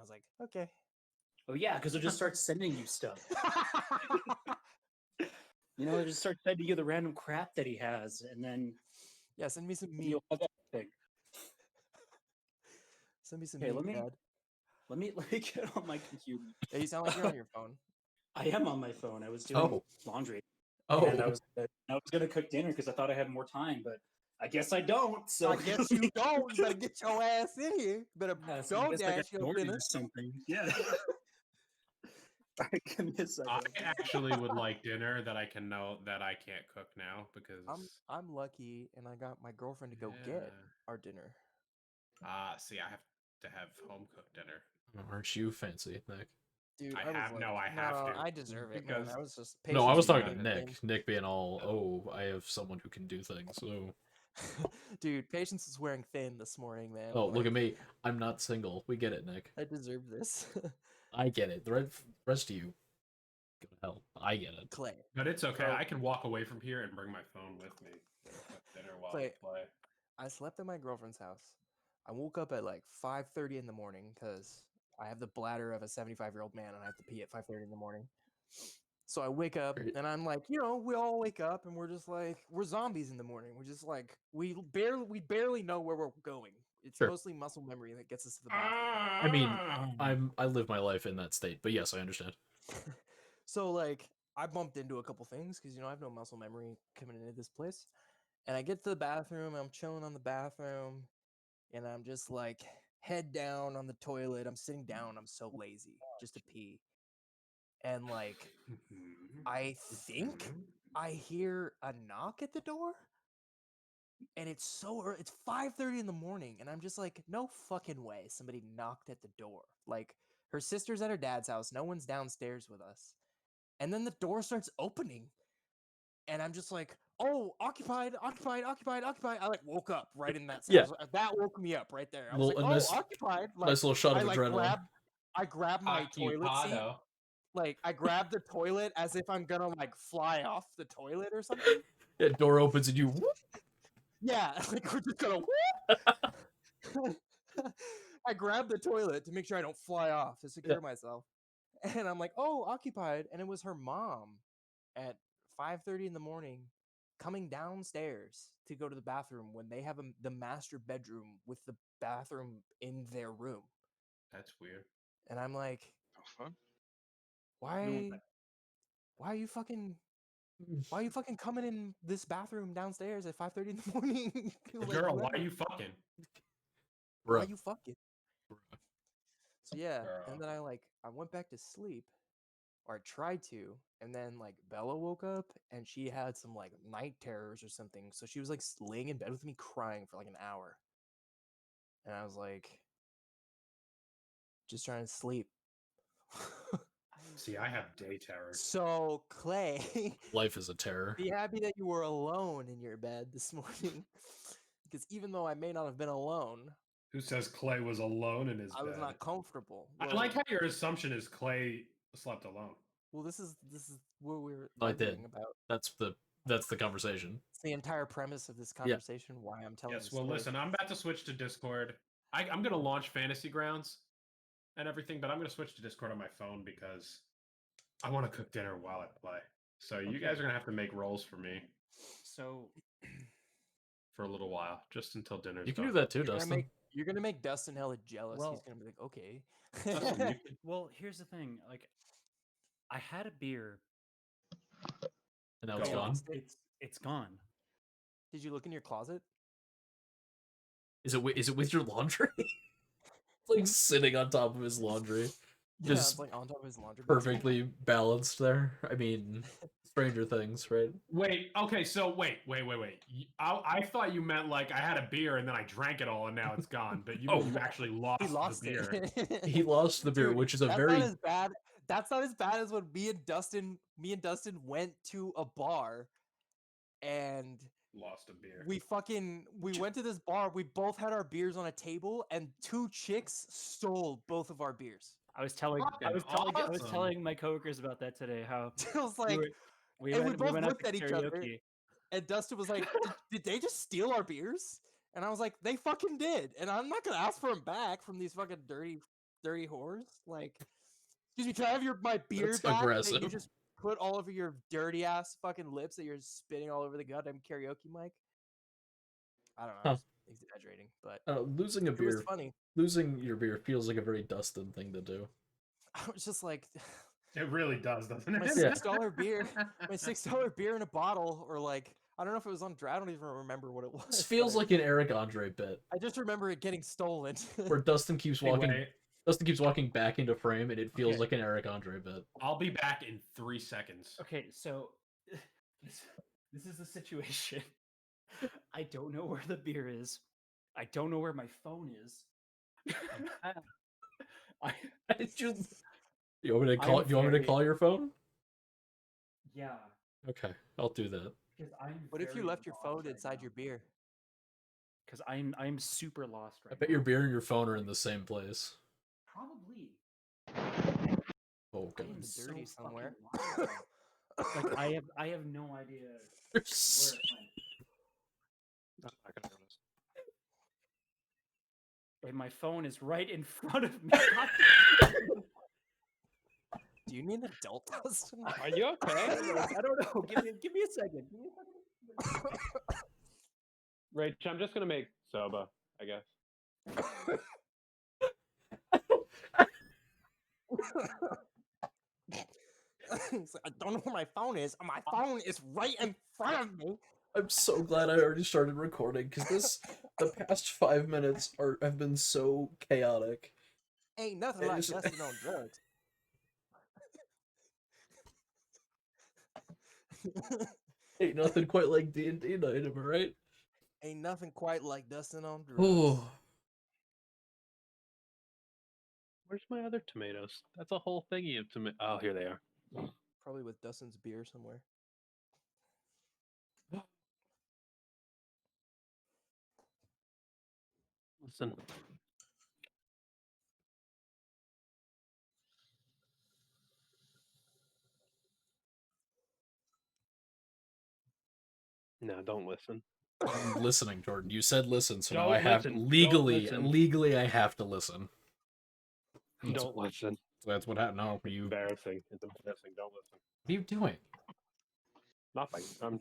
was like, okay. Oh yeah, because it'll just start sending you stuff. It'll just start sending you the random crap that he has, and then Yeah, send me some meat. you'll have everything. Send me some Okay, meat, Dad. let me get on my computer. Yeah, you sound like you're on your phone. I am on my phone. I was doing laundry. Oh. And I was gonna cook dinner because I thought I had more time, but I guess I don't. So I guess you don't. You better get your ass in here. You better so I guess I got DoorDash your ignored it dinner. or something. Yeah. Give me a second. I actually would like dinner that I can know that I can't cook now because I'm lucky, and I got my girlfriend to go get our dinner. See, I have to have home cooked dinner. Aren't you fancy, Nick? Dude, I was have like, no, I have to. I deserve it, man. I was just No, I was patience talking to is a Nick. thing. Nick being all, oh, I have someone who can do things. So, Dude, patience is wearing thin this morning, man. oh, look at me. I'm not single. We get it, Nick. I deserve this. I get it. The rest of you, go to hell. I get it. Clay. But it's okay. So- I can walk away from here and bring my phone with me. Cook dinner while I play. I slept at my girlfriend's house. I woke up at like 5:30 in the morning because I have the bladder of a 75-year-old man and I have to pee at 5:30 in the morning. So I wake up and I'm like, we all wake up and we're just like, we're zombies in the morning. We're just like, we barely know where we're going. It's mostly muscle memory that gets us to the bathroom. I mean, I live my life in that state, but yes, I understand. So like, I bumped into a couple things because I have no muscle memory coming into this place, and I get to the bathroom. I'm chilling on the bathroom, and I'm just like head down on the toilet. I'm sitting down. I'm so lazy just to pee, and like, I think I hear a knock at the door. And it's so early. It's 5:30 in the morning, and I'm just like, no fucking way somebody knocked at the door. Like, her sister's at her dad's house. No one's downstairs with us. And then the door starts opening, and I'm just like, oh, occupied. I like woke up right in that. Yeah. That woke me up right there. I was like, nice, occupied. Like, nice little shot of adrenaline. I grabbed my toilet seat. Like, I grabbed the toilet as if I'm gonna like fly off the toilet or something. Yeah, door opens and you. Whoop. Yeah, like we're just gonna. I grabbed the toilet to make sure I don't fly off to secure myself, and I'm like, "Oh, occupied," and it was her mom at 5:30 in the morning, coming downstairs to go to the bathroom when they have the master bedroom with the bathroom in their room. That's weird. And I'm like, "Oh, fun. Why are you fucking coming in this bathroom downstairs at 5:30 in the morning? Like, girl, why are you fucking? Why are you fucking? So yeah, Girl. and then I went back to sleep, or I tried to, and then like Bella woke up and she had some like night terrors or something. So she was like laying in bed with me crying for like an hour. And I was like, just trying to sleep. See, I have day terror. So, Clay, life is a terror. Be happy that you were alone in your bed this morning. Because even though I may not have been alone, who says Clay was alone in his bed? I was not comfortable. Well, I like how your assumption is Clay slept alone. Well, this is what we're arguing about. That's the conversation. It's the entire premise of this conversation. Why I'm telling. Yes. Well, listen, I'm about to switch to Discord. I'm going to launch Fantasy Grounds and everything, but I'm going to switch to Discord on my phone because I want to cook dinner while I play. So you guys are going to have to make rolls for me. So for a little while, just until dinner's You can done. do that too, Dustin. You're gonna make Dustin hella jealous. Well, he's gonna be like, okay. Well, here's the thing. Like, I had a beer, and now it's gone. It's gone. Did you look in your closet? Is it with your laundry? It's like sitting on top of his laundry. Yeah, Just it's like on top of his laundry. perfectly balanced there. I mean, Stranger Things, right? Wait, okay, so wait. I thought you meant like I had a beer and then I drank it all and now it's gone, but you actually lost the beer. He lost the beer, Dude, which is a that's very not as bad. That's not as bad as when me and Dustin went to a bar and lost a beer. We went to this bar, we both had our beers on a table, and two chicks stole both of our beers. I was telling my coworkers about that today. How I was like, we both looked at each other, and Dustin was like, "Did they just steal our beers?" And I was like, "They fucking did." And I'm not gonna ask for them back from these fucking dirty dirty whores. Like, excuse me, can I have my beer That's back? That aggressive. you just put all over your dirty ass fucking lips that you're spitting all over the goddamn karaoke mic. I don't know. Huh. I'm just exaggerating, but Losing a it was beer, funny. losing your beer feels like a very Dustin thing to do. I was just like, It really does, doesn't my it? $6 beer, my $6 beer in a bottle, or like, I don't know if it was on dry. I don't even remember what it was. This feels but like an Eric Andre bit I just remember it getting stolen. where Dustin keeps walking. Anyway, Dustin keeps walking back into frame, and it feels Okay. like an Eric Andre bit. I'll be back in 3 seconds. Okay, so this is the situation. I don't know where the beer is. I don't know where my phone is. I, You want me to I call? am You want me to very- call your phone? yeah, Okay, I'll do that. because I'm. What if you left your phone inside your beer? Because I'm super lost right I bet now. your beer and your phone are in the same place. Probably. Oh I god. am Dirty so fucking somewhere. lost right now. Like I have no idea where it went. I'm not gonna notice. And my phone is right in front of me. Do you need an adult, Dustin? Are you okay? I don't know. Give me a second. Give me a second. Rach, I'm just gonna make soba, I guess. He's like, I don't know where my phone is. My phone is right in front of me. I'm so glad I already started recording because the past 5 minutes have been so chaotic. Ain't nothing It like is- Dustin on drugs. Ain't nothing quite like D&D night, am I right? Ain't nothing quite like Dustin on drugs. Oh, Where's my other tomatoes? That's a whole thingy of tomato. Oh, here they are. Probably with Dustin's beer somewhere. Listen. No, don't listen. I'm listening, Jordan. You said listen, so now Don't I have listen. Don't legally, listen. legally, I have to listen. Don't listen. That's what happened. No, It's embarrassing. It's embarrassing. Don't listen. What are you doing? Nothing.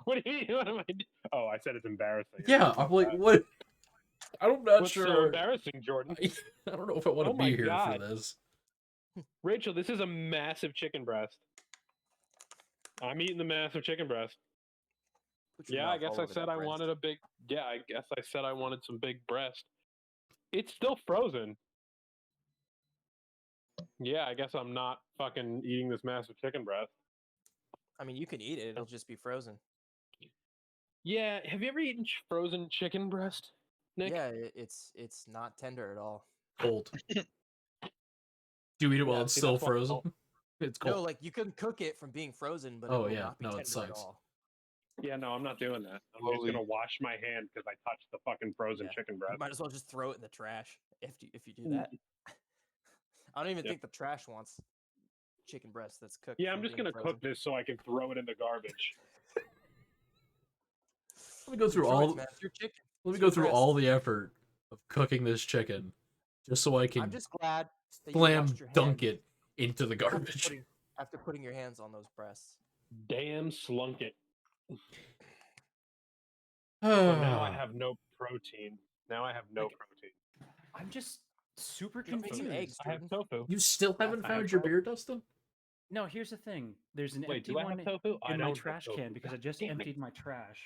What do you mean? What am I doing? Oh, I said it's embarrassing. Yeah, I'm like, what? I'm not What's so sure. embarrassing, Jordan? I don't know if I want to Oh my be here God. for this. Rachel, this is a massive chicken breast. I'm eating the massive chicken breast. Put your Yeah, I mouth guess all I over said that I breast. wanted a big. Yeah, I guess I said I wanted some big breast. It's still frozen. Yeah, I guess I'm not fucking eating this massive chicken breast. I mean, you can eat it. It'll just be frozen. Yeah, have you ever eaten frozen chicken breast, Nick? Yeah, it's not tender at all. Cold. Do you eat it while Yeah, it's see, still that's why- frozen? It's No, cold. like you can cook it from being frozen, but Oh, it will yeah. not be No, it tender at sucks. all. Yeah, no, I'm not doing that. I'm Slowly. just gonna wash my hand because I touched the fucking frozen Yeah, chicken You breast. might as well just throw it in the trash if you do that. I don't even Yep. think the trash wants chicken breast that's cooked. Yeah, I'm from just being gonna frozen. cook this so I can throw it in the garbage. Let me go through Your all. choice, man. It's your chicken. Let me It's go your through breast. all the effort of cooking this chicken, just so I I'm can just glad that you slam washed your dunk hands it into the after garbage. after putting your hands on those breasts. Damn slunk it. So now I have no protein. Now I have no Like, protein. I'm just super You don't need some confused. eggs, I have Jordan. tofu. You still haven't I have found your tofu. beer, Dustin? No, here's the thing. There's an Wait, empty do I one have tofu? I in don't my have trash tofu. can because I just Damn it. emptied my trash.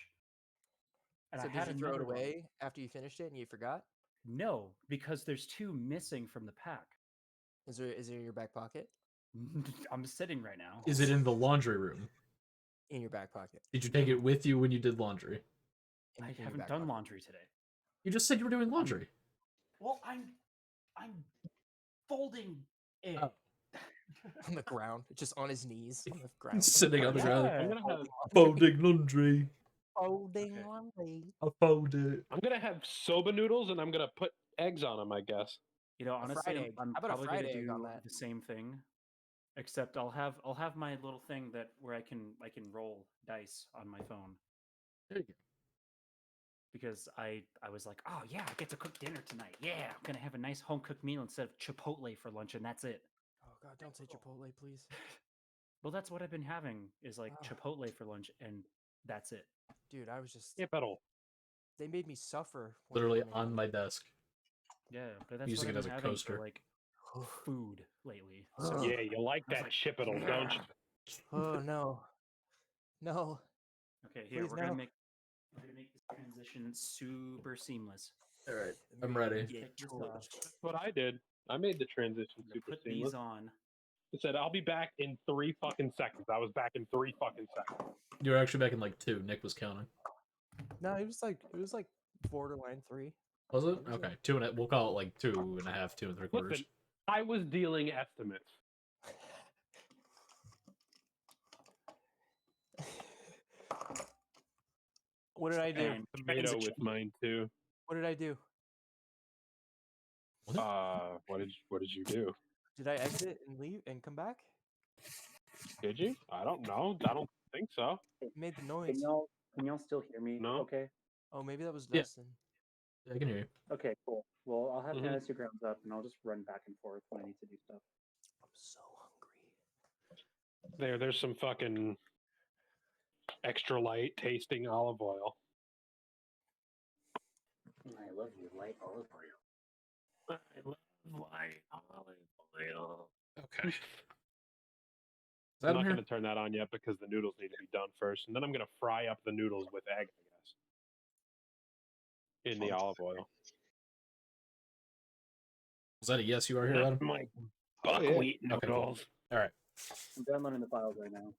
And So I did had you throw it another one. away after you finished it and you forgot? No, because there's 2 missing from the pack. Is it in your back pocket? I'm sitting right now. Is it in the laundry room? In your back pocket. Did you take it with you when you did laundry? In I your haven't back done pocket. laundry today. You just said you were doing laundry. Well, I'm folding it. Oh. On the ground, just on his knees on the ground. Sitting on the ground. I'm gonna have Folding laundry. Folding Okay. laundry. I fold it. I'm gonna have soba noodles and I'm gonna put eggs on them, I guess. You know, fried honestly, egg. I'm How about a probably fried gonna egg do on that? the same thing, except I'll have my little thing where I can roll dice on my phone. There you go. because I was like, oh yeah, I get to cook dinner tonight. Yeah, I'm gonna have a nice home cooked meal instead of Chipotle for lunch, and that's it. Oh God, don't say Chipotle, please. Well, that's what I've been having is like Ah. Chipotle for lunch, and that's it. Dude, I was just. Capital. They made me suffer. when Literally they made on it. my desk. Yeah, but that's Using what it I've as been a having coaster. for like food lately. Ugh. So Yeah, you like I was that like, chipital, don't you? Oh no. No. okay, here Please we're no. gonna make this transition super seamless. All right, I'm Make ready. the Get this choice. off. That's what I did. I made the transition I'm gonna super put seamless. these on. I said I'll be back in 3 fucking seconds. I was back in 3 fucking seconds. You were actually back in like 2. Nick was counting. No, it was like borderline 3. Was it? It was Okay, like- 2 and we'll call it like 2.5, 2 3/4. Listen, I was dealing estimates. What did I do? And Tomato with mine too. What did I do? What did you do? Did I exit and leave and come back? Did you? I don't know. I don't think so. It made the Can noise. y'all still hear me? No. Okay. Oh, maybe that was Yeah. Dustin. I can hear you. Okay, cool. Well, I'll have Mhm. fantasy grounds up, and I'll just run back and forth when I need to do stuff. I'm so hungry. There's some fucking extra light tasting olive oil. I love you, light olive oil. I love light olive oil. Okay. Is that I'm in not here? going to turn that on yet because the noodles need to be done first, and then I'm going to fry up the noodles with egg, I guess, in the olive oil. Was that a yes? You are here, Adam. Like Oh, yeah. buckwheat Okay, cool. noodles. All right. I'm downloading the files right now,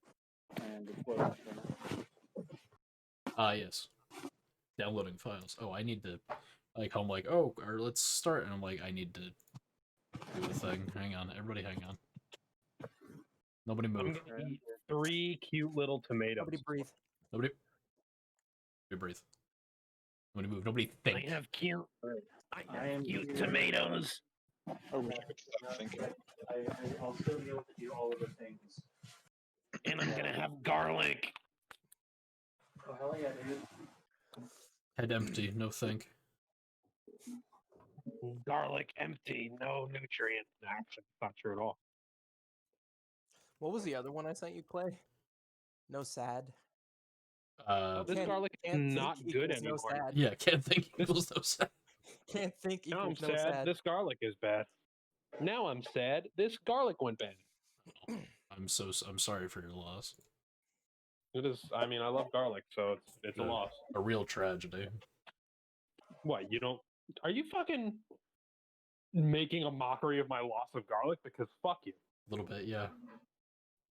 and it's loading up right now. Yes. Downloading files. Oh, I need to like home like, oh, or let's start, and I'm like, I need to do a thing. Hang on, everybody, hang on. Nobody I'm move. going to eat 3 cute little tomatoes. Nobody breathe. Nobody. Nobody breathe. Nobody move. Nobody think. I have cute. Right. I am have cute here. tomatoes. I'll still be able to do all of the things. And I'm gonna have garlic. Oh, hell yeah, dude. Head empty. No think. Garlic empty, no nutrient. Actually, not true at all. What was the other one I sent you, Clay? No sad. This Can't- garlic is can't think not good equals no anymore. sad. Yeah, can't think equals no sad. Can't think Now I'm equals no sad. sad. This garlic is bad. Now I'm sad. This garlic went bad. I'm sorry for your loss. It is. I mean, I love garlic, so it's a Yeah. loss. A real tragedy. What, you don't? Are you fucking making a mockery of my loss of garlic? Because fuck you. A little bit, yeah.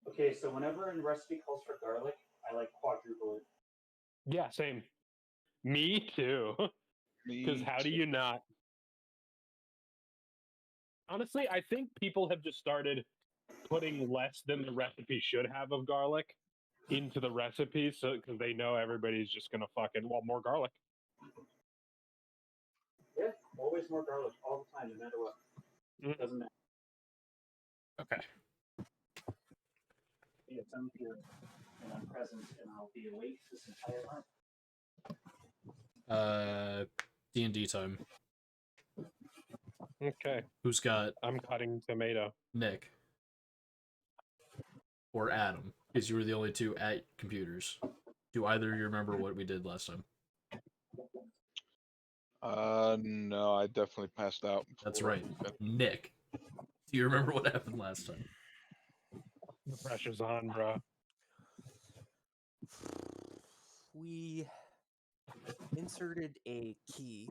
Okay, so whenever a recipe calls for garlic, I like quadruple it. Yeah, same. Me too. Because how do you not? Honestly, I think people have just started putting less than the recipe should have of garlic into the recipe, so because they know everybody's just gonna fucking more garlic. Yeah, always more garlic all the time, no matter what. Mm. Doesn't matter. Okay. Yes, I'm here, and I'm present, and I'll be awake this entire time. D&D time. Okay, Who's got I'm cutting tomato. Nick? Or Adam? Because you were the only two at computers. Do either of you remember what we did last time? No, I definitely passed out. That's before. right. Nick. Do you remember what happened last time? The pressure's on, bro. We inserted a key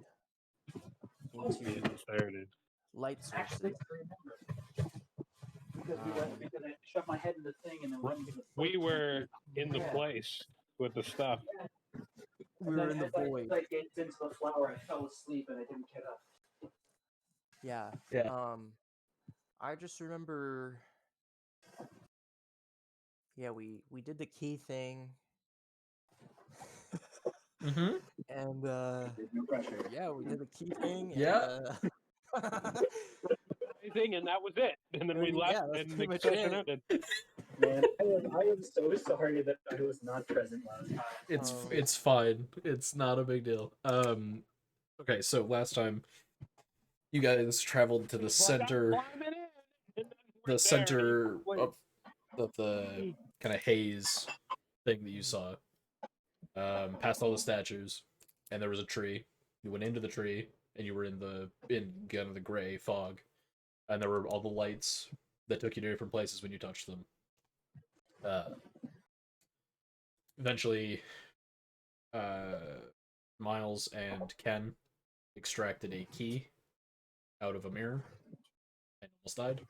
into Inserted. light Actually, sources. I remember. Because I shoved my head in the thing and then went into the We float. were in the Yeah. place with the stuff. We were in the As I void. gazed into the flower, I fell asleep and I didn't get up. Yeah. Yeah. I just remember. Yeah, we did the key thing, Mm-hmm. and There's no pressure. yeah, we did the key thing. Yeah. And, Anything, and that was it. And then we And left, yeah, that's and the pretty much session it. ended. Man, I am so sorry that I was not present last time. It's fine. It's not a big deal. Okay, so last time you guys traveled to the He's like, "I'm center, climbing in," and then we're there, the and center he's like, of the kind of haze thing that you saw. Past all the statues, and there was a tree. You went into the tree, and you were in kind of the gray fog, and there were all the lights that took you to different places when you touched them. Eventually, Miles and Ken extracted a key out of a mirror and almost died.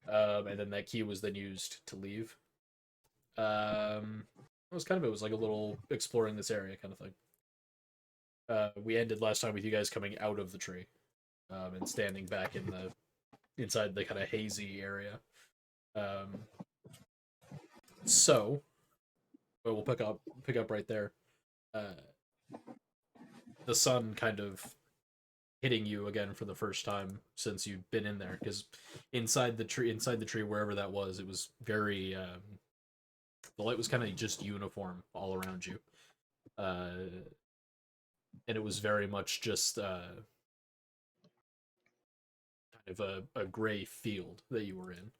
And then that key was then used to leave. It was it was like a little exploring this area kind of thing. We ended last time with you guys coming out of the tree, and standing back inside the kind of hazy area. So we'll pick up right there. The sun kind of hitting you again for the first time since you've been in there, because inside the tree wherever that was, it was very the light was kind of just uniform all around you, and it was very much just kind of a gray field that you were in.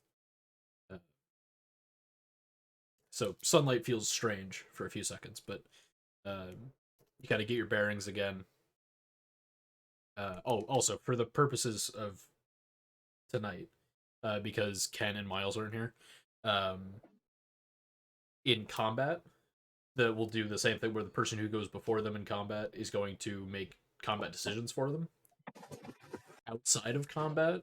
So sunlight feels strange for a few seconds, but you kind of get your bearings again. Also for the purposes of tonight, because Ken and Miles aren't here, in combat, that will do the same thing where the person who goes before them in combat is going to make combat decisions for them. Outside of combat,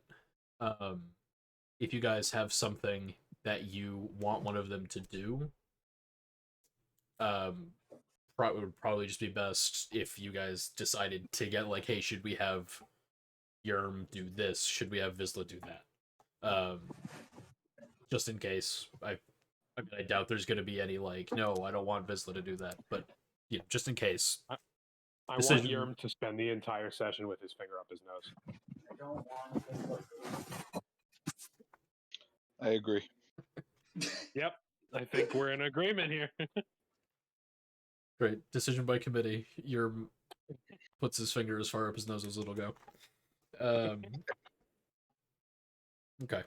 if you guys have something that you want one of them to do, it would probably just be best if you guys decided to get like, hey, should we have Yerm do this? Should we have Vizsla do that? Just in case. I doubt there's going to be any like, no, I don't want Vizsla to do that, but yeah, just in case. I Decision- want Yerm to spend the entire session with his finger up his nose. I don't want this. I agree. Yep, I think we're in agreement here. Great. Decision by committee. Yerm puts his finger as far up his nose as it'll go. Okay.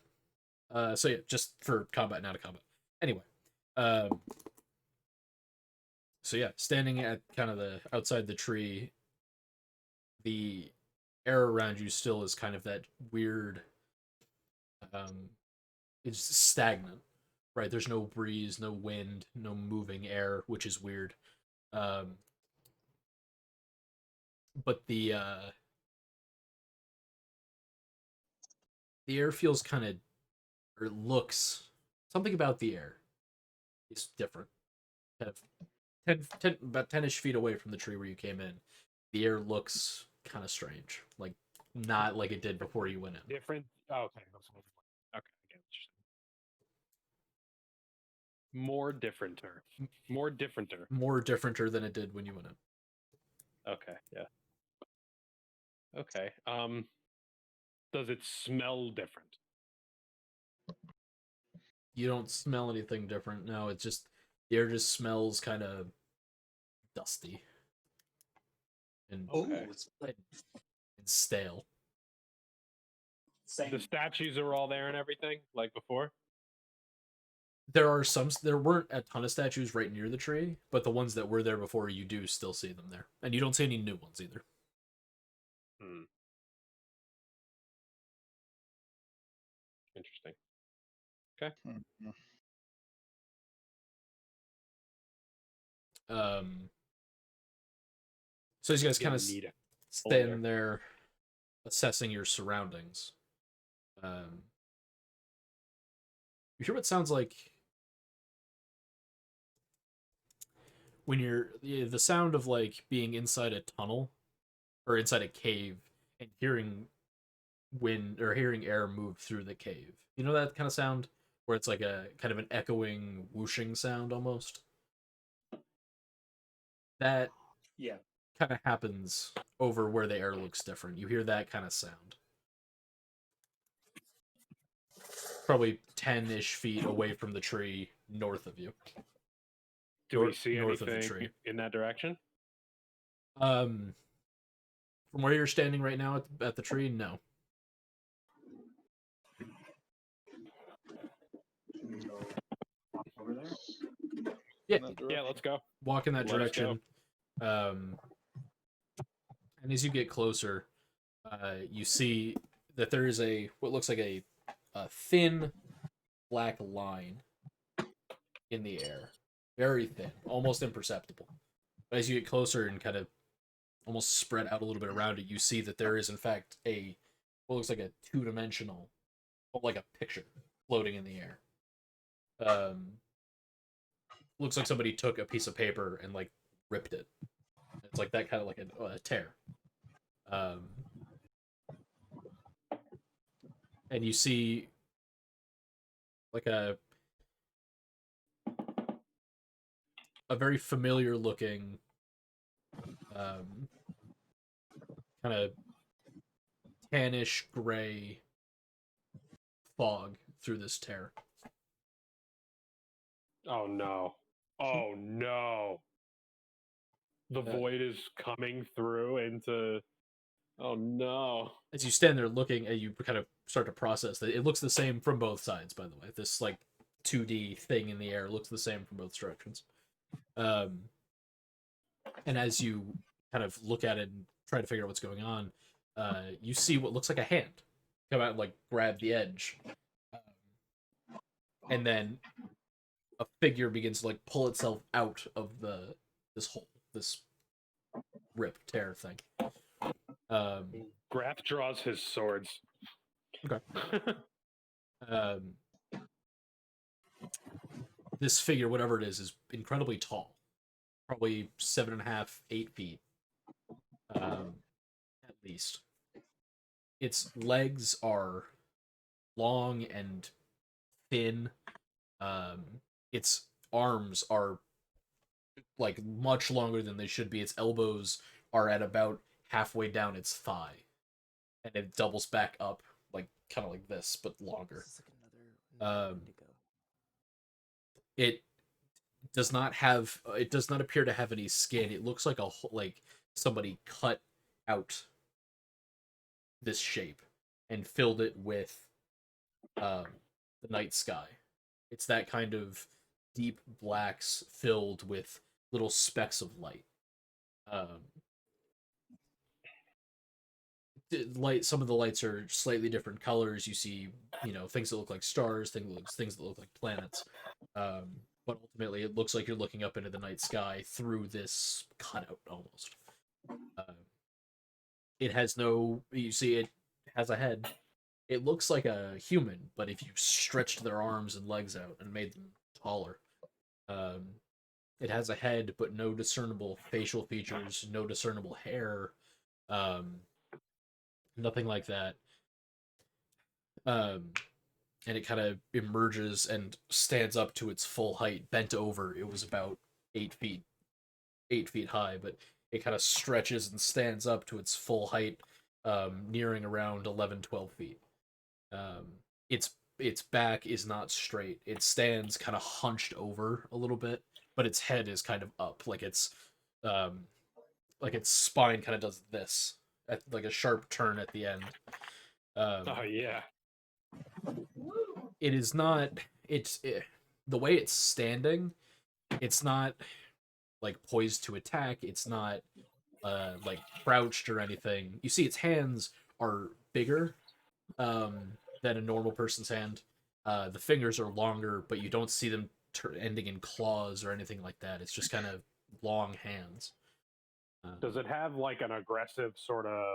So yeah, just for combat, not a combat. Anyway. So yeah, standing at kind of the outside the tree, the air around you still is kind of that weird, it's stagnant, right? There's no breeze, no wind, no moving air, which is weird. But the air feels kind of, or it looks, something about the air is different. Kind of about 10-ish feet away from the tree where you came in, the air looks kind of strange, like not like it did before you went in. Different. Oh, okay. Okay, I get what you're saying. More differenter. More differenter than it did when you went in. Okay, yeah. Okay. Does it smell different? You don't smell anything different. No, it's just the air just smells kind of dusty and, Okay. and stale. Same. The statues are all there and everything, like before? There weren't a ton of statues right near the tree, but the ones that were there before, you do still see them there. And you don't see any new ones either. Hmm. Interesting. Okay. Mhm. So as you guys Yeah, kind of need it. stand there assessing your surroundings, you hear what sounds like when the sound of like being inside a tunnel or inside a cave and hearing wind or hearing air move through the cave. You know that kind of sound where it's like a kind of an echoing whooshing sound almost? That Yeah. kind of happens over where the air looks different. You hear that kind of sound. Probably 10-ish feet away from the tree north of you. Do we North- see north of the anything tree. in that direction? From where you're standing right now at the tree, no. Over there. Yeah, In that Yeah, direction. let's go. walk in that Let's direction. And as you get closer, you see that there is what looks like a thin black line in the air, very thin, almost imperceptible. But as you get closer and kind of almost spread out a little bit around it, you see that there is in fact what looks like a two-dimensional, like a picture floating in the air. Looks like somebody took a piece of paper and like ripped it. It's like that kind of like a tear. And you see like a very familiar looking kind of tannish gray fog through this tear. Oh no. Oh no. The void is coming through into. Oh no. As you stand there looking, and you kind of start to process that it looks the same from both sides, by the way. This like 2D thing in the air looks the same from both directions. And as you kind of look at it and try to figure out what's going on, you see what looks like a hand come out and like grab the edge. And then a figure begins to like pull itself out of this hole, this rip tear thing. Graf draws his swords. Okay. This figure, whatever it is incredibly tall, probably 7.5, 8 feet, at least. Its legs are long and thin. Its arms are like much longer than they should be. Its elbows are at about halfway down its thigh, and it doubles back up like kind of like this, but longer. This is like another Indigo. It does not have. It does not appear to have any skin. It looks like like somebody cut out this shape and filled it with the night sky. It's that kind of deep blacks filled with little specks of light. Some of the lights are slightly different colors. You see, things that look like stars, things that look like planets. But ultimately, it looks like you're looking up into the night sky through this cutout almost. It has it has a head. It looks like a human, but if you stretched their arms and legs out and made them taller. It has a head, but no discernible facial features, no discernible hair, nothing like that. And it kind of emerges and stands up to its full height, bent over. It was about 8 feet high, but it kind of stretches and stands up to its full height, nearing around 11, 12 feet. Its back is not straight. It stands kind of hunched over a little bit, but its head is kind of up, like its spine kind of does this, at like a sharp turn at the end. Oh yeah. It is not. The way it's standing, it's not like poised to attack. It's not like crouched or anything. You see, its hands are bigger than a normal person's hand. The fingers are longer, but you don't see them ending in claws or anything like that. It's just kind of long hands. Does it have like an aggressive sort of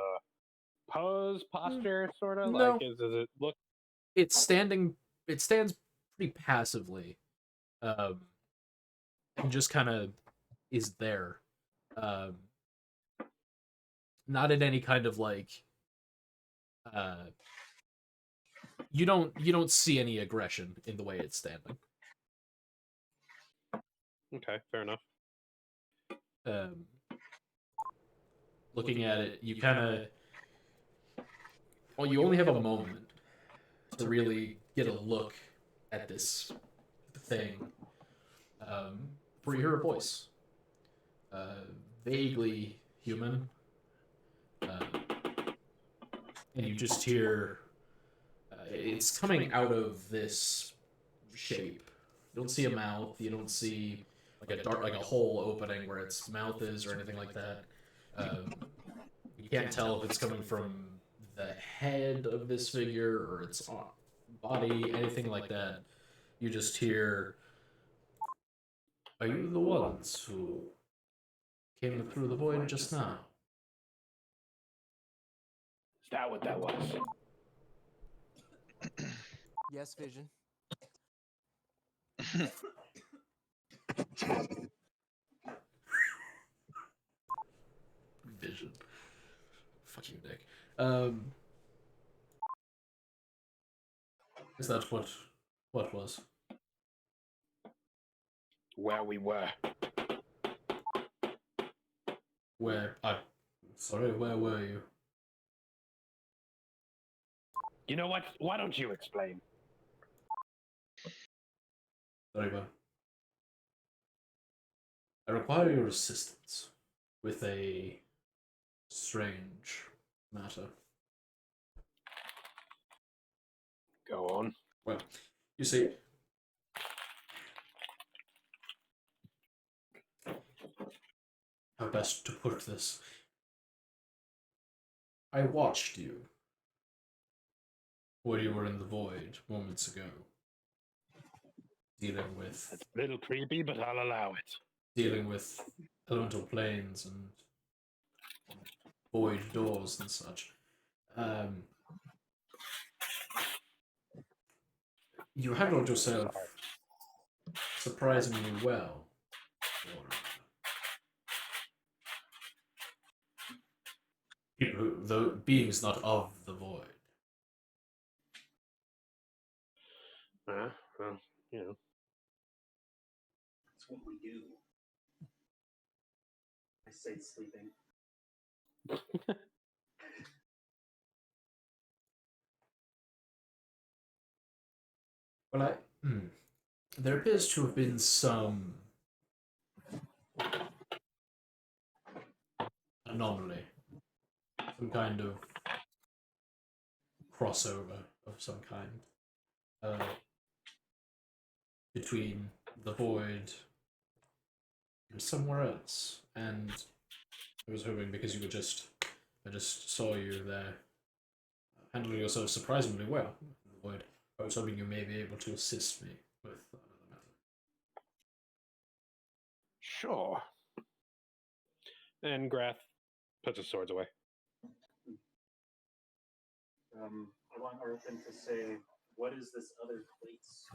posture, sort of? No. Like, does it look? It stands pretty passively, and just kind of is there. Not in any kind of like. You don't see any aggression in the way it's standing. Okay, fair enough. Looking at it, you kind of. Well, you only have a moment to really get a look at this thing, before you hear a voice, vaguely human, and you just hear it's coming out of this shape. You don't see a mouth. You don't see like a hole opening where its mouth is or anything like that. You can't tell if it's coming from the head of this figure or its body, anything like that. You just hear, "Are you the ones who came through the void just now?" Is that what that was? Yes, Vision. Vision. Fuck you, Nick. Is that what was? Where we were. Where? Sorry, where were you? You know what? Why don't you explain? Sorry, but I require your assistance with a strange matter. Go on. Well, you see, how best to put this? I watched you when you were in the void moments ago, dealing It's with a little creepy, but I'll allow it. elemental planes and void doors and such. You handled yourself surprisingly well. People the beings not of the void. Well, you know. That's what we do. I say sleeping. Well, there appears to have been some anomaly, some kind of crossover of some kind between the void and somewhere else. And I was hoping, because I just saw you there handling yourself surprisingly well in the void. I was hoping you may be able to assist me with another matter. Sure. And Grath puts his swords away. I want Arthur to say, what is this other place?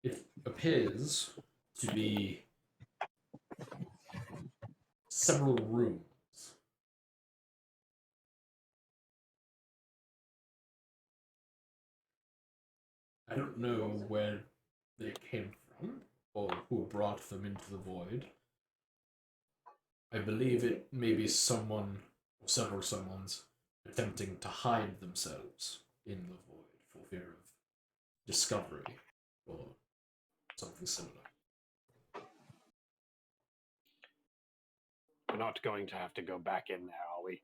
It appears to be several rooms. I don't know where they came from or who brought them into the void. I believe it may be someone or several someones attempting to hide themselves in the void for fear of discovery or something similar. We're not going to have to go back in there, are we?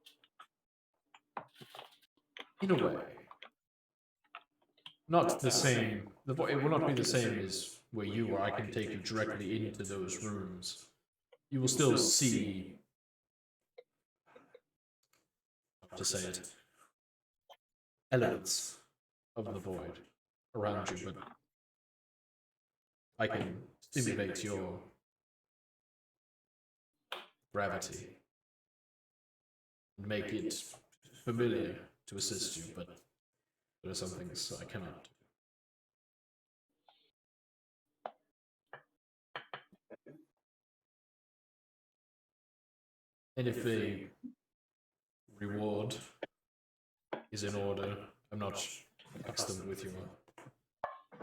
In a way. Not the same. It will not be the same as where you are. I can take you directly into those rooms. You will still see, how to say it, elements of the void around you, but I can stimulate your gravity and make it familiar to assist you, but there are some things I cannot do. And if a reward is in order, I'm not accustomed with your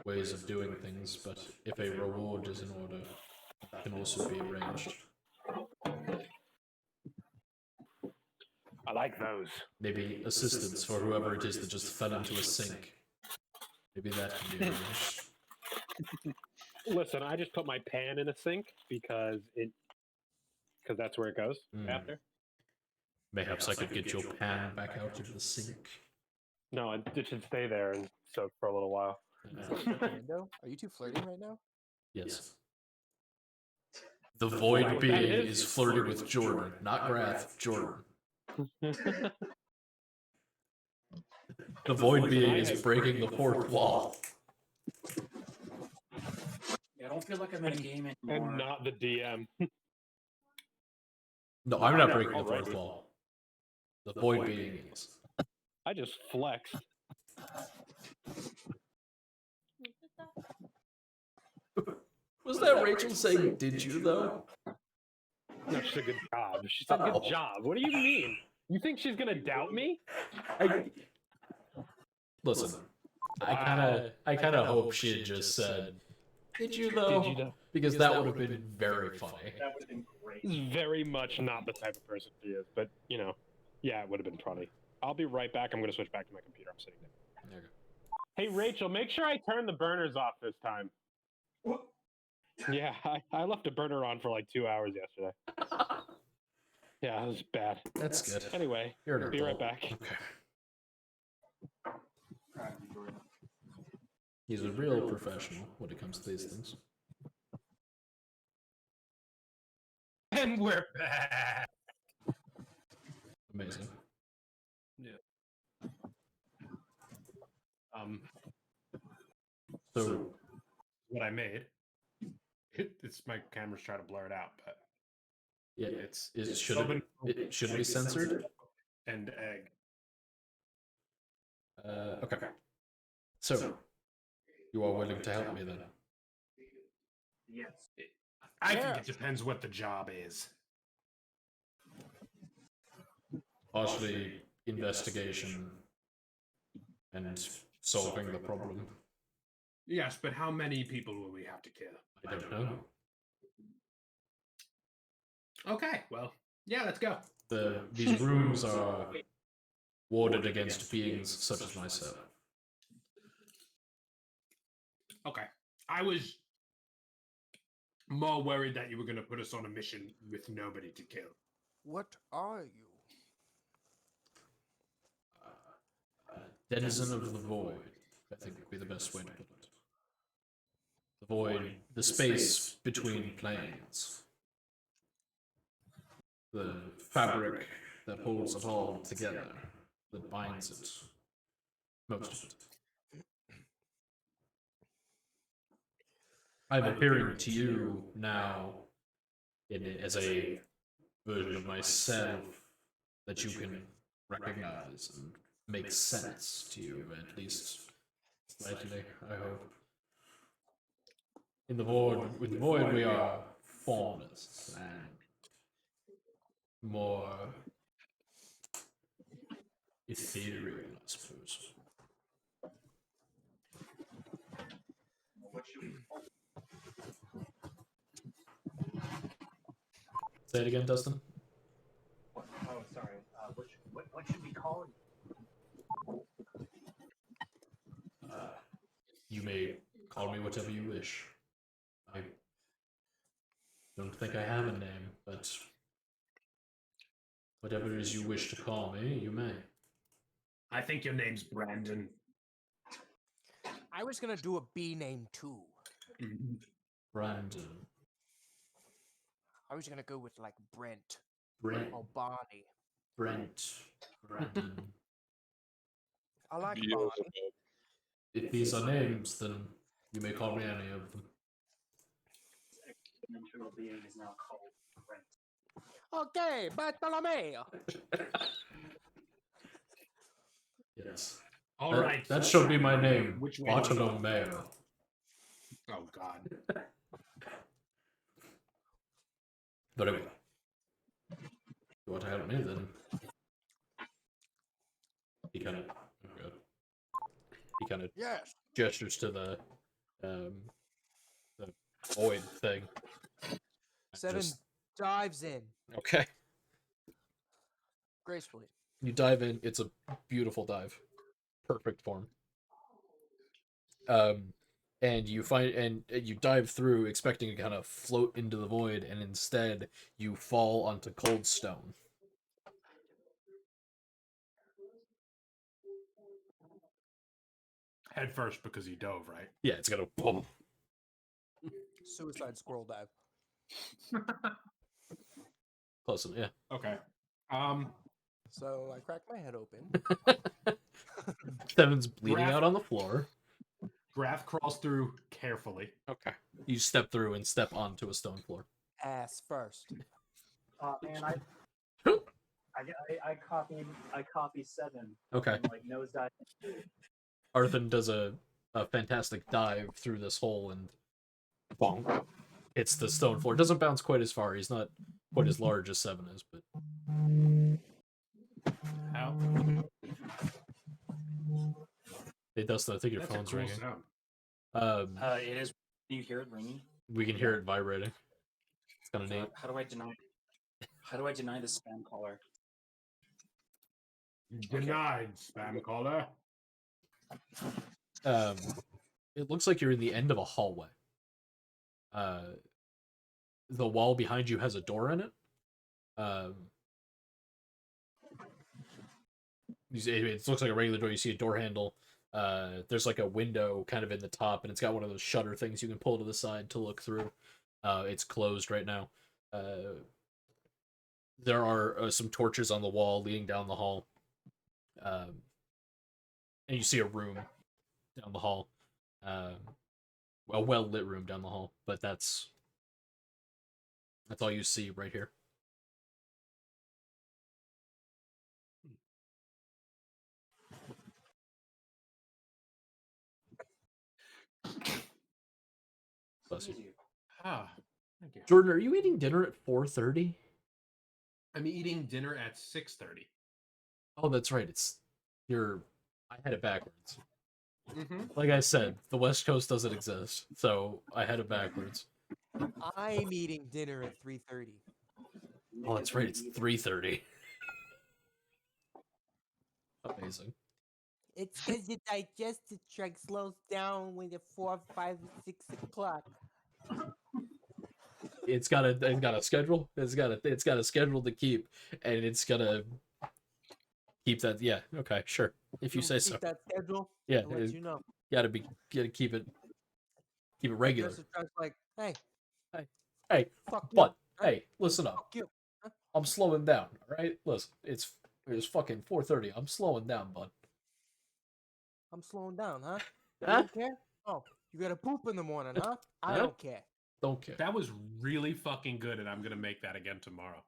ways of doing things, but if a reward is in order, that can also be arranged. I like like those. Maybe assistance for whoever it is that just fell into a sink. Maybe that can be arranged. Listen, I just put my pan in a sink because that's where it goes after. Mayhaps I could get your pan back out of the sink. No, it should stay there and soak for a little while. Window? Are you two flirting right now? Yes. The void being is flirting with Jordan, not Grath, Jordan. The void being is breaking the fourth wall. Yeah, I don't feel like I'm in a game anymore. And not the DM. No, I'm not breaking the fourth wall. The void being is. I just flexed. Was that Rachel saying, did you though? No, she said good job. She said good job. What do you mean? You think she's gonna doubt me? Listen, I kinda hope she had just said, did you though? Because that would have been very funny. That would have been great. This is very much not the type of person she is, but you know, yeah, it would have been funny. I'll be right back. I'm gonna switch back to my computer. I'm sitting there. Okay. Hey Rachel, make sure I turn the burners off this time. Yeah, I left a burner on for like 2 hours yesterday. Yeah, that was bad. That's good. Anyway, You're an be right adult. back. Okay. He's a real professional when it comes to these things. And we're back. Amazing. So, What I made. It's my camera's trying to blur it out, but yeah, it's should it should be censored. and egg. Okay. So, you are willing to help me then? Yes. I think it depends what the job is. Partially investigation and solving the problem. Yes, but how many people will we have to kill? I don't know. Okay, well, yeah, let's go. These rooms are warded against beings such as myself. Okay. I was more worried that you were going to put us on a mission with nobody to kill. What are you? Denizen of the void, I think would be the best way to put it. The void, the space between planes. The fabric that holds it all together, that binds it. Most of it. I'm appearing to you now as a version of myself that you can recognize and make sense to you, at least slightly, I hope. In the void, with the void, we are formless and more ethereal, I suppose. Say it again, Dustin. Oh, sorry. What should we call you? You may call me whatever you wish. I don't think I have a name, but whatever it is you wish to call me, you may. I think your name's Brandon. I was gonna do a B name too. Brandon. I was gonna go with like Brent Brent. or Bonnie. Brent. Brandon. I like Beautiful. Bonnie. If these are names, then you may call me any of them. Dimensional being is now called Brent. Okay, Bartolomeo. Yes. All That, right. that should be my name. Which way do we go? Bartolomeo. Oh, God. Very well. You want to help me then? He kind of Yes. gestures to the void thing. Seven Just- dives in okay. gracefully. You dive in. It's a beautiful dive, perfect form. And you dive through expecting to kind of float into the void, and instead you fall onto cold stone. Head first because he dove, right? Yeah, it's gonna boom. Suicide squirrel dive. Close enough, yeah. Okay. So I cracked my head open. Seven's bleeding Graph- out on the floor. Graph crawls through carefully. Okay. You step through and step onto a stone floor. Ass first. Man, I copy 7. Okay. And, like nosedive. Arthur does a fantastic dive through this hole and bonk. Hits the stone floor. Doesn't bounce quite as far. He's not quite as large as Seven is, but How? hey Dustin, I think your That's a phone's cool ringing. sound. It is. Do you hear it ringing? We can hear it vibrating. It's kind of neat. How do I deny? How do I deny the spam caller? Denied, spam caller. It looks like you're in the end of a hallway. The wall behind you has a door in it. It looks like a regular door. You see a door handle. There's like a window kind of in the top, and it's got one of those shutter things you can pull to the side to look through. It's closed right now. There are some torches on the wall leading down the hall. And you see a room down the hall. A well-lit room down the hall, but that's all you see right here. Bless you. Ah, thank you. Jordan, are you eating dinner at 4:30? I'm eating dinner at 6:30. Oh, that's right. I had it backwards. Mm-hmm. Like I said, the West Coast doesn't exist, so I had it backwards. I'm eating dinner at 3:30. Oh, that's right. It's 3:30. Amazing. It's because your digestive tract slows down when it's 4, 5, 6 o'clock. It's got a schedule. It's got a schedule to keep, and it's gonna keep that. Yeah. Okay. Sure. If you say so. Keep that schedule. Yeah. I'll let you know. Gotta keep it regular. Digestive tract's like, hey, Hey, fuck you. bud. Hey, listen up. Fuck you. I'm slowing down. All right. Listen, it's fucking 4:30. I'm slowing down, bud. I'm slowing down, huh? You Huh? don't care? Oh, you gotta poop in the morning, huh? I Huh? don't care. Don't care. That was really fucking good, and I'm gonna make that again tomorrow.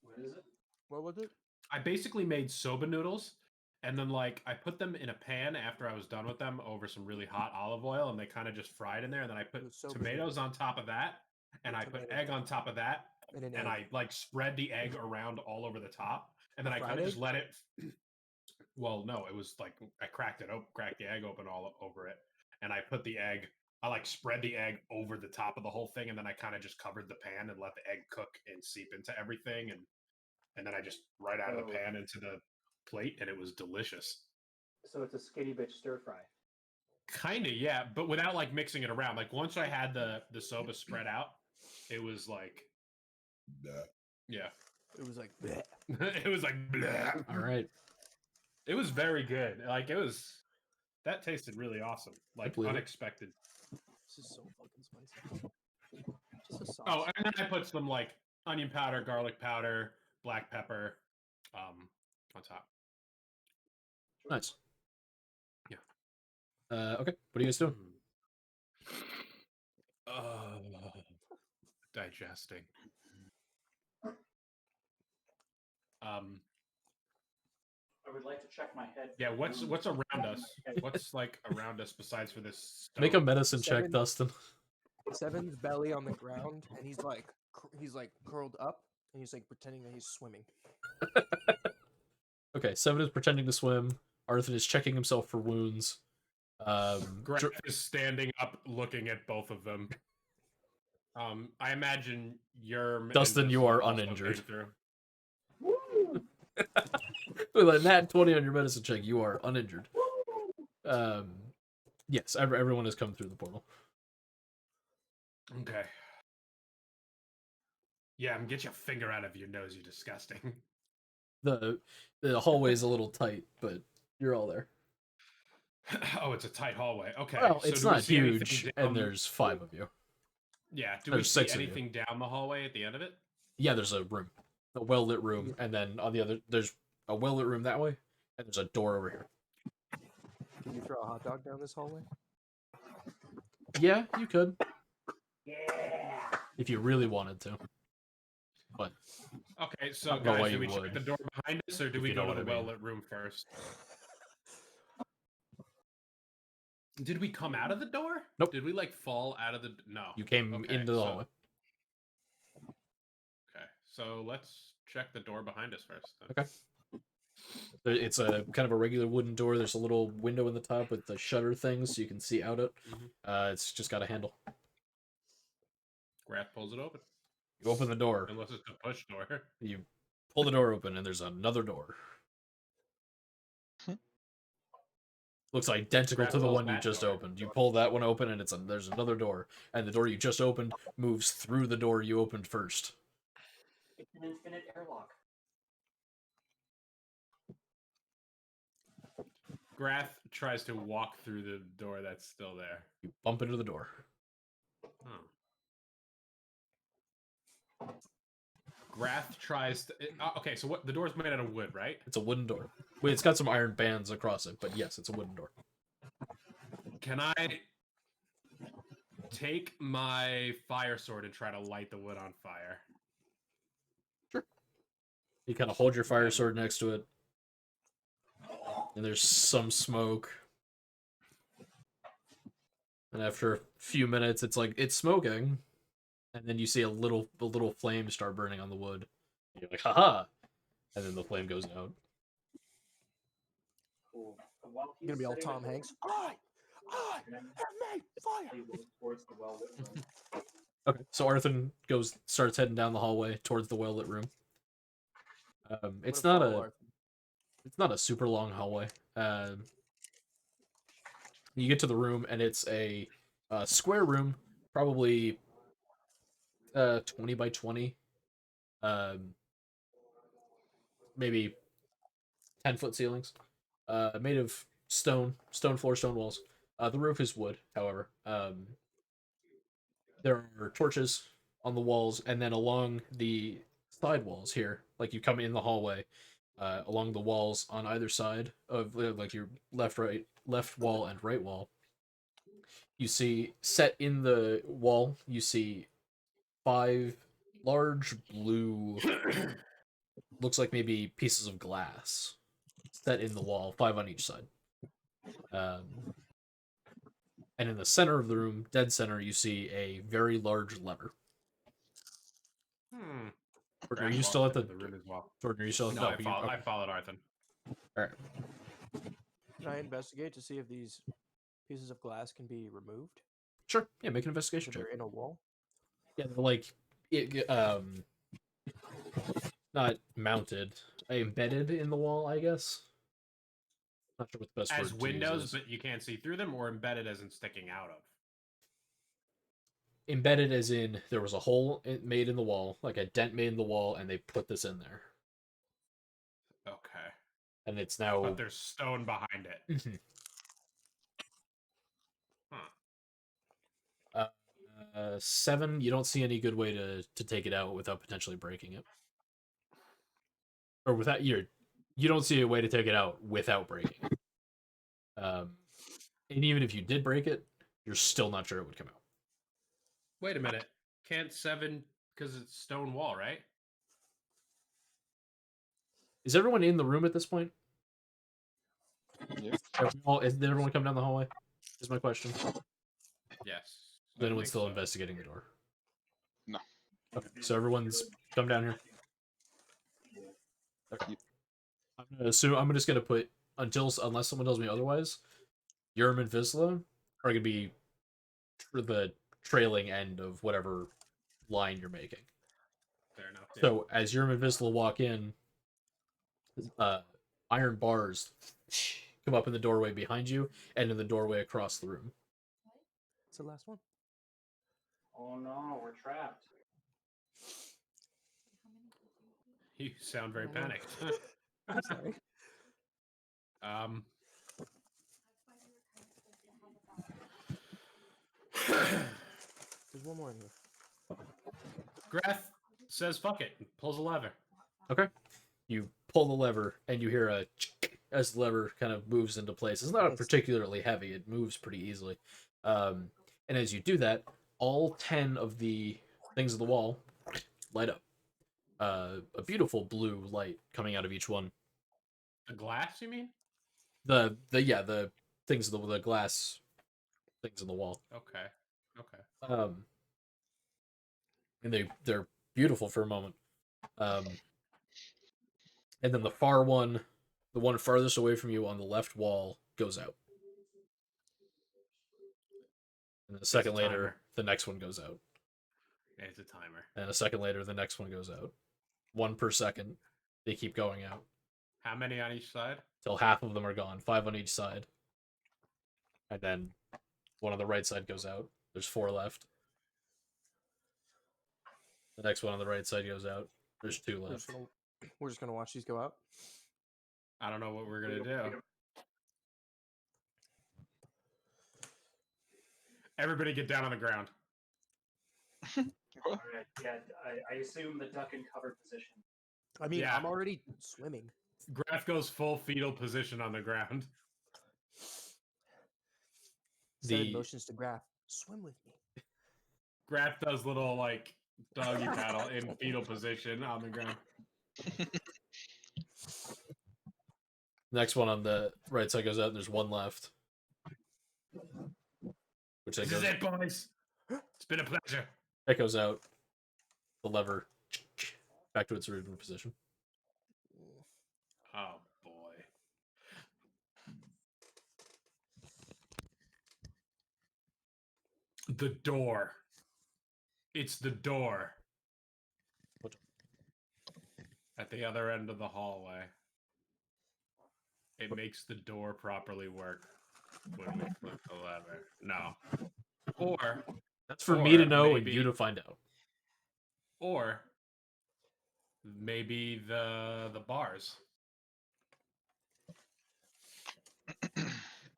What is it? What was it? I basically made soba noodles, and then like I put them in a pan after I was done with them over some really hot olive oil, and they kind of just fried in there. And then I put was soba tomatoes on top of that, and I put Tomato. egg on top of that, And an and egg. I like spread the egg around all over the top, and then I kind Fried of just egg? let it. Well, no, it was like I cracked the egg open all over it, and I put the egg. I like spread the egg over the top of the whole thing, and then I kind of just covered the pan and let the egg cook and seep into everything, and then I just right out of the Oh. pan into the plate, and it was delicious. So it's a skinny bitch stir fry. Kinda, yeah, but without like mixing it around. Like once I had the soba spread out, it was like, yeah, It was like, bleh. it was like, bleh. All right. It was very good. Like that tasted really awesome. Like believe it. unexpected. This is so fucking spicy. Just a sauce. Oh, and then I put some like onion powder, garlic powder, black pepper, on top. Nice. Yeah. Okay. What are you guys doing? Digesting. I would like to check my head. Yeah, what's around us? What's like around us besides for this Make a stone? medicine check, Seven. Dustin. Seven's belly on the ground, and he's like curled up, and he's like pretending that he's swimming. Okay, Seven is pretending to swim. Arthur is checking himself for wounds. Graf is standing up, looking at both of them. I imagine you're Dustin, you are also uninjured. came through. With a nat 20 on your medicine check, you are uninjured. Yes, everyone has come through the portal. Okay. Yeah, get your finger out of your nose, you disgusting. The hallway is a little tight, but you're all there. Oh, it's a tight hallway. Okay. Well, so it's do we not see anything huge, down and there's 5 of you. Yeah, do we there's see 6 of you. anything down the hallway at the end of it? Yeah, there's a room, a well-lit room, and then on the other, there's a well-lit room that way, and there's a door over here. Can you throw a hot dog down this hallway? Yeah, you could. If you really wanted to. But Okay, so I don't know why guys, do you we check would, the door behind us, or do if we you know go to what the I mean. well-lit room first? Did we come out of the door? Nope. Did we like fall out of the? No. you came Okay, into the so- hallway. Okay, so let's check the door behind us first. Then. Okay. It's a kind of a regular wooden door. There's a little window in the top with the shutter thing, so you can see out it. It's just got a handle. Grath pulls it open. You open the door. Unless it's a push door. You pull the door open, and there's another door. Looks identical to the Grapple one you that just door. opened. You pull that one open, and there's another door, and the door you just opened moves through the door you opened first. It's an infinite airlock. Grath tries to walk through the door that's still there. You bump into the door. Oh. Grath tries to. Okay, so what? The door's made out of wood, right? It's a wooden door. Wait, it's got some iron bands across it, but yes, it's a wooden door. Can I take my fire sword and try to light the wood on fire? You kind of hold your fire sword next to it, and there's some smoke. And after a few minutes, it's smoking, and then you see a little flame start burning on the wood. You're like, haha! And then the flame goes out. Cool. You're gonna be all Tom Hanks. I have made fire. Towards the well-lit room. Okay, so Arthur starts heading down the hallway towards the well-lit room. It's not a super long hallway. You get to the room, and it's a square room, probably 20 by 20, maybe 10-foot ceilings, made of stone floor, stone walls. The roof is wood, however. There are torches on the walls, and then along the side walls here, like you come in the hallway, along the walls on either side of like your left wall and right wall, you see set in the wall, you see 5 large blue, looks like maybe pieces of glass set in the wall, 5 on each side. And in the center of the room, dead center, you see a very large lever. Jordan, are you still at the room as well? Jordan, are you still at No, I okay. followed Arthur. Alright. Can I investigate to see if these pieces of glass can be removed? Sure. Yeah, make an investigation If check. they're in a wall. Yeah, they're like not mounted, embedded in the wall, I guess. Not sure what the best As word to use windows, is. but you can't see through them, or embedded as in sticking out of. Embedded as in there was a hole made in the wall, like a dent made in the wall, and they put this in there. Okay. And it's now But there's stone behind it. Mhm. Huh. 7, you don't see any good way to take it out without potentially breaking it. Or without you don't see a way to take it out without breaking it. And even if you did break it, you're still not sure it would come out. Wait a minute. Can't 7 because it's stone wall, right? Is everyone in the room at this point? Yeah. Did everyone come down the hallway? Is my question. Yes. Is anyone still investigating the door? No. Okay, so everyone's come down here. Okay. I'm just gonna put unless someone tells me otherwise, Urim and Vizsla are gonna be the trailing end of whatever line you're making. Fair enough. Yeah. So as Urim and Vizsla walk in, iron bars come up in the doorway behind you and in the doorway across the room. It's the last one. Oh no, we're trapped. You sound very Oh, no. panicked. I'm sorry. um. There's one more in here. Greth says fuck it and pulls a lever. Okay. You pull the lever and you hear a as the lever kind of moves into place. It's not Nice. particularly heavy. It moves pretty easily. And as you do that, all 10 of the things on the wall light up. A beautiful blue light coming out of each one. The glass, you mean? The things the glass things on the wall. Okay. Okay. And they're beautiful for a moment. And then the far one, the one farthest away from you on the left wall, goes out. And a second later, timer. the next one goes out. Yeah, it's a timer. And a second later, the next one goes out. 1 per second. They keep going out How many on each side? till half of them are gone. 5 on each side. And then one on the right side goes out. There's 4 left. The next one on the right side goes out. There's 2 left. We're just gonna watch these go out. I don't know what we're gonna do. Everybody get down on the ground. All right, yeah, I assume the duck and cover position. I mean, Yeah. I'm already swimming. Graf goes full fetal position on the ground. Sending motions to Graph. Swim with me. Graf does little like doggy paddle in fetal position on the ground. Next one on the right side goes out, and there's 1 left. Which then This is goes, it, boys. It's been a pleasure. that goes out. The lever back to its original position. Oh boy. The door. It's the door. What? At the other end of the hallway. It makes the door properly work when we flip the lever. No. Or That's for me to Or know and maybe- you to find out. or maybe the bars.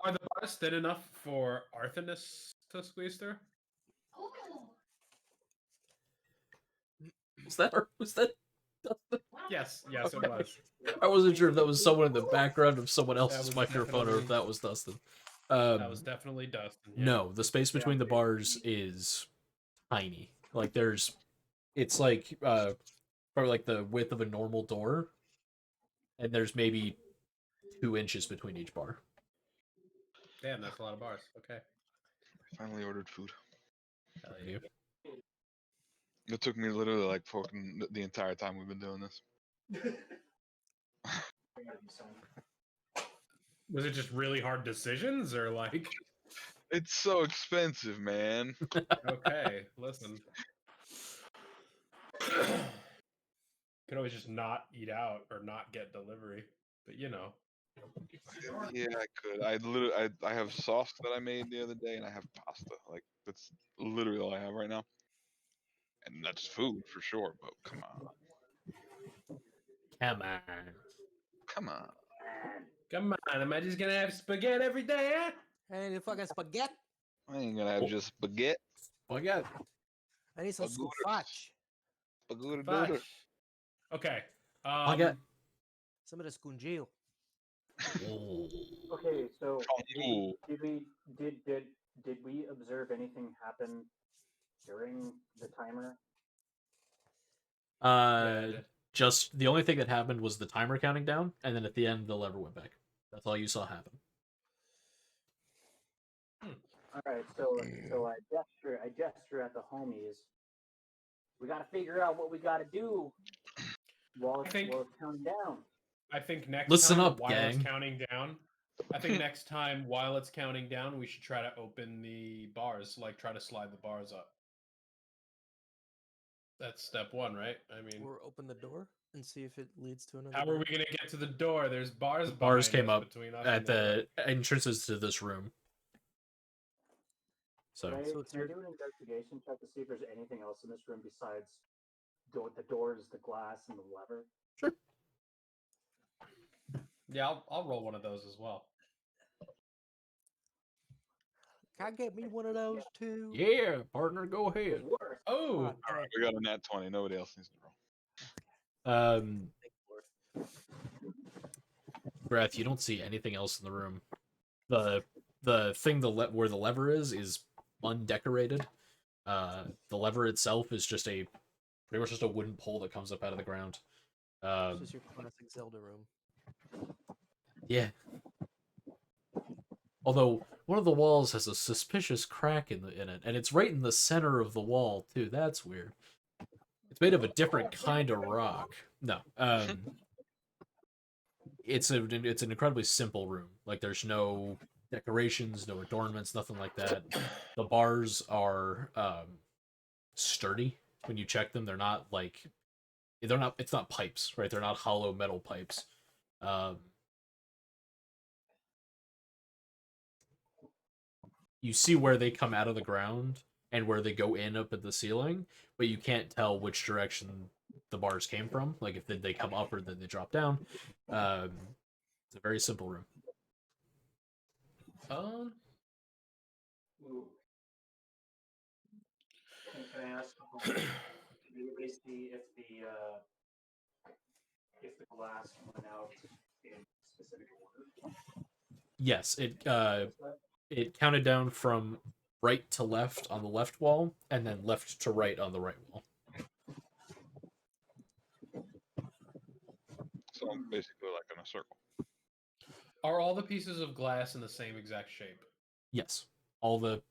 Are the bars thin enough for Arthenis to squeeze through? Was that Yes, yes, Okay. it was. I wasn't sure if that was someone in the background of someone else's was microphone or if definitely- that was Dustin. That was definitely Dustin. Yeah. No, the space between the bars is tiny. Like it's like probably like the width of a normal door, and there's maybe 2 inches between each bar. Damn, that's a lot of bars. Okay. Finally ordered food. Hell yeah. It took me literally like fucking the entire time we've been doing this. Was it just really hard decisions or like It's so expensive, man. okay, listen. Could always just not eat out or not get delivery. But you know. Yeah, I could. I have sauce that I made the other day, and I have pasta. Like that's literally all I have right now. And that's food for sure. But come on, Come on. come on. Come on, am I just gonna have spaghetti every day? Eh? Hey, the fucking spaghetti. I ain't gonna have just spaghetti. Well, yeah. I need some Spaghetti. scufface. Spaghetti. Fuck. Okay. I'll get. Some of the scungil. Okay, so Ooh. did we observe anything happen during the timer? Just the only thing that happened was the timer counting down, and then at the end the lever went back. That's all you saw happen. All right, so I gesture at the homies. We got to figure out what we got to do while it's counting down. I think next Listen time up, while gang. it's counting down. I think next time while it's counting down, we should try to open the bars, like try to slide the bars up. That's step 1, right? I mean, Or open the door. and see if it leads to another. How are we gonna get to the door? There's bars. Bars behind came us up between us at and door. the entrances to this room. So Can I, So it's can I your- do an investigation check to see if there's anything else in this room besides the doors, the glass, and the lever? Yeah, I'll roll one of those as well. Can I get me one of those too? yeah, partner, go It's ahead. worse. Oh, God damn it. We got a nat 20. Nobody else needs to roll. Um, Thank you, Lord. Breath, you don't see anything else in the room. The thing where the lever is undecorated. The lever itself is just pretty much just a wooden pole that comes up out of the ground. It's just your classic Zelda room. Yeah. Although one of the walls has a suspicious crack in it, and it's right in the center of the wall too. That's weird. It's made of a different kind of rock. No, it's an incredibly simple room. Like there's no decorations, no adornments, nothing like that. The bars are sturdy when you check them. They're not like it's not pipes, right? They're not hollow metal pipes. You see where they come out of the ground and where they go in up at the ceiling, but you can't tell which direction the bars came from. Like if they come up or then they drop down. It's a very simple room. Ooh. Can I ask? Did anybody see if the glass went out in specific order? Yes, it counted down from right to left on the left wall, and then left to right on the right wall. So I'm basically like in a circle. are all the pieces of glass in the same exact shape? Yes,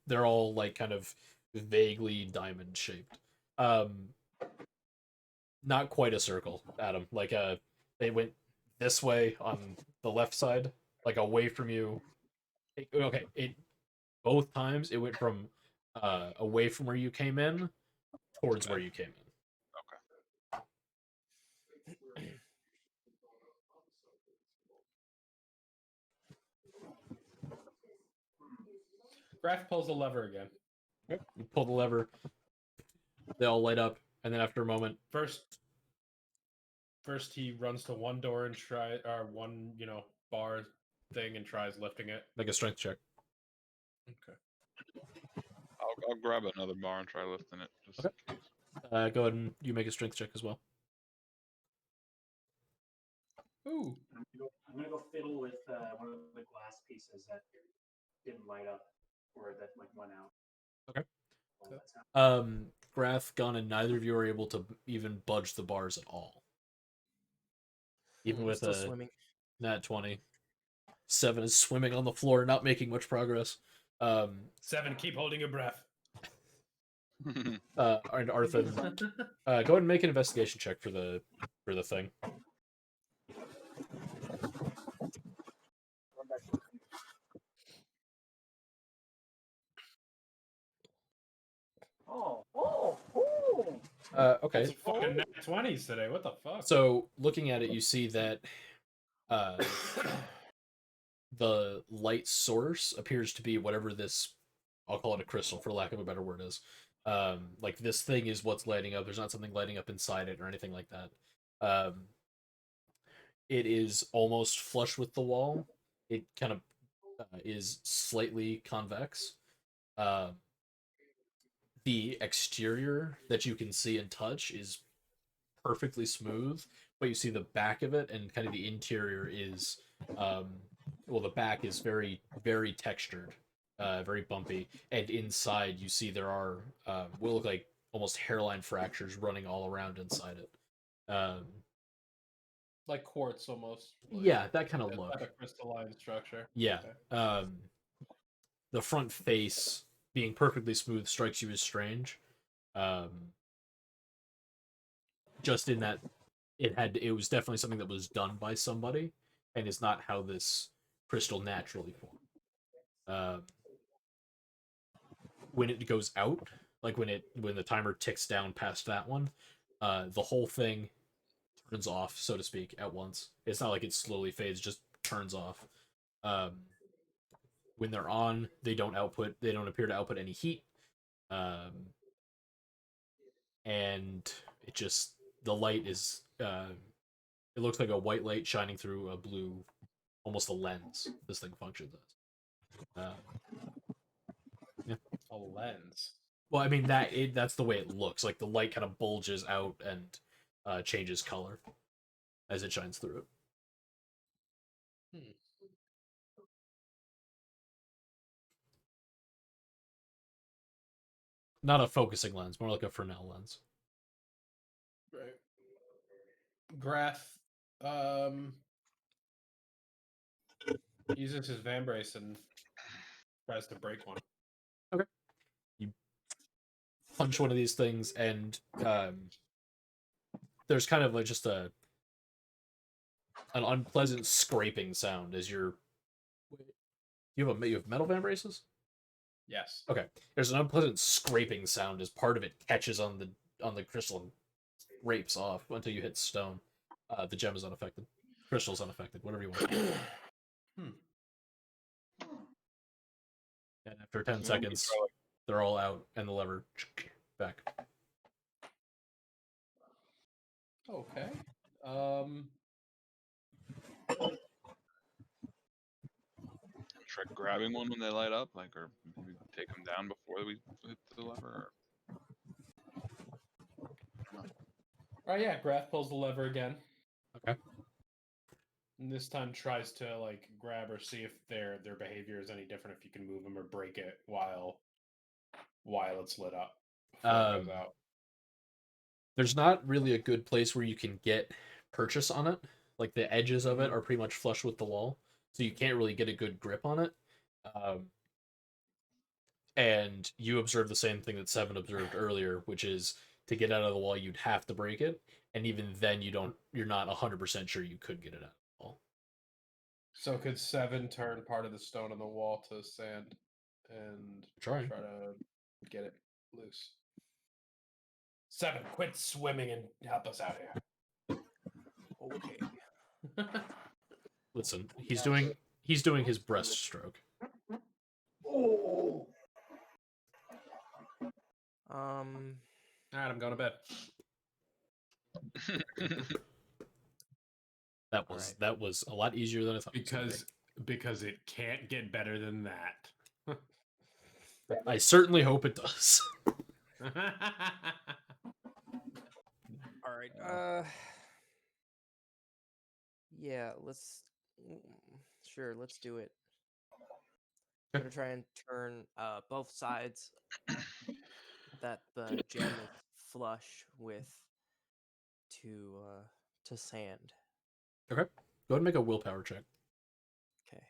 they're all like kind of vaguely diamond shaped. Not quite a circle, Adam. Like they went this way on the left side, like away from you. Both times it went from away from where you came in towards where you came in. Graph pulls the lever again. You pull the lever, they all light up, and then after a moment, First he runs to one door and one bar thing and tries lifting it. make a strength check. Okay. I'll grab another bar and try lifting it. Just Okay. in case. Go ahead and you make a strength check as well. Ooh. I'm gonna go fiddle with one of the glass pieces that didn't light up or that like went out. Okay. While that's happening. Grath, Gunn, and neither of you are able to even budge the bars at all. Even I'm with still a swimming. nat 20. 7 is swimming on the floor, not making much progress. 7, keep holding your breath. And Arthur, go ahead and make an investigation check for the thing. Oh. Okay. It's fucking nat 20s today. What the fuck? So looking at it, you see that the light source appears to be whatever this, I'll call it a crystal for lack of a better word, is. Like this thing is what's lighting up. There's not something lighting up inside it or anything like that. It is almost flush with the wall. It kind of is slightly convex. The exterior that you can see and touch is perfectly smooth, but you see the back of it and kind of the interior is the back is very, very textured, very bumpy, and inside you see there are will look like almost hairline fractures running all around inside it. Like quartz almost. Yeah, that kind of look. Like a crystalline structure. Yeah. Okay. The front face being perfectly smooth strikes you as strange. Just in that it was definitely something that was done by somebody and is not how this crystal naturally formed. When it goes out, like when the timer ticks down past that one, the whole thing turns off, so to speak, at once. It's not like it slowly fades; just turns off. When they're on, they don't appear to output any heat, and the light is it looks like a white light shining through a blue, almost a lens. This thing functions as. Yeah. A lens. Well, I mean that's the way it looks. Like the light kind of bulges out and changes color as it shines through it. Not a focusing lens, more like a Fresnel lens. Right. Grath uses his vambrace and tries to break one. Okay. You punch one of these things, and there's kind of like just an unpleasant scraping sound as you're. You have metal vambraces? Yes. Okay. There's an unpleasant scraping sound as part of it catches on the crystal and scrapes off until you hit stone. The gem is unaffected. Crystal's unaffected. Whatever you want. And after 10 seconds, they're all out, and the lever back. Okay. Try grabbing one when they light up, like, or maybe take them down before we hit the lever. Oh yeah, Grath pulls the lever again. Okay. And this time tries to like grab or see if their behavior is any different, if you can move them or break it while it's lit up. Before it goes out. There's not really a good place where you can get purchase on it. Like the edges of it are pretty much flush with the wall, so you can't really get a good grip on it. And you observe the same thing that Seven observed earlier, which is to get out of the wall, you'd have to break it, and even then, you're not 100% sure you could get it out of the wall. So could Seven turn part of the stone on the wall to sand and Try to get it loose? Seven, quit swimming and help us out here. Okay. Listen, he's doing his breaststroke. All right, I'm going to bed. That was a lot easier than I thought. Because it can't get better than that. I certainly hope it does. All right. Yeah, let's do it. I'm gonna try and turn both sides that the gem is flush with to sand. Okay. Go ahead and make a willpower check. Okay.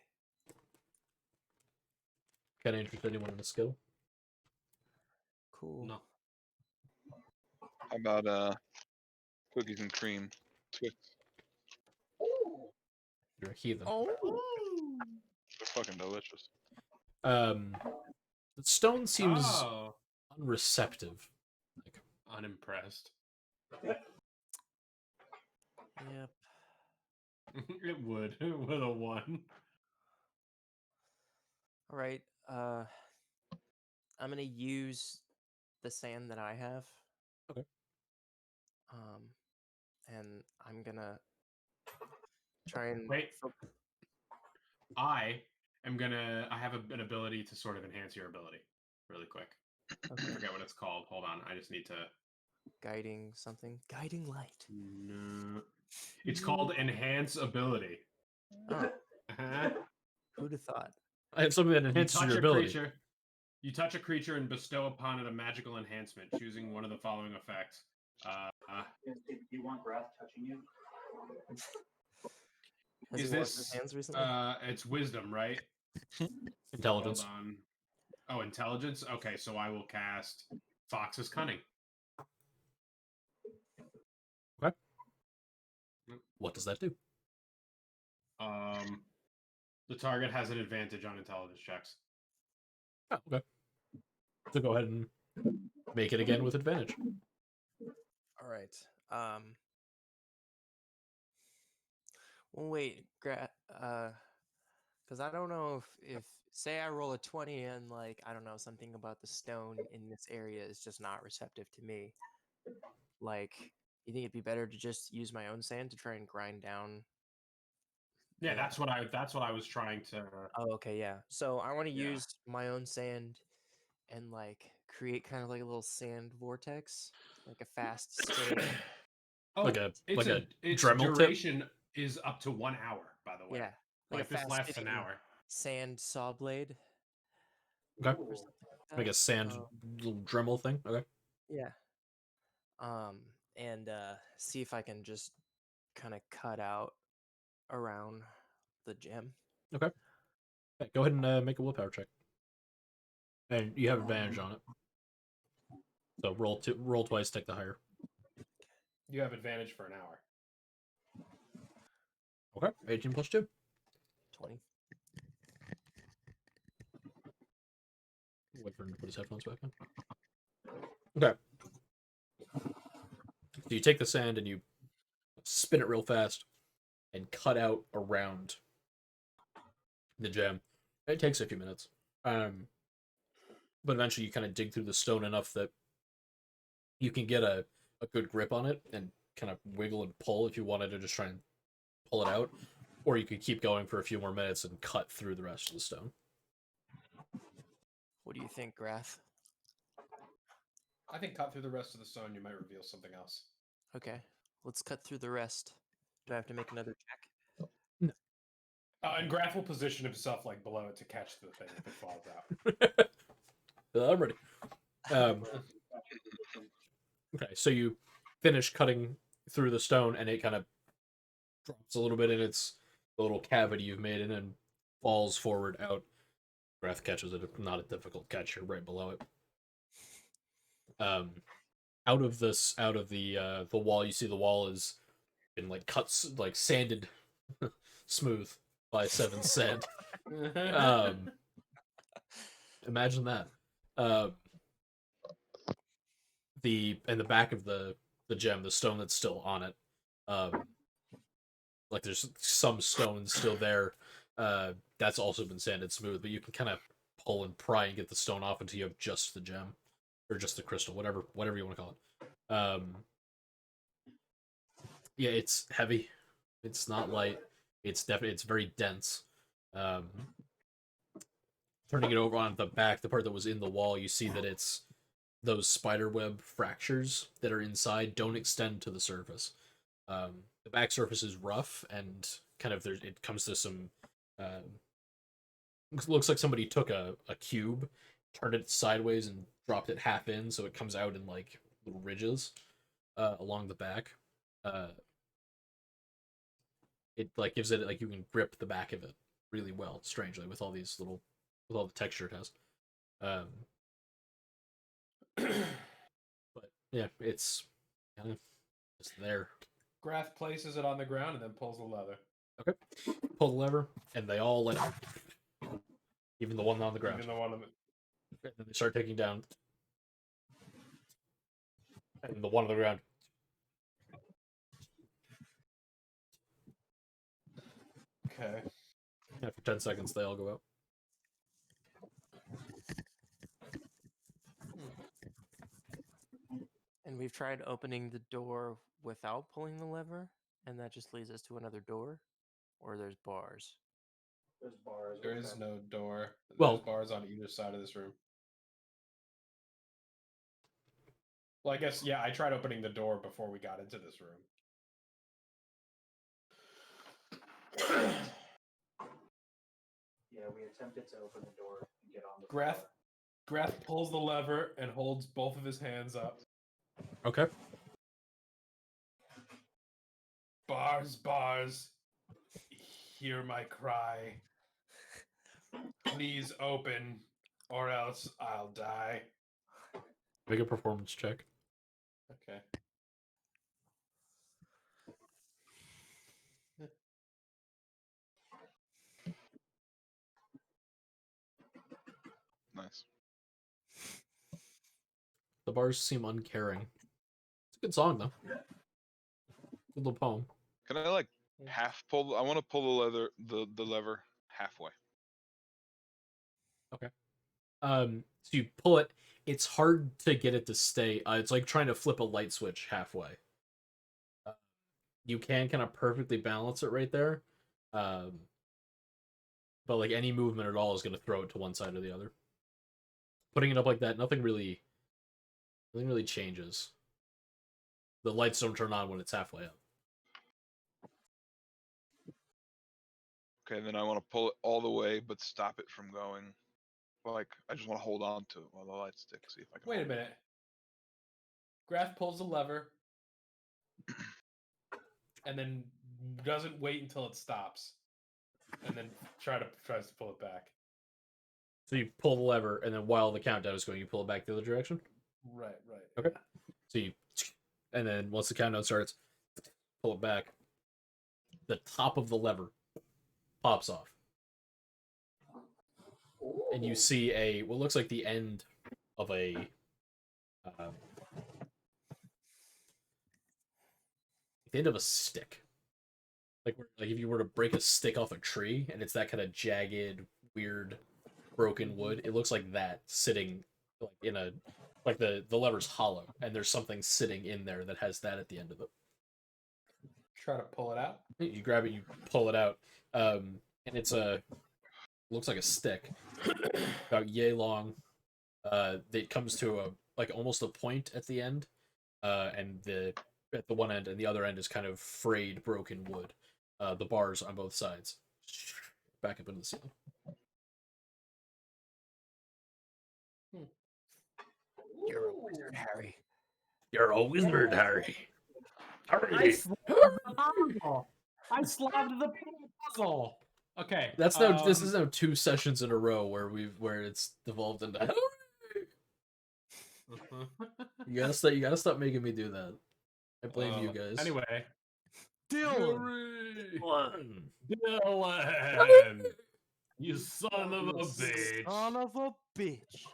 Can I interest anyone in a skill? Cool. No. How about cookies and cream? Twix. You're a heathen. Oh. They're fucking delicious. The stone seems unreceptive. Like, unimpressed. Yep. It would with a 1. All right. I'm gonna use the sand that I have. Okay. And I'm gonna try and wait. I have an ability to sort of enhance your ability really quick. Okay. I forget what it's called. Hold on. I just need to. Guiding light. No. It's called enhance ability. Oh, Uh-huh. who'd have thought? I have something that enhances your ability. You touch a creature and bestow upon it a magical enhancement, choosing one of the following effects. Do you want Grath touching you? Has Is he washed this his hands recently? it's wisdom, right? Intelligence. Hold on. Oh, intelligence? Okay, so I will cast Fox's Cunning. Okay. What does that do? The target has an advantage on intelligence checks. Oh, okay. So go ahead and make it again with advantage. All right. Well, wait, because I don't know if say I roll a 20 and like I don't know something about the stone in this area is just not receptive to me. Like, you think it'd be better to just use my own sand to try and grind down? Yeah, the- that's what I was trying to. Oh, okay, yeah. So I want to Yeah. use my own sand and like create kind of like a little sand vortex, like a fast spinning. Oh, Like a its Dremel tip? duration is up to 1 hour, by the way. Yeah, Like a this fast lasts an spinning hour. sand saw blade Okay. or something like Like that. a sand little Dremel thing. Okay. Yeah. And see if I can just kind of cut out around the gem. Okay. Go ahead and make a willpower check. And you have advantage on it. So roll twice, take the higher. You have advantage for an hour. Okay. 18 plus 2. 20. Wait for him to put his headphones back on. Okay. So you take the sand and you spin it real fast and cut out around the gem. It takes a few minutes. But eventually you kind of dig through the stone enough that you can get a good grip on it and kind of wiggle and pull if you wanted to just try and pull it out. Or you could keep going for a few more minutes and cut through the rest of the stone. What do you think, Grath? I think cut through the rest of the stone, you might reveal something else. Okay, let's cut through the rest. Do I have to make another check? And Graf will position himself like below it to catch the thing if it falls out. I'm ready. Okay, so you finish cutting through the stone and it kind of drops a little bit in its little cavity you've made and then falls forward out. Breath catches it. Not a difficult catch. You're right below it. Out of the wall, you see the wall is been like cuts, like sanded smooth by 7 sand. Imagine that. The back of the gem, the stone that's still on it, like there's some stone still there. That's also been sanded smooth, but you can kind of pull and pry and get the stone off until you have just the gem or just the crystal, whatever you want to call it. Yeah, it's heavy. It's not light. It's very dense. Turning it over on the back, the part that was in the wall, you see that it's those spiderweb fractures that are inside don't extend to the surface. The back surface is rough and kind of it comes to some. Looks like somebody took a cube, turned it sideways, and dropped it half in, so it comes out in like little ridges along the back. It like gives it like you can grip the back of it really well, strangely, with all the texture it has. But yeah, it's kind of just there. Graf places it on the ground and then pulls the lever. Okay. Pull the lever, and they all let out. Even the one on the ground. Even the one on the... And then they start taking down. And the one on the ground. Okay. After 10 seconds, they all go out. And we've tried opening the door without pulling the lever, and that just leads us to another door, or there's bars. There's bars. There is no door. Well- There's bars on either side of this room. Well, I guess, yeah, I tried opening the door before we got into this room. Yeah, we attempted to open the door and get on the Graf, floor. Graf pulls the lever and holds both of his hands up. Okay. Bars, bars, hear my cry. Please open, or else I'll die. Make a performance check. Okay. Nice. The bars seem uncaring. It's a good song, though. Good little poem. Can I like half pull. I want to pull the lever halfway. So you pull it. It's hard to get it to stay. It's like trying to flip a light switch halfway. You can kind of perfectly balance it right there, but like any movement at all is going to throw it to one side or the other. Putting it up like that, nothing really changes. The lights don't turn on when it's halfway up. Okay, then I want to pull it all the way, but stop it from going. Like I just want to hold on to it while the light stick. See if I can. Wait a hold it. minute. Graf pulls the lever, and then doesn't wait until it stops, and then tries to pull it back. So you pull the lever, and then while the countdown is going, you pull it back the other direction. Right. Okay. So you, and then once the countdown starts, pull it back. The top of the lever pops off, and you see what looks like the end of the end of a stick. Like if you were to break a stick off a tree, and it's that kind of jagged, weird, broken wood. It looks like that sitting like in a like the lever's hollow, and there's something sitting in there that has that at the end of it. Try to pull it out. You grab it, you pull it out, and it's looks like a stick, about yay long. It comes to almost a point at the end, and at the one end and the other end is kind of frayed, broken wood. The bars on both sides, back up into the ceiling. You're a wizard, Harry. You're a wizard, Harry. I slabbed the puzzle. Okay. That's now. This is now 2 sessions in a row where it's devolved into. You gotta stop making me do that. I blame you guys. Anyway. Dylan! Dylan! You son of a bitch. Son of a bitch.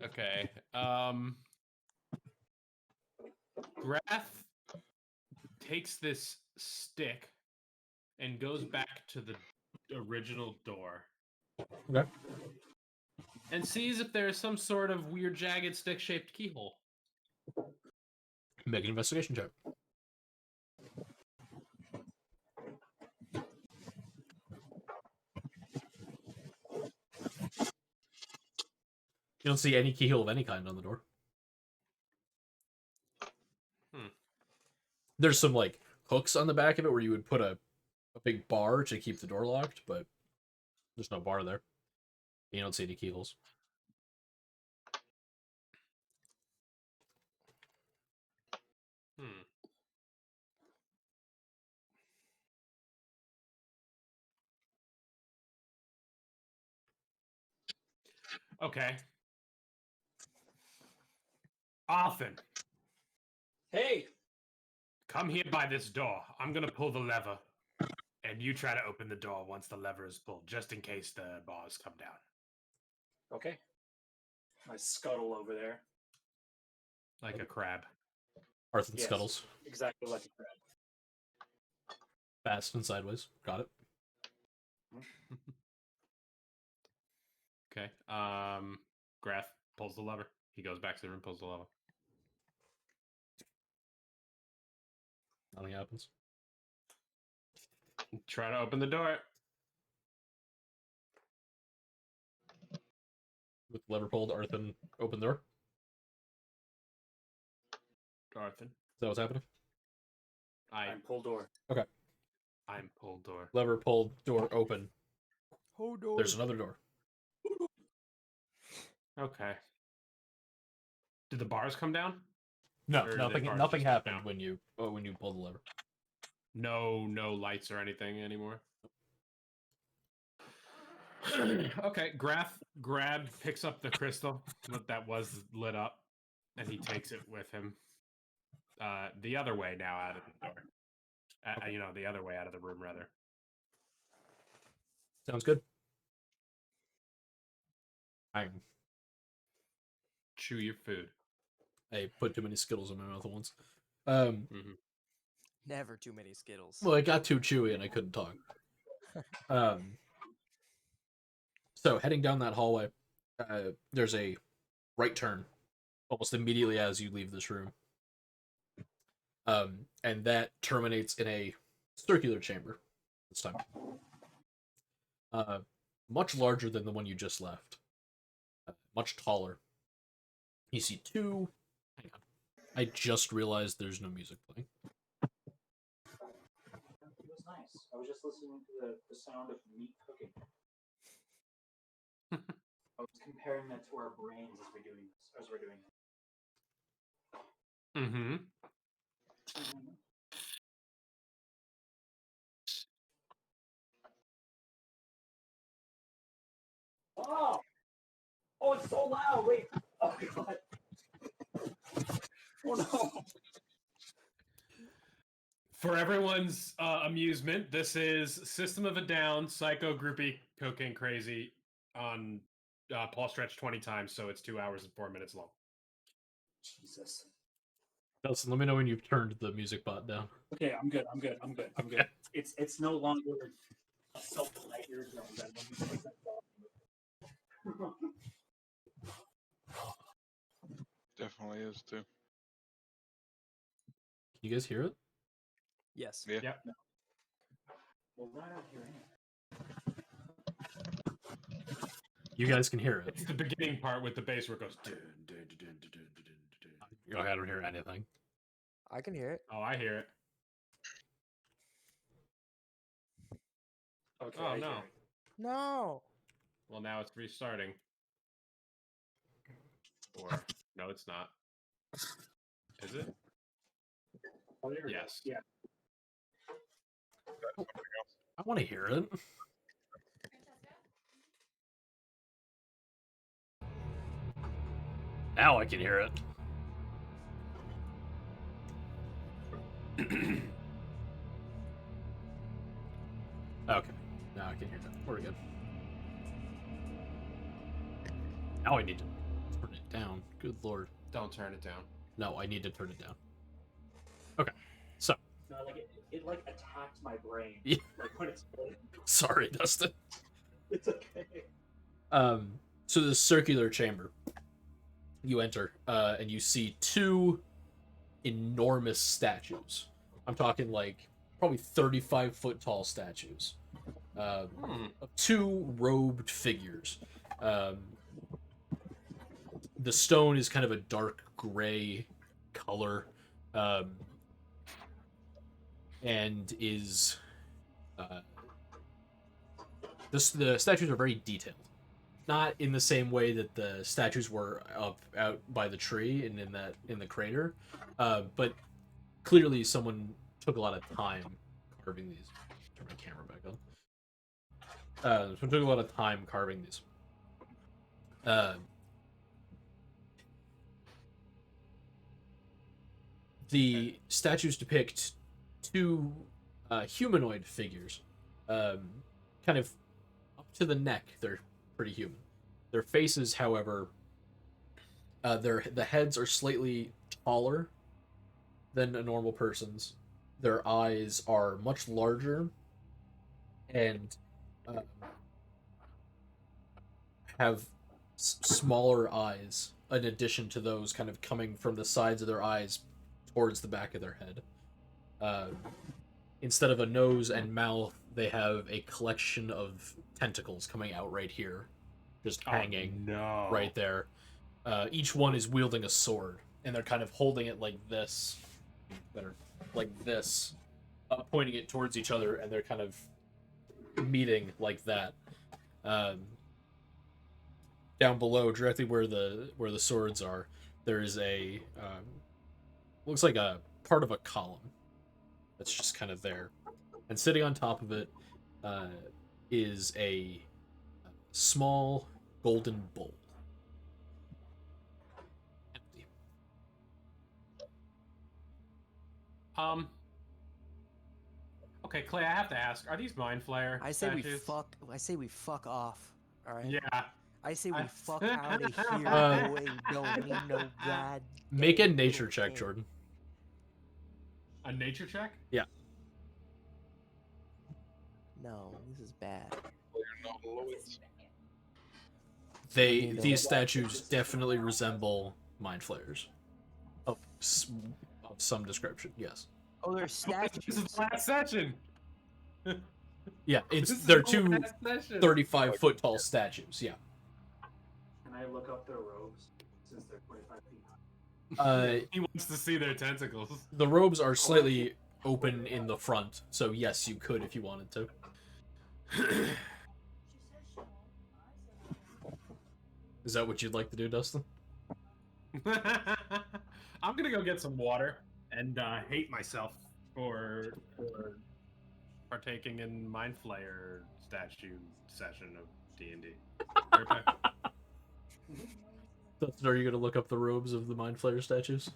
Okay. Graf takes this stick and goes back to the original door. Okay. And sees if there's some sort of weird jagged stick-shaped keyhole. Make an investigation check. You don't see any keyhole of any kind on the door. There's some like hooks on the back of it where you would put a big bar to keep the door locked, but there's no bar there. You don't see any keyholes. Okay. Arthur. Hey, Come here by this door. I'm gonna pull the lever. And you try to open the door once the lever is pulled, just in case the bars come down. okay. I scuttle over there. Like a crab. Arthur Yes. scuttles. Exactly like a crab. Fast and sideways. Got it. Okay. Graf pulls the lever. He goes back to the room, pulls the lever. Nothing happens. Try to open the door. With the lever pulled, Arthur opened the door. Arthur. Is that what's happening? I'm pull door. I'm pulled door. Lever pulled, door open. Hold on. There's another door. Okay. Did the bars come down? No, Or nothing. the bars Nothing just happened down? when you pulled the lever. No lights or anything anymore. Okay, Graf picks up the crystal that was lit up, and he takes it with him. The other way now out of the door. The other way out of the room, rather. Sounds good. I Chew your food. put too many Skittles in my mouth at once. Mm-hmm. Never too many Skittles. Well, it got too chewy and I couldn't talk. So heading down that hallway, there's a right turn almost immediately as you leave this room. And that terminates in a circular chamber this time. Much larger than the one you just left. Much taller. You see two... Hang on. I just realized there's no music playing. It was nice. I was just listening to the sound of meat cooking. I was comparing that to our brains as we're doing this. Mm-hmm. Oh! Oh, it's so loud! Wait! Oh, God! Oh, no! For everyone's amusement, this is System of a Down, Psycho Groupie, Cocaine Crazy on Paul Stretch 20 times, so it's 2 hours and 4 minutes long. Jesus. Nelson, let me know when you've turned the music bot down. Okay, I'm good. It's no longer something I hear that Definitely is too. Can you guys hear it? Yes. Yeah. Yep. Well, why not hearing it? You guys can hear it. It's the beginning part with the bass where it goes. Dun, dun, dun, dun, dun, dun, dun, dun. I don't hear anything. I can hear it. Oh, I hear it. Okay, Oh, I hear no. it. No. Well, now it's restarting. Or, no, it's not. Is it? Oh, there we go. Yes. Yeah. I want to hear it. Now I can hear it. Okay. Now I can hear it. We're good. Now I need to turn it down. Good lord. Don't turn it down. No, I need to turn it down. Okay. So, No, like it like attacked my brain. Yeah. Like when it's playing. sorry, Dustin. It's okay. So the circular chamber. You enter, and you see two enormous statues. I'm talking like probably 35-foot tall statues. Of two robed figures. The stone is kind of a dark gray color, and is the statues are very detailed. Not in the same way that the statues were out by the tree and in the crater, but clearly someone took a lot of time carving these. Turn my camera back on. Someone took a lot of time carving these. The statues depict two humanoid figures, kind of up to the neck. They're pretty human. Their faces, however, the heads are slightly taller than a normal person's. Their eyes are much larger and have smaller eyes in addition to those kind of coming from the sides of their eyes towards the back of their head. Instead of a nose and mouth, they have a collection of tentacles coming out right here, just hanging right there. Each one is wielding a sword, and they're kind of holding it like this, like this, pointing it towards each other, and they're kind of meeting like that. Down below, directly where the swords are, there is a looks like a part of a column that's just kind of there, and sitting on top of it is a small golden bowl. Empty. Okay, Clay, I have to ask: are these Mind Flayer? I say we statues? fuck. I say we fuck off. All right. Yeah. I say we I- fuck out of here. Uh, boy. Don't need no god. Make a nature check, Jordan. I A nature check? No, this is bad. These statues definitely resemble mind flayers of some description. Yes. Oh, they're This is statues. the last session. Yeah, This is they're the two last session. 35-foot tall statues. Yeah. Can I look up their robes since they're 25 feet high? He wants to see their tentacles. The robes are slightly open in the front, so yes, you could if you wanted to. Is that what you'd like to do, Dustin? I'm gonna go get some water and hate myself for partaking in Mind Flayer statue session of D&D. Okay. Dustin, are you going to look up the robes of the Mind Flayer statues?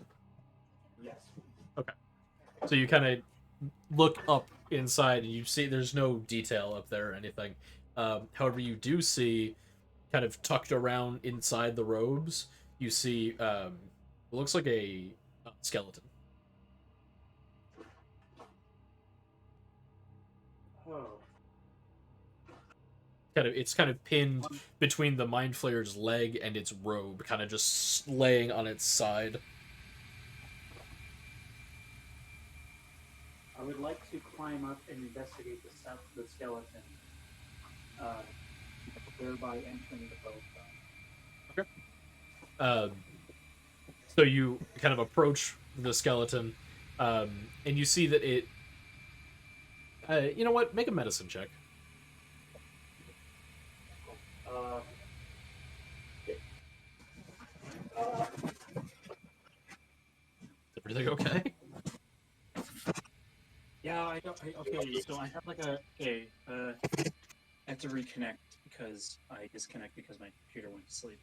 Yes. So you kind of look up inside and you see there's no detail up there or anything. However, you do see kind of tucked around inside the robes, you see it looks like a skeleton. Whoa. It's kind of pinned between the Mind Flayer's leg and its robe, kind of just laying on its side. I would like to climb up and investigate the skeleton, thereby entering the boat. So you kind of approach the skeleton, and you see that it. You know what? Make a medicine check. Is everything okay? Yeah, okay, so I have like I have to reconnect because I disconnect because my computer went to sleep.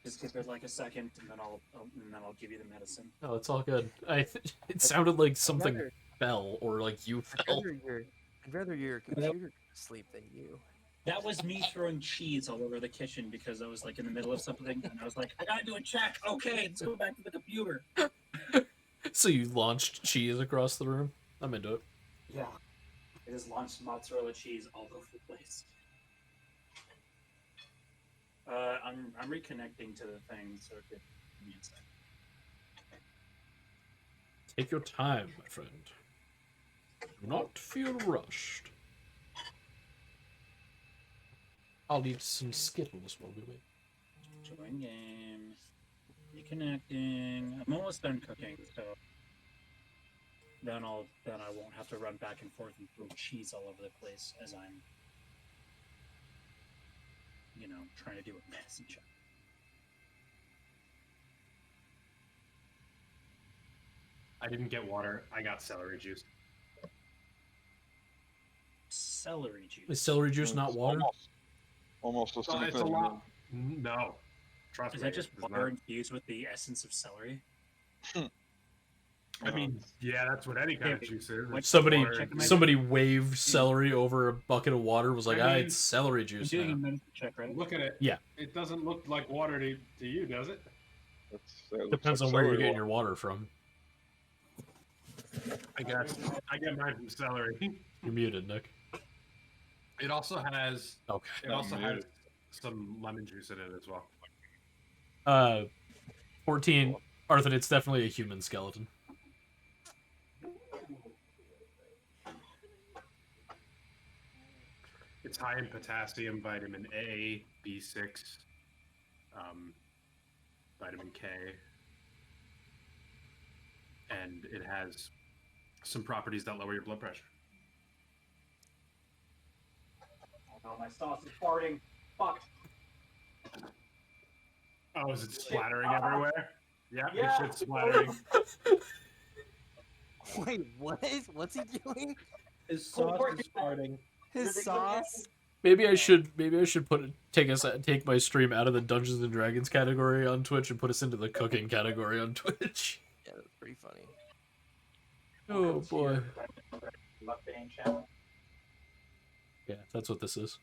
Just give it like a second, and then I'll give you the medicine. Oh, it's all good. It sounded like something fell, or like you fell. I'd rather your computer sleep than you. That was me throwing cheese all over the kitchen because I was like in the middle of something, and I was like, I gotta do a check. Okay, let's go back to the computer. So you launched cheese across the room? I'm into it. Yeah, I just launched mozzarella cheese all over the place. I'm reconnecting to the thing, so it give me a sec. Take your time, my friend. Do not feel rushed. I'll eat some Skittles while we wait. Join game. Reconnecting. I'm almost done cooking, so then I won't have to run back and forth and throw cheese all over the place as I'm, trying to do a medicine check. I didn't get water. I got celery juice. Celery juice. Is celery juice not water? Almost a It's a significant. lot. No. Trust Is me. that just it's water not. infused with the essence of celery? I mean, yeah, that's what any kind of juice is. What- It's Somebody water. Check my- somebody waved celery over a bucket of water, was like, I mean, it's celery I'm juice doing a now. medicine check, right? Look at it. Yeah. It doesn't look like water to you, does it? It looks Depends like on where you're celery getting water. your water from. I guess. I get mine from celery. You're muted, Nick. It also has. Okay. It also has some lemon juice in it as well. 14. Arthur, it's definitely a human skeleton. It's high in potassium, vitamin A, B6, vitamin K, and it has some properties that lower your blood pressure. Oh no, my sauce is farting. Fuck. Oh, is it splattering everywhere? Yeah, Yeah. it's splattering. Wait, what? What's he doing? His sauce is farting. His sauce? Maybe I should take my stream out of the Dungeons and Dragons category on Twitch and put us into the cooking category on Twitch. Yeah, that's pretty funny. Oh boy. Mukbang channel. Yeah, that's what this is.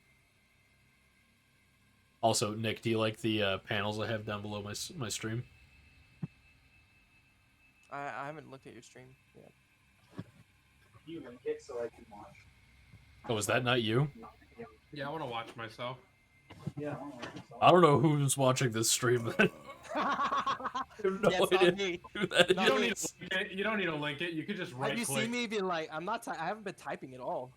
Also, Nick, do you like the panels I have down below my stream? I haven't looked at your stream yet. You link it so I can watch. Oh, is that not you? Yeah, I want to watch myself. Yeah, I wanna watch myself. I don't know who's watching this stream. I have no Yeah, it's not idea me. who that You Not don't me. need to link it. You don't need to link it. You could just Have right you click. seen me being like, I haven't been typing at all.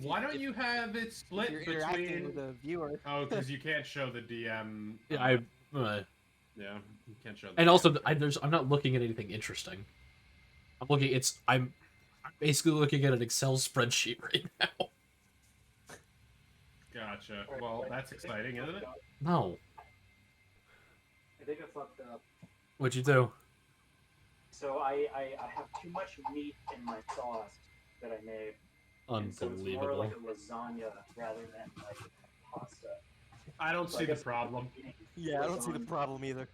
Why don't you have it if split you're interacting between? with a viewer? Oh, because you can't show the DM. Yeah, Yeah, you can't show. The and DM. also I'm not looking at anything interesting. I'm basically looking at an Excel spreadsheet right now. Gotcha. Well, that's exciting, isn't it? No, I think I fucked up. what'd you do? So I have too much meat in my sauce that I made. And so it's more Unbelievable. like a lasagna rather than like pasta. I don't So see I the guess- problem. Yeah, I don't see the Lasagna. problem either.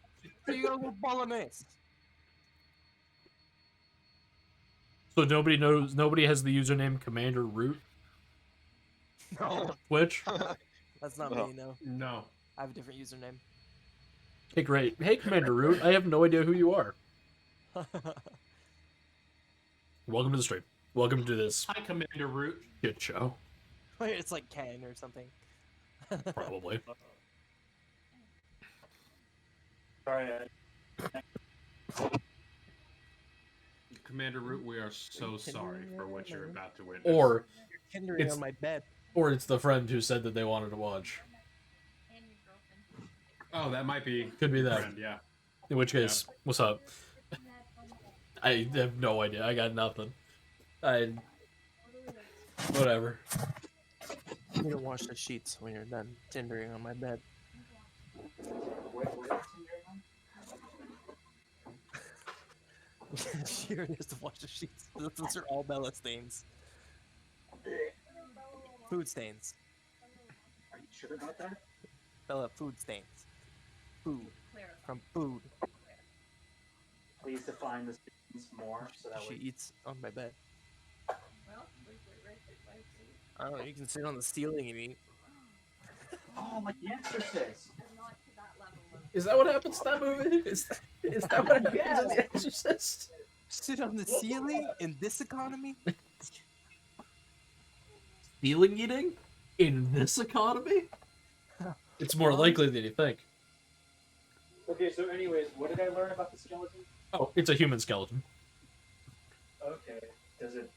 So you got a little bolognese. So nobody has the username Commander Root No, Twitch. that's not No. me. No, No. I have a different username. Hey, great. Hey, Commander Root. I have no idea who you are. Welcome to the stream. Welcome to this Hi, Commander Root. shit show. Wait, it's like Ken or something. Probably. Sorry, Commander Root, we are so sorry for what you're about to witness. Or Kindering It's- on my bed. it's the friend who said that they wanted to watch. Oh, that might be. Could be your that. friend, yeah. In which case, what's up? I have no idea. I got nothing. Whatever. You need to wash the sheets when you're done tindering on my bed. She has to wash the sheets. Those are all Bella stains. Food stains. are you sure about that? Bella, food stains. Food. From food. Please define the stains more so that She way. eats on my bed. I don't know, you can sit on the ceiling and eat. Oh, like The Exorcist. Is that what happens to that movie? Is that what happens in The Exorcist? Sit on the ceiling in this economy? Ceiling eating? In this economy? It's more likely than you think. Okay, so anyways, what did I learn about the skeleton? Oh, it's a human skeleton. Okay, does it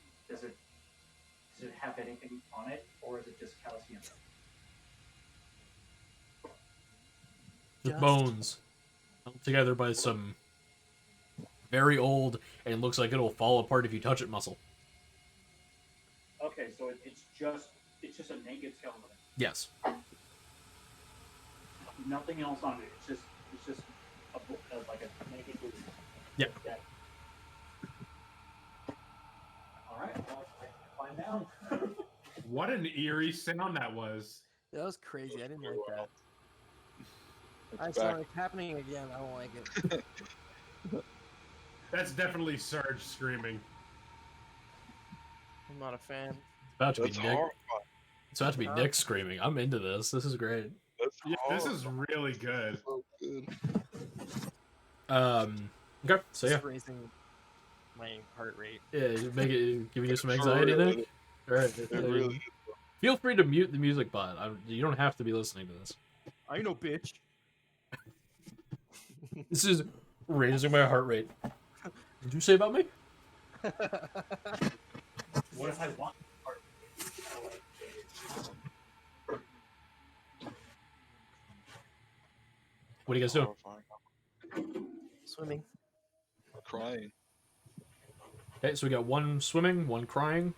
have anything on it, or is it just calcium? Just Just- bones. Held together by some very old and looks like it'll fall apart if you touch it muscle. Okay, so it's just a naked skeleton. Yes. Nothing else on it. It's just like a naked booty. Yep. Okay. All right, well, I can find out. What an eerie sound that was. That was crazy. I didn't like that. I It's saw back. it happening again. I don't like it. That's definitely Surge screaming. I'm not a fan. It's about to be That's Nick. horrifying. It's about to be Nick screaming. I'm into this. This is great. That's Yeah, this is horrifying. really good. So good. Okay, so yeah. It's raising my heart rate. Yeah, make it give you some For anxiety, real, Nick. it- All right. It really is. Feel free to mute the music bot. You don't have to be listening to this. I know, bitch. This is raising my heart rate. Did you say about me? What if I want? What are you guys doing? Horrifying. Swimming. Crying. Okay, so we got one swimming, one crying.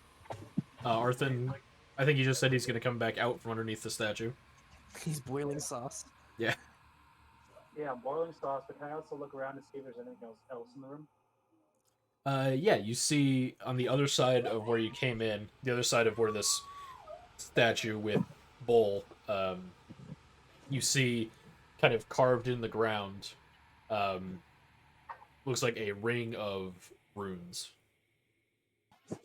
Arthur, I think he just said he's gonna come back out from underneath the statue. He's boiling sauce. Yeah, I'm boiling sauce, but can I also look around to see if there's anything else in the room? Yeah, you see on the other side of where you came in, the other side of where this statue with bowl, you see kind of carved in the ground, looks like a ring of runes. Can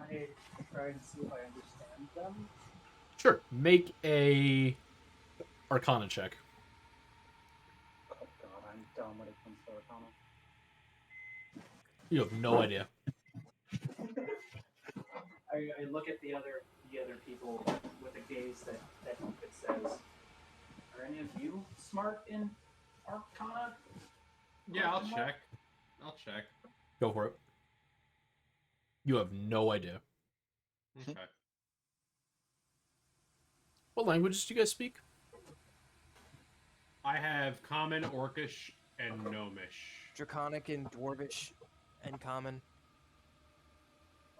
I try and see if I understand them? Sure, make a Arcana check. Oh God, I'm when it comes to Arcana? You have no idea. I look at the other people with a gaze that says, "Are any of you smart in Arcana?" Yeah, I'll Question mark? check. I'll check. Go for it. You have no idea. Okay. What languages do you guys speak? I have Common, Orcish, and Gnomish. Draconic and Dwarvish and Common.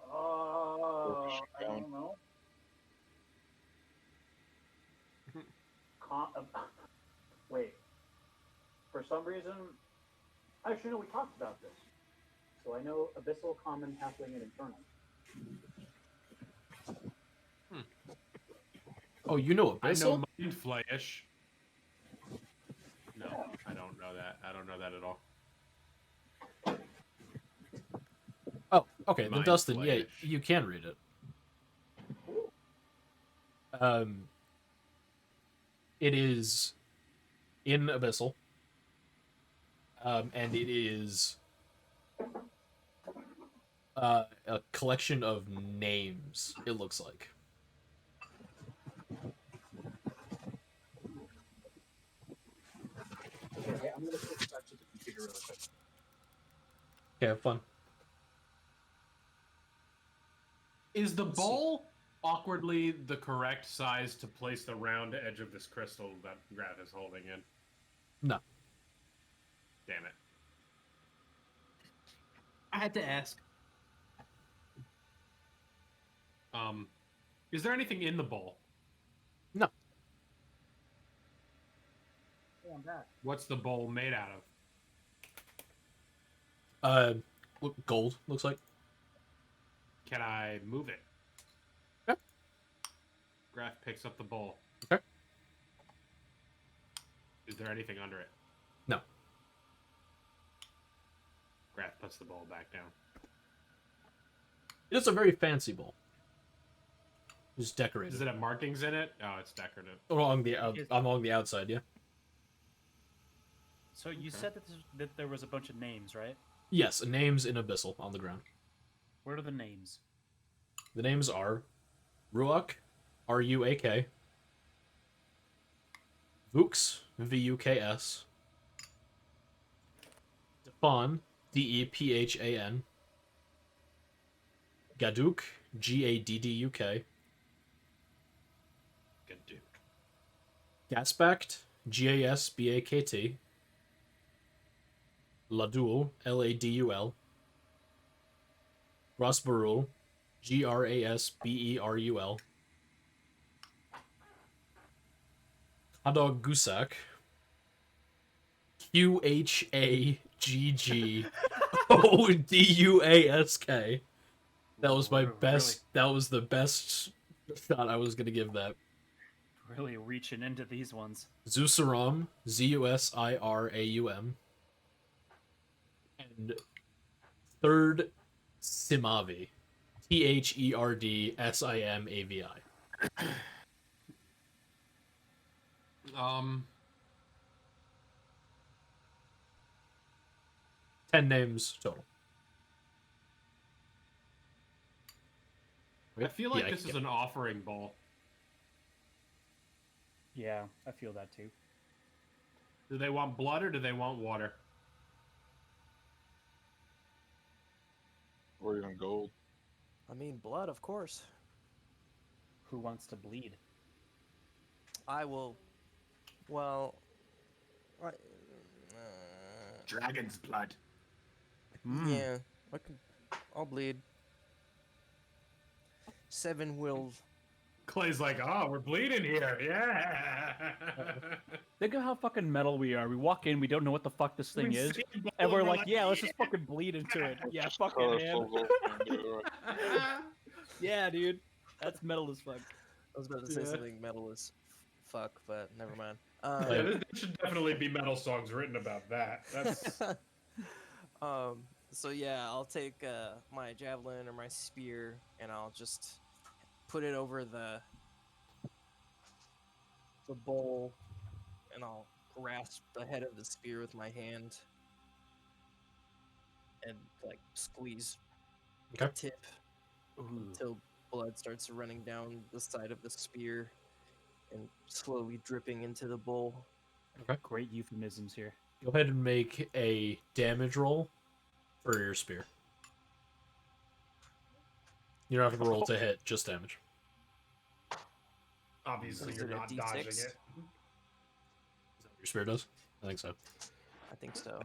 I don't know. Wait. For some reason, actually, no, we talked about this. So I know Abyssal, Common, Halfling, and Infernal. Oh, you know I Abyssal? know Mind Flayish. No, I don't know that. I don't know that at all. Oh, okay. Then Mind Dustin, yeah, Flayish. you can read it. It is in Abyssal. And it is a collection of names, it looks like. Okay, I'm gonna switch back to the computer really quick. Okay, have fun. Is the bowl awkwardly the correct size to place the round edge of this crystal that Graf is holding in? No. Damn it. I had to ask. Is there anything in the bowl? No. Oh, I'm back. What's the bowl made out of? Look, gold, looks like. Can I move it? Yep. Graf picks up the bowl. Okay. Is there anything under it? No. Graf puts the bowl back down. It is a very fancy bowl. It's decorated. Does it have markings in it? Oh, it's decorative. Along the outside, yeah. So you said that there was a bunch of names, right? Yes, names in Abyssal on the ground. What are the names? The names are Ruak, R-U-A-K, Vuks, V-U-K-S, Dephan, D-E-P-H-A-N, Gaduk, G-A-D-D-U-K, Good dude. Gasbact, G-A-S-B-A-K-T, Ladul, L-A-D-U-L, Grasbarul, Grasberul, Hadog Gusak, Qhaggguask. That was my best. That was the best shot I was gonna give that. Really reaching into these ones. Zusiram, Z-U-S-I-R-A-U-M, and third Simavi, T-H-E-R-D-S-I-M-A-V-I. 10 names total. I feel like Yeah, this is an offering bowl. Yeah, I feel that too. Do they want blood or do they want water? Or even gold. I mean, blood, of course. Who wants to bleed? I will. Well. Dragon's blood. Yeah, I'll bleed. 7 will. Clay's like, oh, we're bleeding here. Yeah. Think of how fucking metal we are. We walk in, we don't know what the fuck this thing We is, see blood, and we're like, yeah, let's just fucking bleed into it. Yeah, fuck it, man. Yeah, dude. That's metal as fuck. I was about to say Yeah. something metal as fuck, but never mind. Yeah, there should definitely be metal songs written about that. That's So yeah, I'll take my javelin or my spear, and I'll just put it over the bowl, and I'll grasp the head of the spear with my hand and like squeeze the Okay. tip until blood starts running down the side of the spear and slowly dripping into the bowl. Great euphemisms here. Go ahead and make a damage roll for your spear. You don't have to roll to hit, just damage. Obviously, Is you're it a not D6? dodging it. Is that what your spear does? I think so. I think so.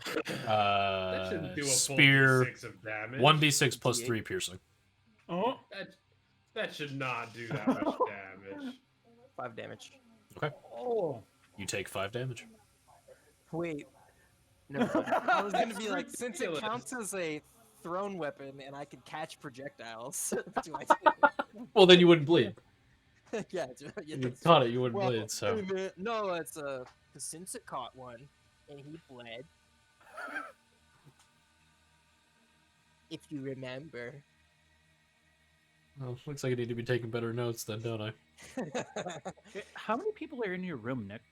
That shouldn't do a full Spear D6 of damage. 1d6 plus D8. 3 piercing. Oh, That should not do that much damage. 5 damage. oh. You take 5 damage. Wait. No, I was gonna be like, since it ridiculous. counts as a thrown weapon and I can catch projectiles, do I take Well, then you wouldn't bleed. it? Yeah, If you that's- caught it, you wouldn't well, bleed, so. wait a minute. No, it's cause since it caught one and he bled. If you remember. Well, looks like I need to be taking better notes then, don't I? How many people are in your room, Nick?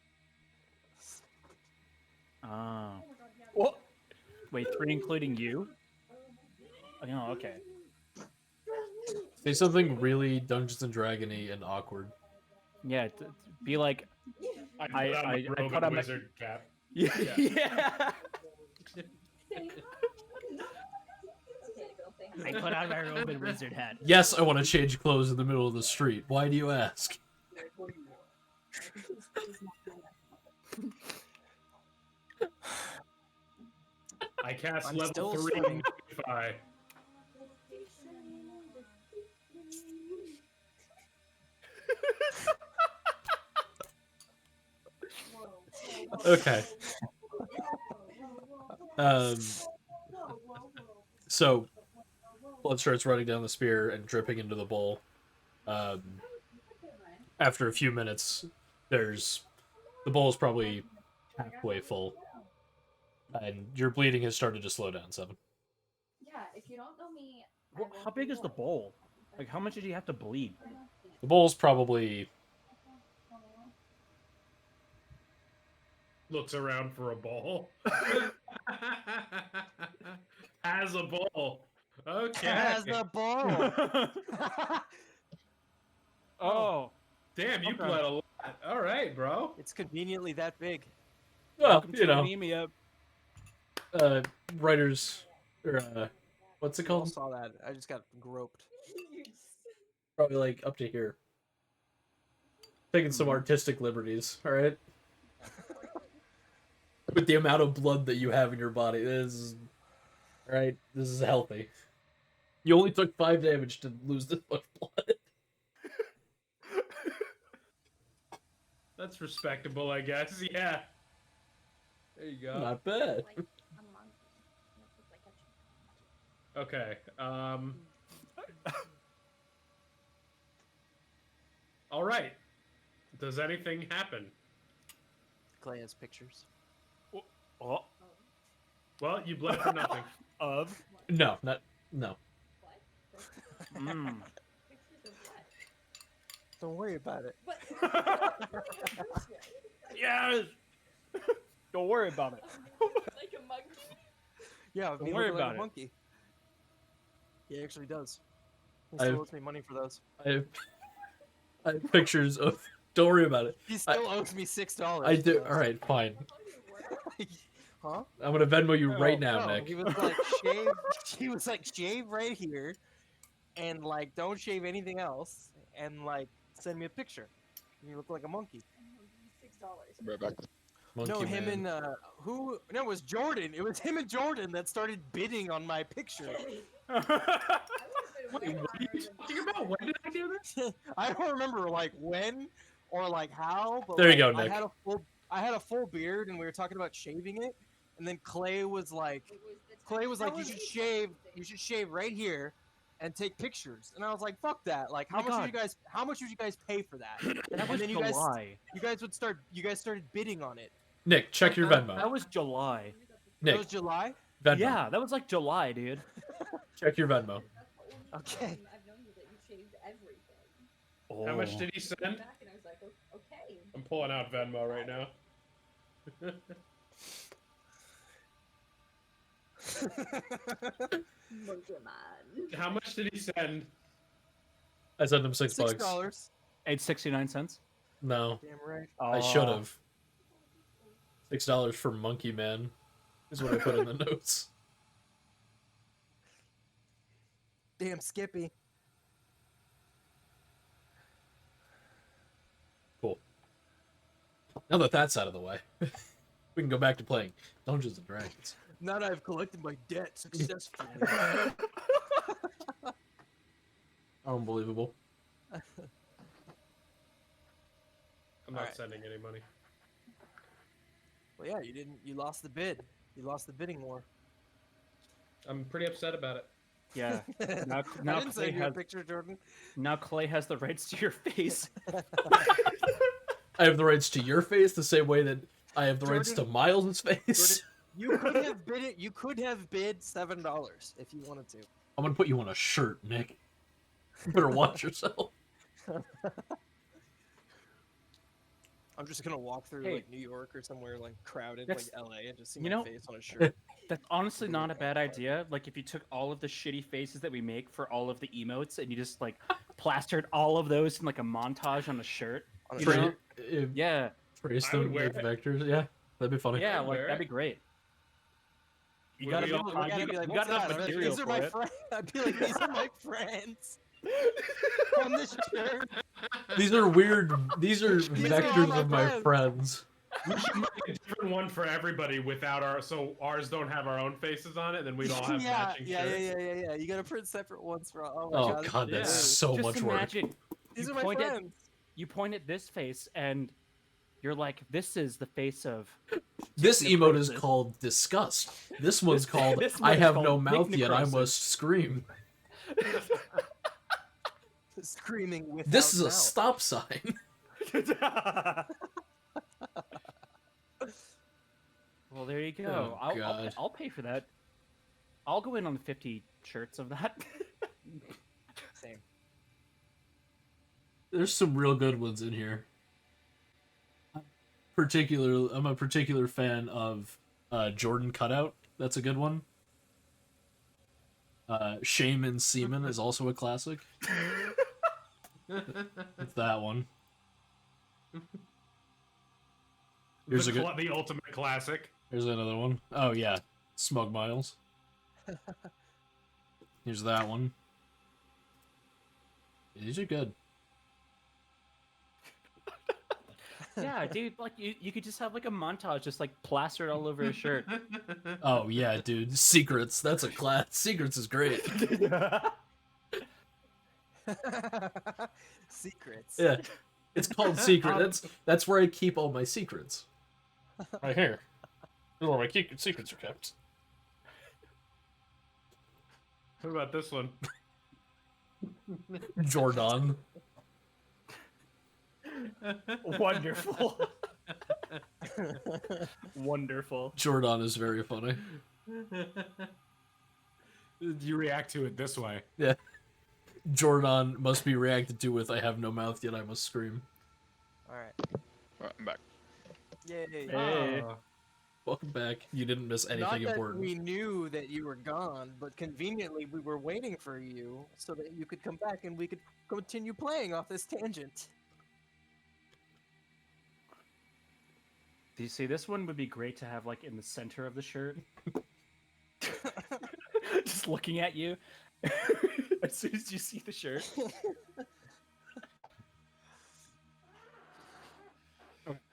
Oh. What? Wait, 3 including you? Oh, okay. Say something really Dungeons and Dragon-y and awkward. Yeah, be like, I I- put on I the robe put and on my- wizard cap. yeah. Yeah. I put on my robe and wizard hat. Yes, I want to change clothes in the middle of the street. Why do you ask? I cast I'm level still 3 sweating. Notify. Okay. So blood starts running down the spear and dripping into the bowl. After a few minutes, the bowl is probably halfway full, and your bleeding has started to slow down. 7. Yeah, if you don't know me, How big is the bowl? Like, how much did you have to bleed? The bowl's probably Looks around for a bowl. Has a bowl. Okay. Has the ball. Oh, Damn, you Okay. bled a lot. All right, bro. It's conveniently that big. well, welcome you to know, anemia. writers or what's it I all called? saw that. I just got groped. Probably like up to here. Taking some artistic liberties, all right? With the amount of blood that you have in your body, this is healthy. You only took 5 damage to lose this much blood. That's respectable, I guess. Yeah. There you go. Not bad. like a month. Okay. All right. Does anything happen? Clay has pictures. Oh, Well, you bled for nothing. of. No. Mm. Don't worry about it. Yes. Don't worry about it. Like a monkey. Yeah, Don't me worry looking like about a it. monkey. He actually does. He I've- still owes me money for those. I have pictures of. Don't worry about it. He still owes me $6. I for do. those. All right, fine. Huh? I'm gonna Venmo you right now, No, Nick. He was like shave. He was like shave right here, and like don't shave anything else, and like send me a picture. You look like a monkey. $6. Be right back. Monkey No, him man. and who? No, it was Jordan. It was him and Jordan that started bidding on my picture. Wait, what are you talking about? When did I do this? I don't remember like when or like how, but There you like, go, Nick. I had a full beard, and we were talking about shaving it, and then Clay was like, you should shave right here, and take pictures. And I was like, fuck that. Like, how My much would you guys pay for that? That And was then July. you guys started bidding on it. Nick, check your That Venmo. was July. That Nick, was July. Venmo. Yeah, that was like July, dude. Check your Venmo. Okay. I've known you that you shaved everything. Oh. How much did he send? Back and I was like, okay. I'm pulling out Venmo right now. Monkey man. How much did he send? I sent him $6. $6. 8.69. No, Damn right. I should have. $6 for Monkey Man is what I put in the notes. Damn Skippy. Cool. Now that that's out of the way, we can go back to playing Dungeons and Dragons. Now that I've collected my debt successfully. Unbelievable. I'm not Alright. sending any money. Well, yeah, you didn't. You lost the bid. You lost the bidding war. I'm pretty upset about it. Yeah. Now, I now didn't Clay send you a has picture, Jordan. now Clay has the rights to your face. I have the rights to your face the same way that I have the rights to Jordan- Miles' face. You could have bid it. You could have bid $7 if you wanted to. I'm gonna put you on a shirt, Nick. You better watch yourself. I'm just gonna walk through Hey. like New York or somewhere like crowded, That's- like LA, and just see you my know- face on a shirt. That's honestly not a bad idea. Like if you took all of the shitty faces that we make for all of the emotes and you just like plastered all of those in like a montage on a shirt. On a You Tra- know? if- Yeah. Trace I would them wear with it. vectors. Yeah, that'd be funny. Yeah, I'd like wear that'd it. be great. You Would gotta we be all- We gotta you be like, got "What's enough that?" material These are for my it. friends. I'd be like, these are my friends on this shirt. These are weird. These are These are all vectors my of my friends. friends. We should make a different one for everybody without our, so ours don't have our own faces on it, and then we'd all have yeah, matching yeah, shirts. yeah. You gotta print separate ones for all. Oh, Oh my God, god, that's Yeah. so Just much work. imagine These you are my point at- friends. you point at this face and you're like, this is the face of This Nick emote is Necrosis. called disgust. This one's called this I one's have called no Nick mouth yet I Necrosis. must scream. Screaming without This is a mouth. stop sign. Well, there you go. Oh, I'll God. I'll pay for that. I'll go in on 50 shirts of that. Same. There's some real good ones in here. I'm a particular fan of Jordan Cutout. That's a good one. Shaman Seaman is also a classic. It's that one. Here's a good. The ultimate classic. Here's another one. Oh yeah, Smug Miles. Here's that one. These are good. Yeah, dude, like you could just have like a montage just like plastered all over his shirt. Oh yeah, dude. Secrets. That's a class. Secrets is great. Secrets. Yeah. It's called Secret. That's where I keep all my secrets. Right here. This is where my secrets are kept. What about this one? Jordan. Wonderful. Wonderful. Jordan is very funny. You react to it this way. Yeah. Jordan must be reacted to with I have no mouth yet I must scream. All right. Alright, I'm back. Yay. Hey. Oh. Welcome back. You didn't miss anything Not that important. we knew that you were gone, but conveniently we were waiting for you so that you could come back and we could continue playing off this tangent. Do you see this one would be great to have like in the center of the shirt? Just looking at you as soon as you see the shirt.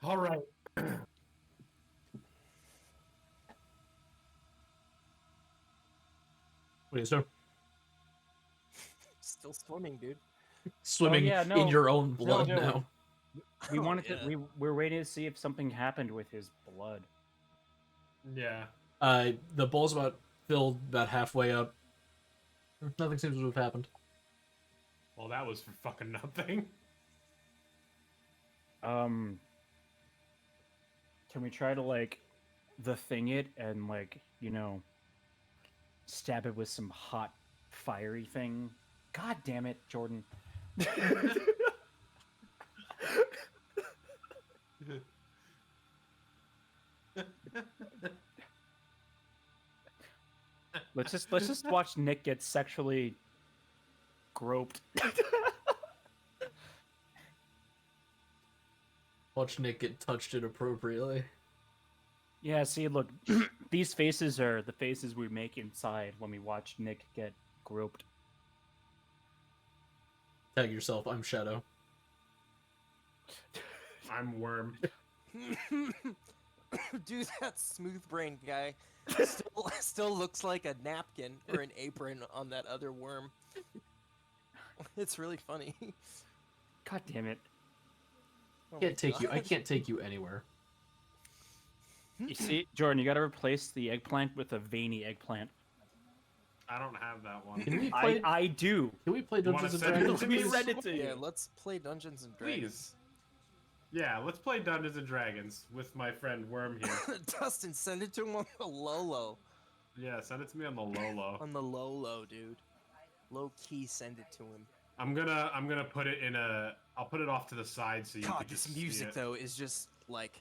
All right. What is there? Still swimming, dude. Swimming yeah, in no. your own blood no. now. We Oh, wanted yeah. to. We're waiting to see if something happened with his blood. Yeah. The bowl's about filled about halfway up. Nothing seems to have happened. Well, that was for fucking nothing. Can we try to like the thing it and like stab it with some hot fiery thing? God damn it, Jordan. Let's just watch Nick get sexually groped. Watch Nick get touched inappropriately. Yeah, see, look, these faces are the faces we make inside when we watch Nick get groped. Tag yourself. I'm Shadow. I'm Worm. Dude, that smooth brain guy still looks like a napkin or an apron on that other worm. It's really funny. God damn it. Oh Can't my take you. I God. can't take you anywhere. You see, Jordan, you gotta replace the eggplant with a veiny eggplant. I don't have that one. Can we play? I do. Can we play You wanna Dungeons and send it Dragons? to We me? send it to you. Yeah, let's play Dungeons and Dragons. Please. Yeah, let's play Dungeons and Dragons with my friend Worm here. Dustin, send it to him on the low. Yeah, send it to me on the low. On the low, dude. Low key, send it to him. I'm gonna put it in a. I'll put it off to the side so you God, can this just see music it. though is just like.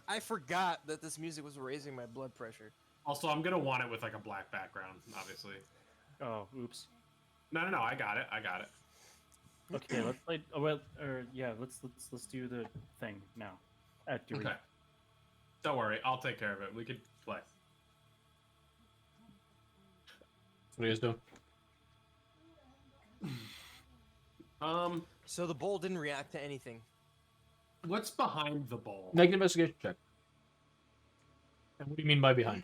I forgot that this music was raising my blood pressure. Also, I'm gonna want it with like a black background, obviously. Oh, oops. No, I got it. Okay, let's play. Oh, well, or yeah, let's do the thing now. Do we- Okay. Don't worry, I'll take care of it. We could play. What are you guys doing? So the bowl didn't react to anything. What's behind the bowl? Make an investigation check. And what do you mean by behind?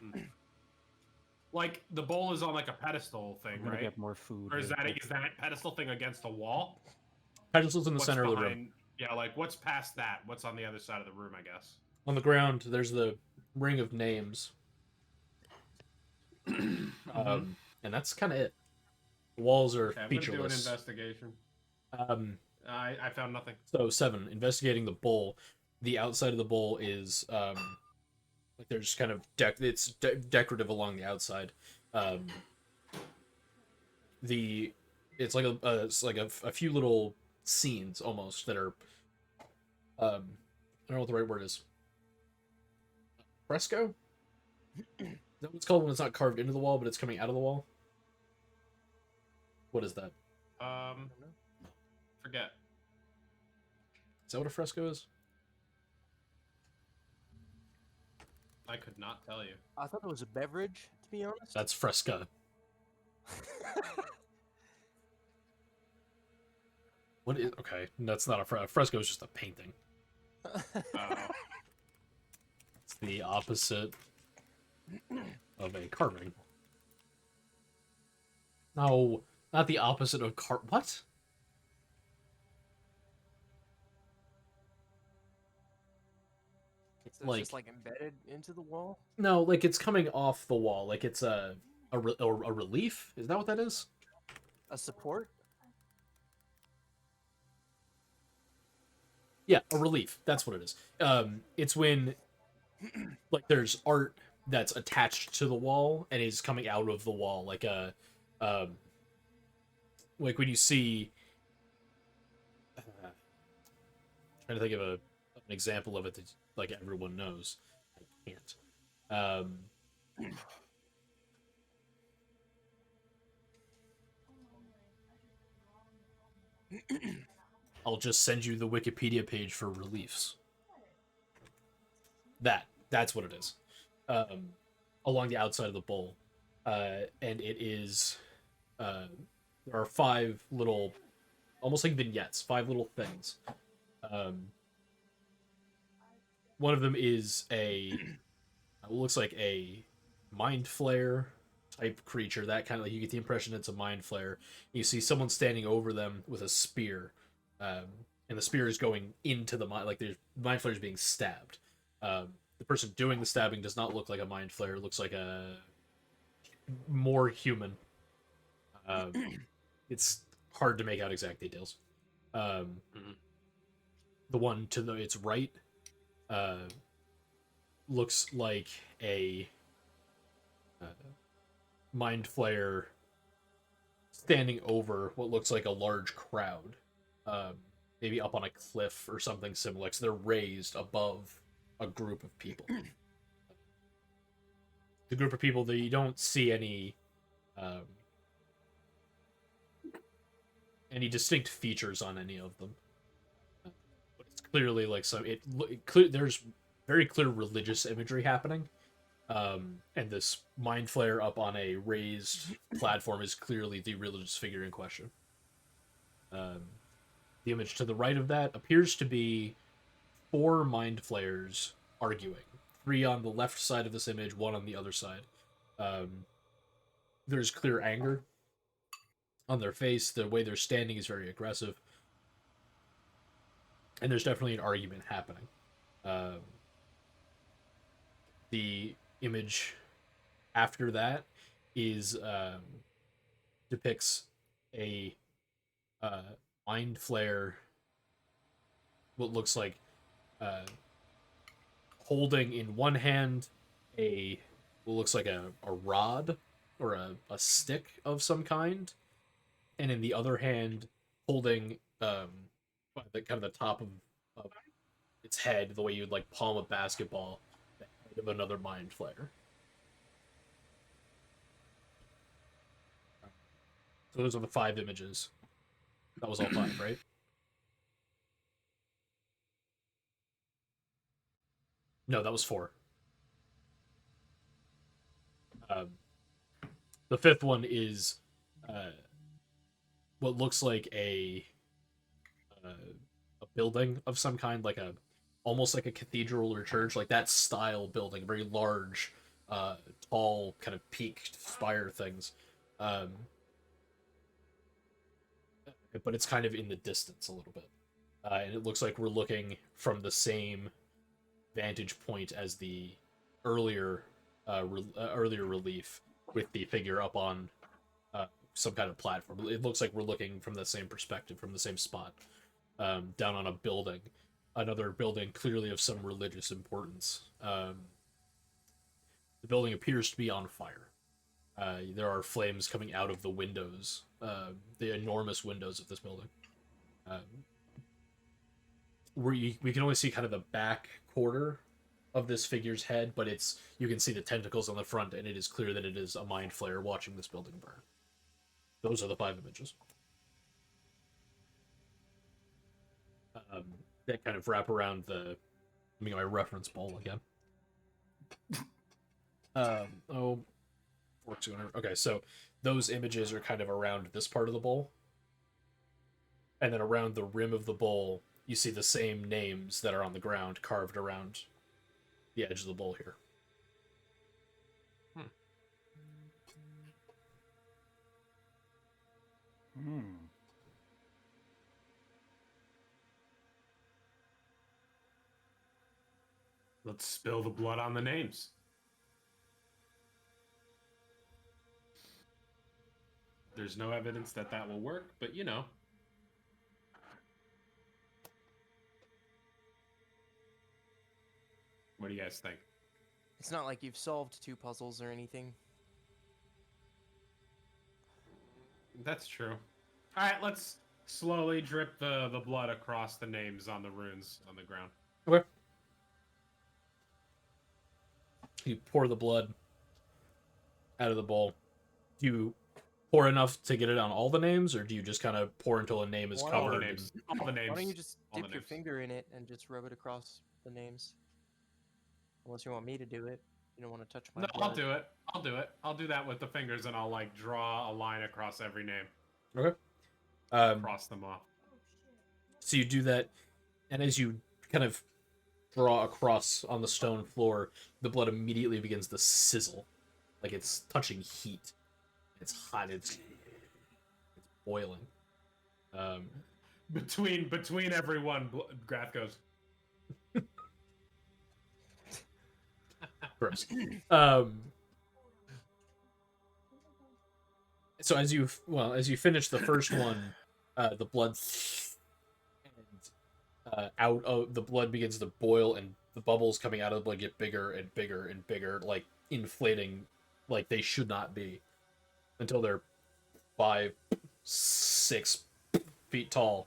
Like the bowl is on like a pedestal I'm thing, gonna right? get more food. Or is real that quick. pedestal thing against a wall? Pedestal's in the What's center of the room. behind- Yeah, like what's past that? What's on the other side of the room? I guess. On the ground, there's the ring of names. And that's kind of it. The walls are Okay, I'm gonna do an featureless. investigation. I I found nothing. So 7, investigating the bowl. The outside of the bowl is like there's kind of decorative along the outside. It's like a few little scenes almost that are I don't know what the right word is. Fresco? Is that what it's called when it's not carved into the wall, but it's coming out of the wall? What is that? Forget. Is that what a fresco is? I could not tell you. I thought it was a beverage, to be honest. That's fresca. What is okay? That's not a fresco. Is just a painting. Oh. It's the opposite of a carving. No, not the opposite of what? So it's Like just like embedded into the wall. no, like it's coming off the wall. Like it's a relief. Is that what that is? A support. Yeah, a relief. That's what it is. It's when like there's art that's attached to the wall and is coming out of the wall, like a like when you see. Trying to think of an example of it that like everyone knows. I can't. I'll just send you the Wikipedia page for reliefs. That's what it is. Along the outside of the bowl. And it is there are 5 little almost like vignettes, 5 little things. One of them is looks like a mind flare type creature. That kind of like you get the impression it's a mind flare. You see someone standing over them with a spear, and the spear is going into the mind. Like the mind flare is being stabbed. The person doing the stabbing does not look like a mind flare. It looks like a more human. It's hard to make out exact details. The one to its right looks like a mind flayer standing over what looks like a large crowd, maybe up on a cliff or something similar. So they're raised above a group of people. the group of people that you don't see any distinct features on any of them. But it's clearly like there's very clear religious imagery happening. And this mind flare up on a raised platform is clearly the religious figure in question. The image to the right of that appears to be 4 mind flayers arguing. 3 on the left side of this image, 1 on the other side. There's clear anger on their face. The way they're standing is very aggressive. And there's definitely an argument happening. The image after that is depicts a mind flare, what looks like holding in one hand what looks like a rod or a stick of some kind, and in the other hand holding the kind of the top of its head, the way you'd like palm a basketball, the head of another mind flare. So those are the 5 images. That was all 5, right? No, that was 4. The 5th one is what looks like a building of some kind, like almost like a cathedral or church, like that style building, very large, tall, kind of peaked spire things. But it's kind of in the distance a little bit. And it looks like we're looking from the same vantage point as the earlier relief, with the figure up on some kind of platform. It looks like we're looking from the same perspective, from the same spot, down on a building. Another building clearly of some religious importance. The building appears to be on fire. There are flames coming out of the windows, the enormous windows of this building. We can only see kind of the back quarter of this figure's head, but you can see the tentacles on the front, and it is clear that it is a mind flayer watching this building burn. Those are the 5 images. That kind of wrap around let me get my reference bowl again. Okay, so those images are kind of around this part of the bowl. And then around the rim of the bowl, you see the same names that are on the ground carved around the edge of the bowl here. Let's spill the blood on the names. There's no evidence that will work, but you know. What do you guys think? It's not like you've solved 2 puzzles or anything. That's true. All right, let's slowly drip the blood across the names on the runes on the ground. Okay. You pour the blood out of the bowl. Do you pour enough to get it on all the names, or do you just kind of pour until a name is All covered? All the names. All the names. Why don't you just All the dip your names. finger in it and just rub it across the names? Unless you want me to do it. You don't want to touch my No, blood. I'll do it. I'll do it. I'll do that with the fingers, and I'll like draw a line across every name. Okay. Cross them off. So you do that, and as you kind of draw across on the stone floor, the blood immediately begins to sizzle, like it's touching heat. It's hot. It's boiling. Between everyone, Grath goes. Gross. So as you finish the first one, the blood out of the blood begins to boil, and the bubbles coming out of the blood get bigger and bigger and bigger, like inflating, like they should not be, until they're 5, 6 feet tall,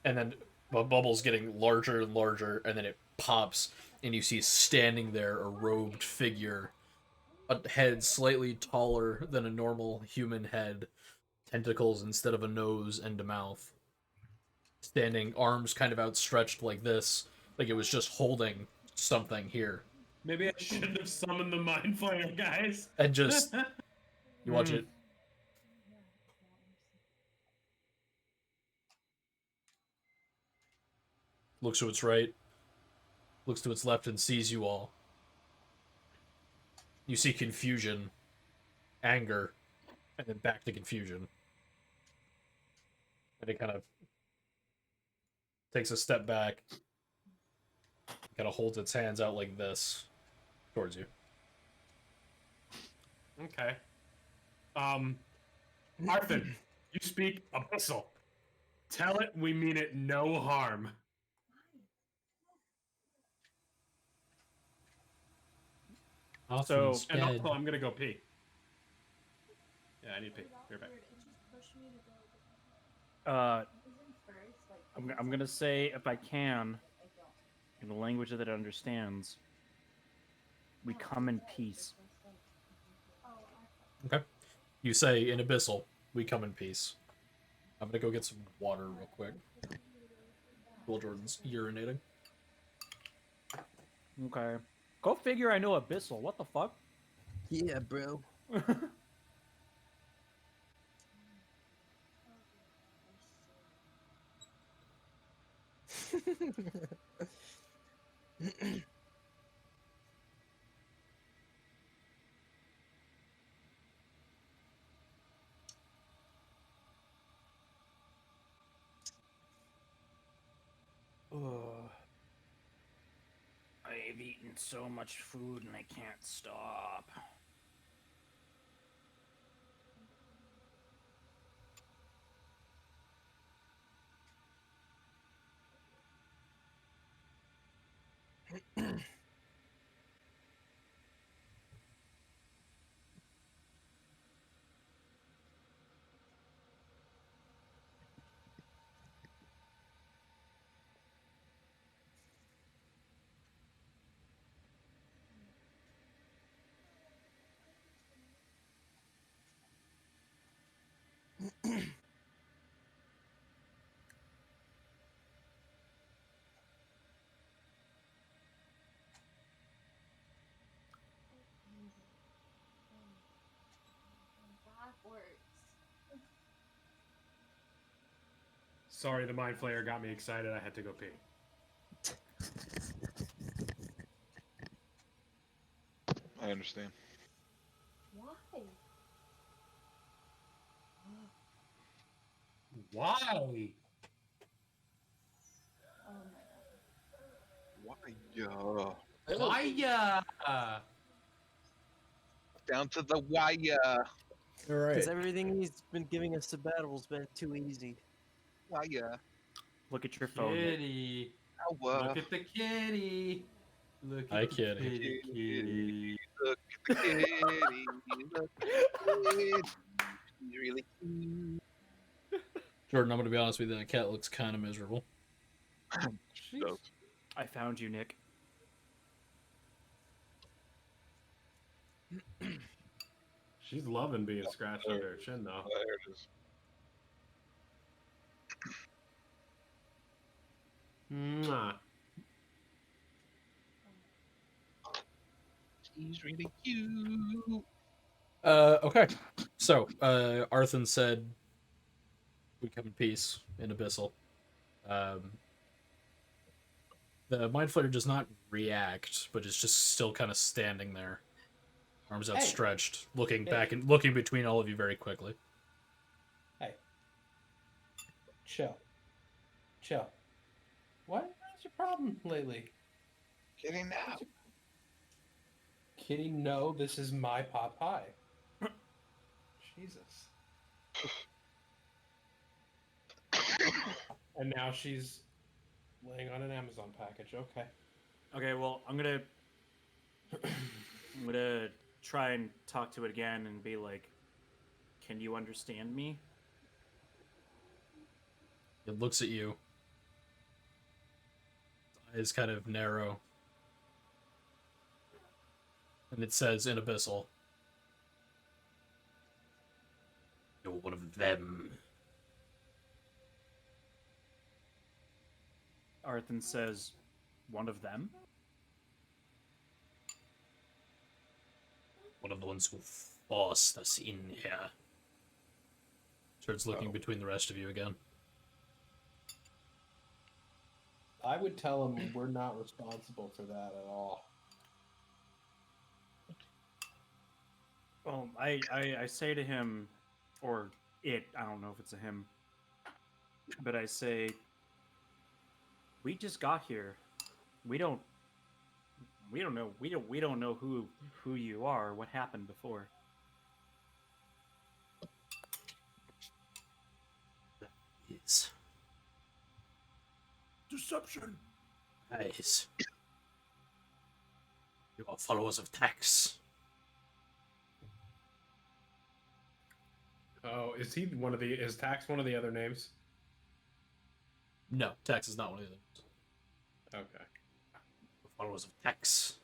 and then the bubbles getting larger and larger, and then it pops, and you see standing there a robed figure a head slightly taller than a normal human head, tentacles instead of a nose and a mouth. Standing, arms kind of outstretched like this, like it was just holding something here. Maybe I shouldn't have summoned the Mind Flayer, guys. And just, you watch it. Looks to its right, looks to its left, and sees you all. You see confusion, anger, and then back to confusion. And it kind of takes a step back, kind of holds its hands out like this towards you. Okay. Arthur, you speak Abyssal. Tell it we mean it no harm. Arthur's And dead. also, I'm gonna go pee. Yeah, I need to pee. Be right back. I'm gonna say, if I can, in the language that it understands, we come in peace. Okay. You say in Abyssal, we come in peace. I'm gonna go get some water real quick. Will Jordan's urinating. Okay. Go figure I know Abyssal. What the fuck? Yeah, bro. Ugh. I've eaten so much food and I can't stop. Sorry, the Mind Flayer got me excited. I had to go pee. I understand. Why? Why? Wire. Why? Down to the wire. All right. Because everything he's been giving us sabbatical's been too easy. Wire. Look at your phone. Nick. Kitty. Power. Look at the kitty. Look Hi, at the kitty. kitty. Look at the kitty. Look at the kitty. She's really cute. Jordan, I'm gonna be honest with you, that cat looks kind of miserable. Dope. I found you, Nick. She's loving being scratched under her chin, though. There it is. Mwah. She's really cute. Okay. So, Arthur said, we come in peace in Abyssal. The Mind Flayer does not react, but is just still kind of standing there. Arms outstretched, looking back and looking between all of you very quickly. Hey. Chill. Chill. What's your problem lately? Kitty now. Kitty, no, this is my pot pie. Jesus. And now she's laying on an Amazon package. Okay. Okay, well, I'm gonna try and talk to it again and be like, "Can you understand me?" It looks at you. Its eyes kind of narrow. And it says in Abyssal, them. Arthur says, one of them? One of the ones who forced us in here. Starts looking between the rest of you again. I would tell him we're not responsible for that at all. Well, I say to him, or it, I don't know if it's a him, but I say, we just got here. We don't know who you are, what happened before. Is Deception. guys. You are followers of Tax. Oh, is he one of the? Is Tax one of the other names? No, Tax is not one of them. Okay. Followers of Tax,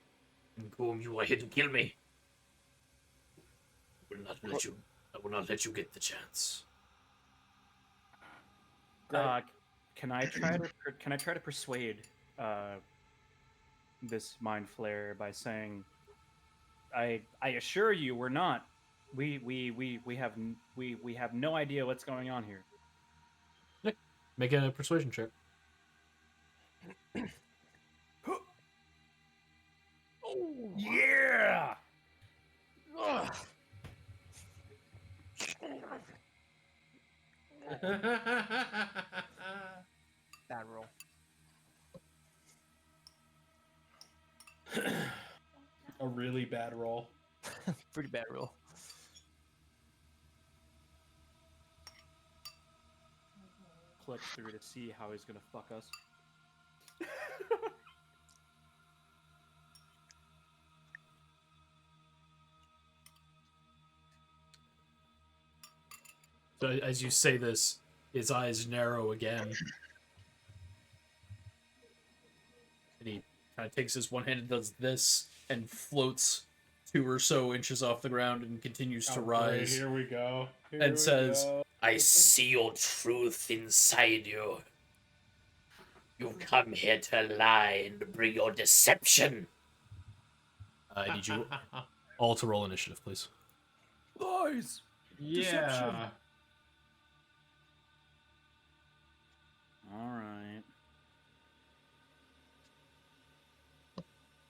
in whom you are here to kill me. I will not let you. I will not let you get the chance. Can I try to persuade this mind flayer by saying, I assure you we're not. We have no idea what's going on here. Make a persuasion check. Oh, Yeah. ugh. Bad roll. A really bad roll. Pretty bad roll. Click through to see how he's gonna fuck us. So as you say this, his eyes narrow again. And he kind of takes his one hand and does this and floats 2 or so inches off the ground and continues to Oh, great, rise. Here we go. Here And we says, go. I see your truth inside you. You've come here to lie and bring your deception. I need you all to roll initiative, please. Lies. Yeah. All right.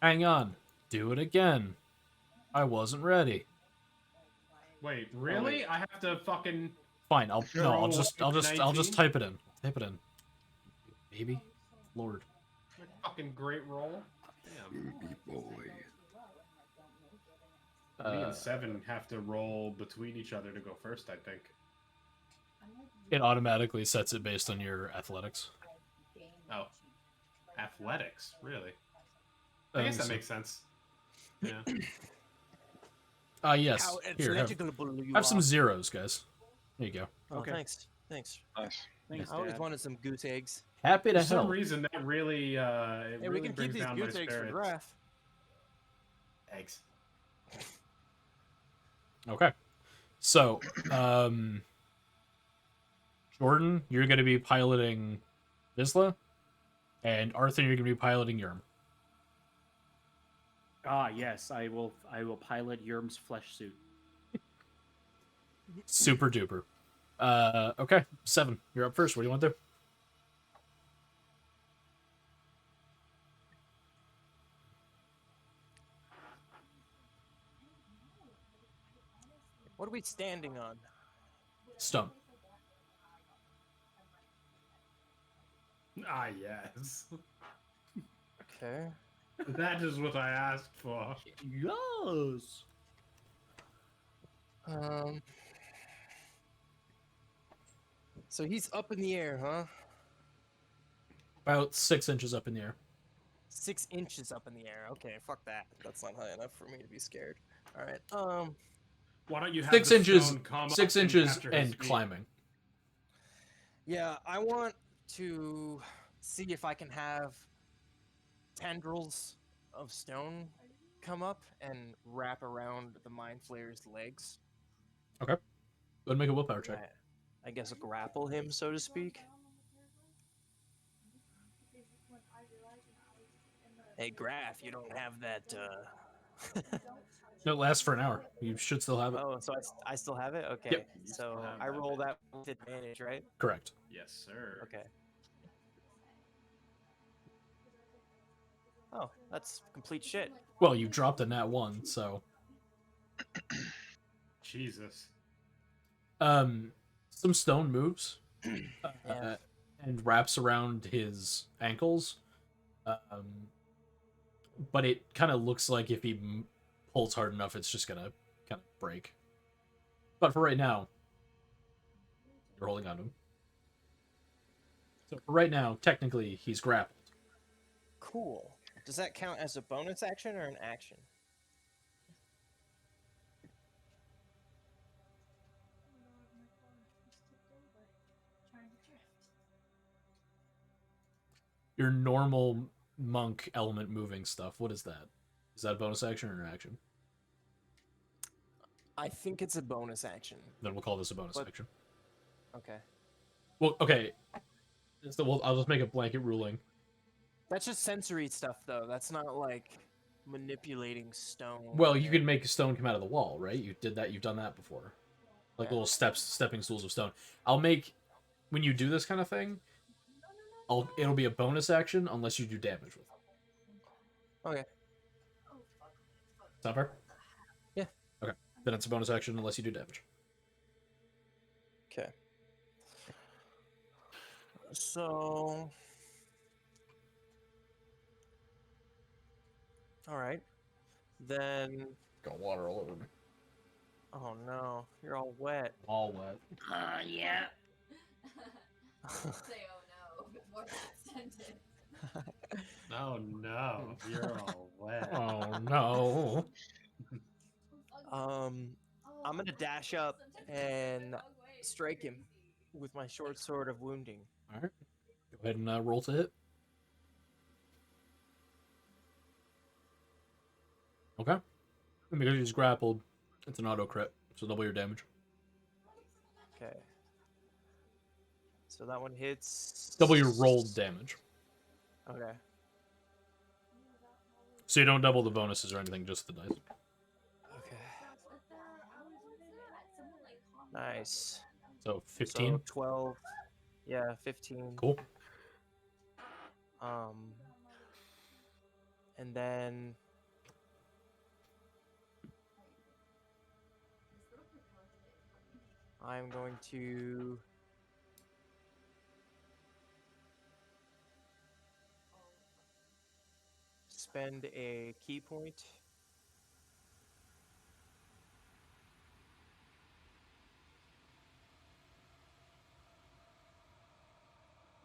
Hang on. Do it again. I wasn't ready. Wait, really? I have to fucking. Fine, I'll Roll just 19? type it in. Type it in. Baby. Lord. Fucking great roll. Damn. Baby boy. Me and Seven have to roll between each other to go first, I think. It automatically sets it based on your athletics. Oh. Athletics, really? I guess that makes sense. Yeah. Yes. How Here, athleticable you have some are. zeros, guys. There you go. Oh, Okay. thanks. Thanks. Nice. Thanks, I always Dad. wanted some goose eggs. Happy to For some help. reason, that really, it Hey, really we can keep brings these down my goose eggs for spirits. draft. Eggs. Okay. So, Jordan, you're going to be piloting Vizsla, and Arthur, you're going to be piloting Yerm. Ah, yes, I will pilot Yerm's flesh suit. Super duper. Okay, 7. You're up first. What do you want to do? What are we standing on? Stone. Ah, yes. Okay. That is what I asked for. Yes. So he's up in the air, huh? About 6 inches up in the air. 6 inches up in the air. Okay, fuck that. That's not high enough for me to be scared. All right. Why don't you have 6 the inches. stone come 6 up inches capture his and feet? climbing. Yeah, I want to see if I can have tendrils of stone come up and wrap around the mind flayer's legs. Okay. Go ahead and make a willpower check. I guess, grapple him, so to speak. Hey, Graph, you don't have that. It lasts for an hour. You should still have it. Oh, so I still have it. Okay, Yep. You still so have I that roll bit. that with advantage, right? Correct. Yes, sir. Okay. Oh, that's complete shit. Well, you dropped a nat 1, so Jesus. some stone moves Yeah. and wraps around his ankles. But it kind of looks like if he pulls hard enough, it's just gonna kind of break. But for right now, you're holding on to him. So for right now, technically, he's grappled. Cool. Does that count as a bonus action or an action? Your normal monk element moving stuff. What is that? Is that a bonus action or an action? I think it's a bonus action. Then we'll call this a bonus But- action. Okay. Well, okay. So I'll just make a blanket ruling. That's just sensory stuff, though. That's not like manipulating stone. Well, you can make a stone come out of the wall, right? You did that. You've done that before, like Yeah. little stepping stools of stone. I'll make when you do this kind of thing. It'll be a bonus action unless you do damage with it. Okay. Sound fair? Yeah. Okay. Then it's a bonus action unless you do damage. Okay. So. All right. Then. Got water all over me. Oh no, you're all wet. All wet. Yeah. Say oh no before that's scented. Oh no, you're all wet. Oh no. I'm gonna dash up and strike him with my short sword of wounding. All right. Go ahead and roll to hit. Okay. And because he's grappled, it's an auto crit, so double your damage. Okay. So that one hits. Double your rolled damage. Okay. So you don't double the bonuses or anything, just the dice. Okay. Nice. So 15. So 12. Yeah, 15. Cool. And then I'm going to spend a key point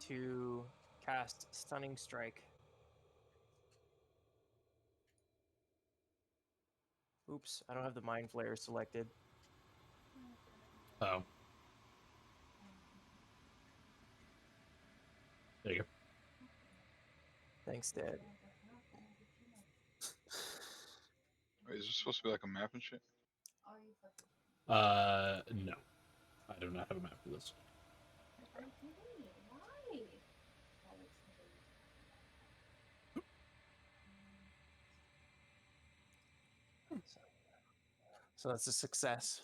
to cast Stunning Strike. Oops, I don't have the Mind Flare selected. Oh. There you go. Thanks, Dad. Wait, is this supposed to be like a map and shit? No. I do not have a map for this. So that's a success.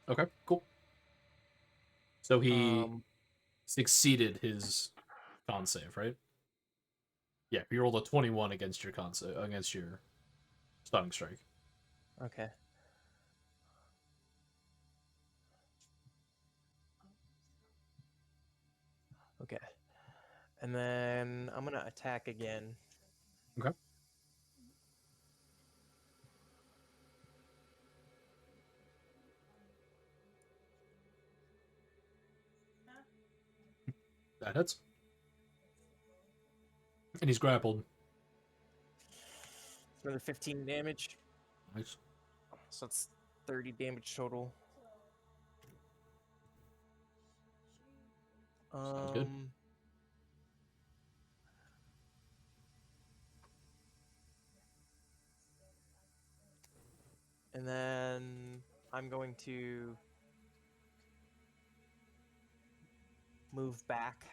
Okay, cool. So he Um, succeeded his con save, right? Yeah, you rolled a 21 against your con save, against your stunning strike. Okay. Okay. And then I'm gonna attack again. Okay. That hits. And he's grappled. Another 15 damage. Nice. So that's 30 damage total. Sounds good. And then I'm going to move back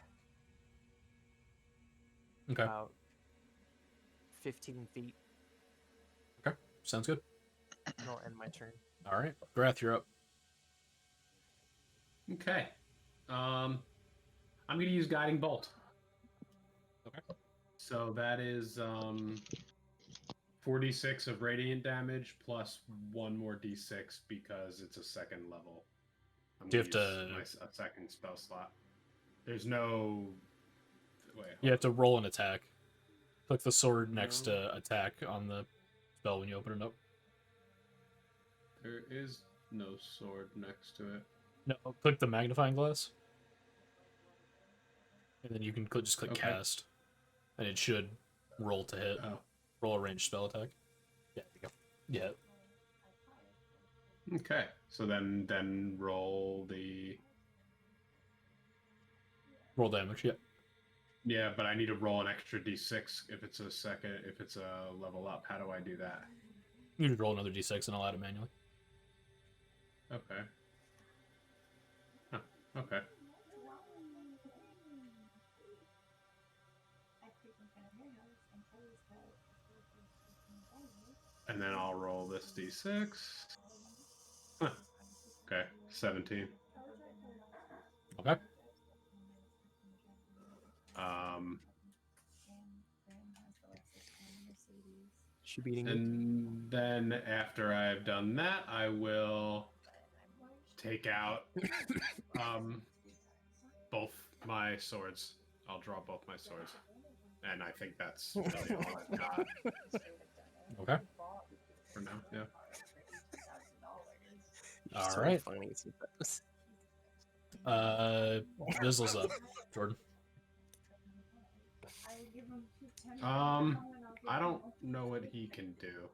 Okay. about 15 feet. Okay. Sounds good. And I'll end my turn. All right. Grath, you're up. Okay. I'm gonna use Guiding Bolt. Okay. So that is 4d6 of radiant damage plus one more d6 because it's a second level. I'm Do you gonna have use a second spell slot. There's no. Wait. You have to roll an attack. Click the sword next to attack on the spell when you open it up. There is no sword next to it. No, click the magnifying glass. And then you can just click Okay. cast. And it should roll to hit. Oh. Roll a ranged spell attack. Yeah, there you go. Yeah. Okay. So then roll the. Roll damage, yeah. Yeah, but I need to roll an extra d6 if it's a level up. How do I do that? You just roll another d6 and I'll add it manually. Okay. Huh. Okay. And then I'll roll this d6. Huh. Okay, 17. Okay. She beating you. And then after I've done that, I will take out both my swords. I'll draw both my swords. And I think that's really all I've got Okay. for now. Yeah. All So right. funny to those. Vizzle's up. Jordan. I don't know what he can do.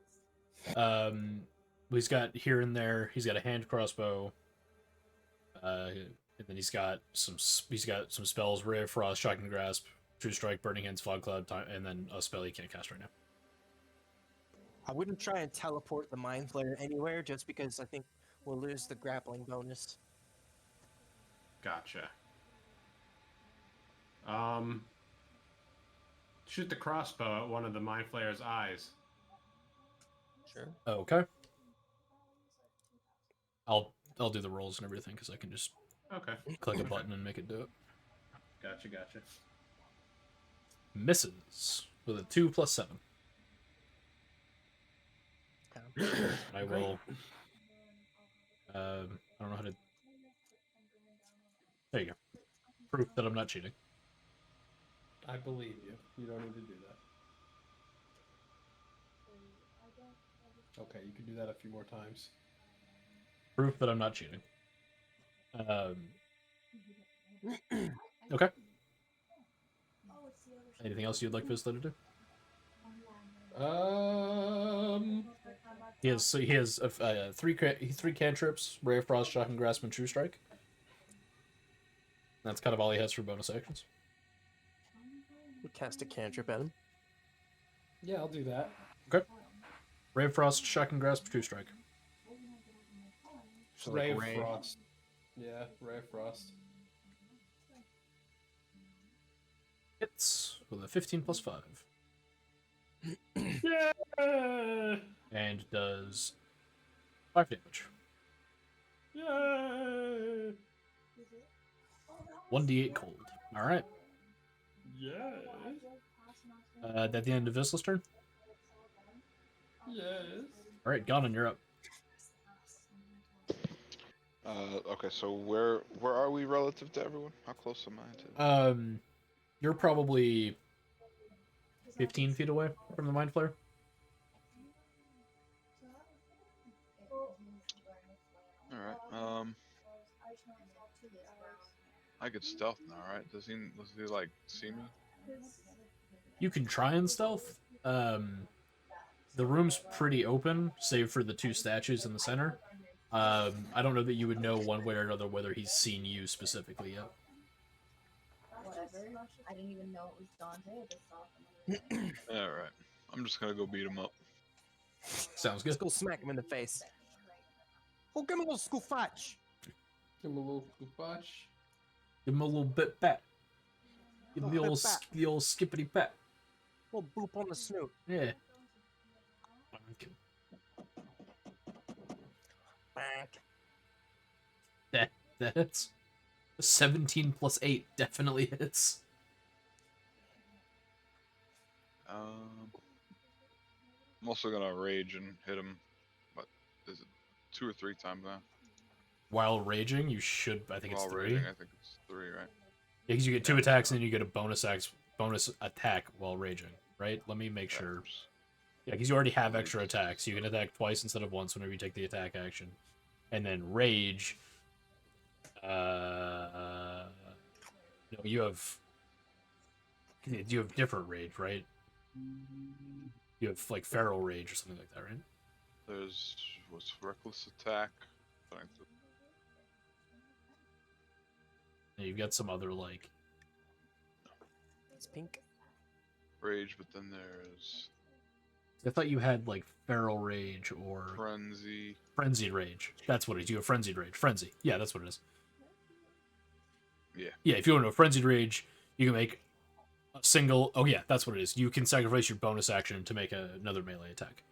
He's got here and there. He's got a hand crossbow. And then he's got some spells: Ray of Frost, Shocking Grasp, True Strike, Burning Hands, Fog Cloud, and then a spell he can't cast right now. I wouldn't try and teleport the Mind Flayer anywhere just because I think we'll lose the grappling bonus. Gotcha. Shoot the crossbow at one of the Mind Flayer's eyes. Sure. Okay. I'll do the rolls and everything because I can just Okay. click a button and make it do it. Gotcha. Misses with a 2 + 7. I will. I don't know how to. There you go. Proof that I'm not cheating. I believe you. You don't need to do that. Okay, you can do that a few more times. Proof that I'm not cheating. Okay. Anything else you'd like Vizsla to do? He has three cantrips: Ray of Frost, Shocking Grasp, and True Strike. That's kind of all he has for bonus actions. We cast a cantrip at him. Yeah, I'll do that. Okay. Ray of Frost, Shocking Grasp, True Strike. So Ray like of Frost. Yeah, Ray of Frost. Hits with a 15 + 5. Yeah! And does 5 damage. Yeah! 1d8 cold. Alright. Yeah! At the end of Vizsla's turn? Yes. Alright, Ganon, you're up. Okay, so where are we relative to everyone? How close am I to? You're probably 15 feet away from the Mind Flayer. Alright, I could stealth now, right? Does he like see me? You can try and stealth. The room's pretty open, save for the 2 statues in the center. I don't know that you would know one way or another whether he's seen you specifically yet. Whatever. I didn't even know it was Dante. I just saw him. Alright, I'm just gonna go beat him up. Sounds Let's good. go smack him in the face. Oh, give him a little school fudge. Give him a little scoopash. Give him a little bit pat. Give him the Bit old, pat. the old skippity pat. Little boop on the snoot. Yeah. That hits. 17 plus 8 definitely hits. I'm also gonna rage and hit him. What is it? 2 or 3 times now. While raging, you should. I think it's While 3. raging, I think it's 3, right? Yeah, because you get 2 attacks and then you get a bonus attack while raging, right? Let me make sure. Yeah, because you already have extra attacks. You can attack twice instead of once whenever you take the attack action. And then rage. No, you have different rage, right? You have like feral rage or something like that, right? There's what's reckless attack. Trying to- And you've got some other like It's pink. Rage, but then there's I thought you had like feral rage or frenzy. frenzied rage. That's what it is. You have frenzied rage. Frenzy. Yeah, that's what it is. Yeah. Yeah, if you want to know frenzied rage, you can make a single. Oh yeah, that's what it is. You can sacrifice your bonus action to make another melee attack.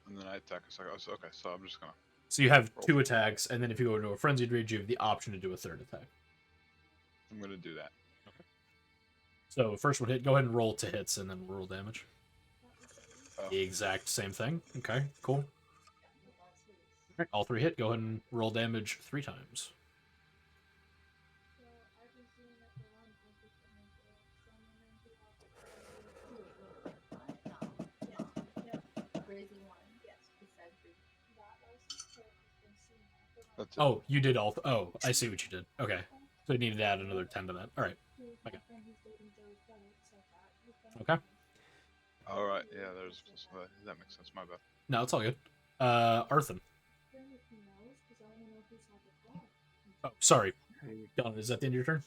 And then I attack a second. Okay, so I'm just gonna. So you have 2 attacks, and then if you go into a frenzied rage, you have the option to do a 3rd attack. I'm gonna do that. So first one hit. Go ahead and roll to hits, and then roll damage. Oh. The exact same thing. Okay, cool. Alright, all 3 hit. Go ahead and roll damage 3 times. That's it. Oh, you did all. Oh, I see what you did. Okay, so you needed to add another 10 to that. All right. Okay. Okay. All right. Yeah. There's that makes sense. My bad. No, it's all good. Arthur. Oh, sorry. Done. Is that the end of your turn?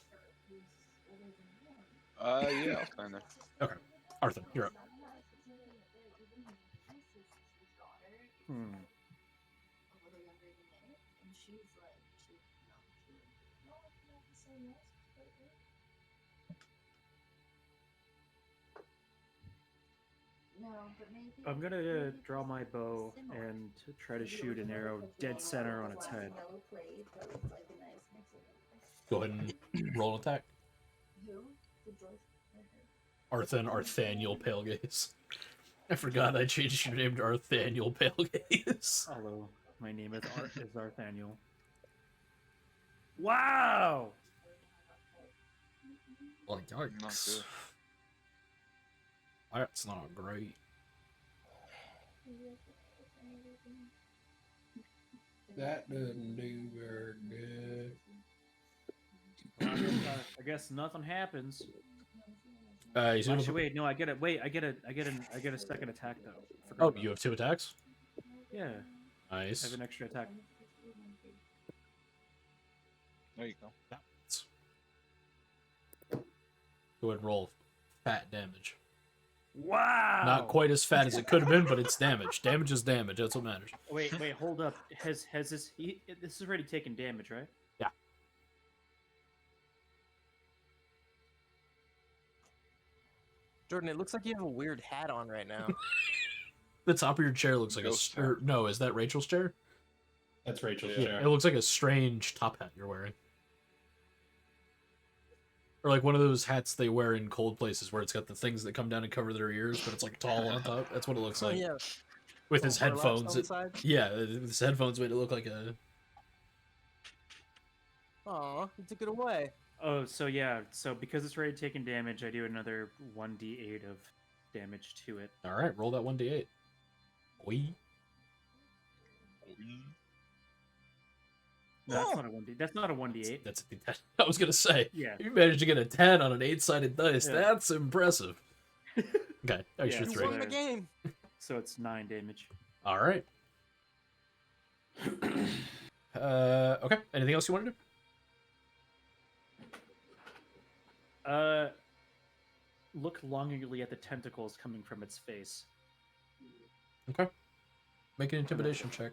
Yeah. I'll stand there. Okay. Arthur, you're up. I'm gonna draw my bow and try to shoot an arrow dead center on its head. Go ahead and roll an attack. Arthaniel Palegaze. I forgot I changed your name to Arthaniel Palegaze. Hello, my name is Arthaniel. Wow! Well, yikes. That's not great. That doesn't do very good. I guess nothing happens. You see Actually, wait, no, I get it. Wait, I get a second attack though. Oh, you have 2 attacks? Yeah. Nice. I have an extra attack. There you go. Go ahead and roll fat damage. Wow! Not quite as fat as it could have been, but it's damage. Damage is damage. That's what matters. Wait, hold up. Has this this is already taken damage, right? Yeah. Jordan, it looks like you have a weird hat on right now. The top of your chair looks like Ghost no, is that Rachel's chair? That's Rachel's Yeah, chair. it looks like a strange top hat you're wearing. Or like one of those hats they wear in cold places where it's got the things that come down and cover their ears, but it's like tall on top. That's what it looks Oh like. yeah. With his Little burlaps headphones. on the side? Yeah, with his headphones made it look like a... Aw, you took it away. Oh, so yeah. So because it's already taken damage, I do another 1d8 of damage to it. Alright, roll that 1d8. Oi. No, that's not a 1d. That's not a 1d8. That's I was gonna say. Yeah. You managed to get a 10 on an 8-sided dice. Yeah. That's impressive. Okay, extra Yeah, 3. You won the game. So it's 9 damage. All right. Okay. Anything else you want to do? Look longingly at the tentacles coming from its face. Okay. Make an intimidation check.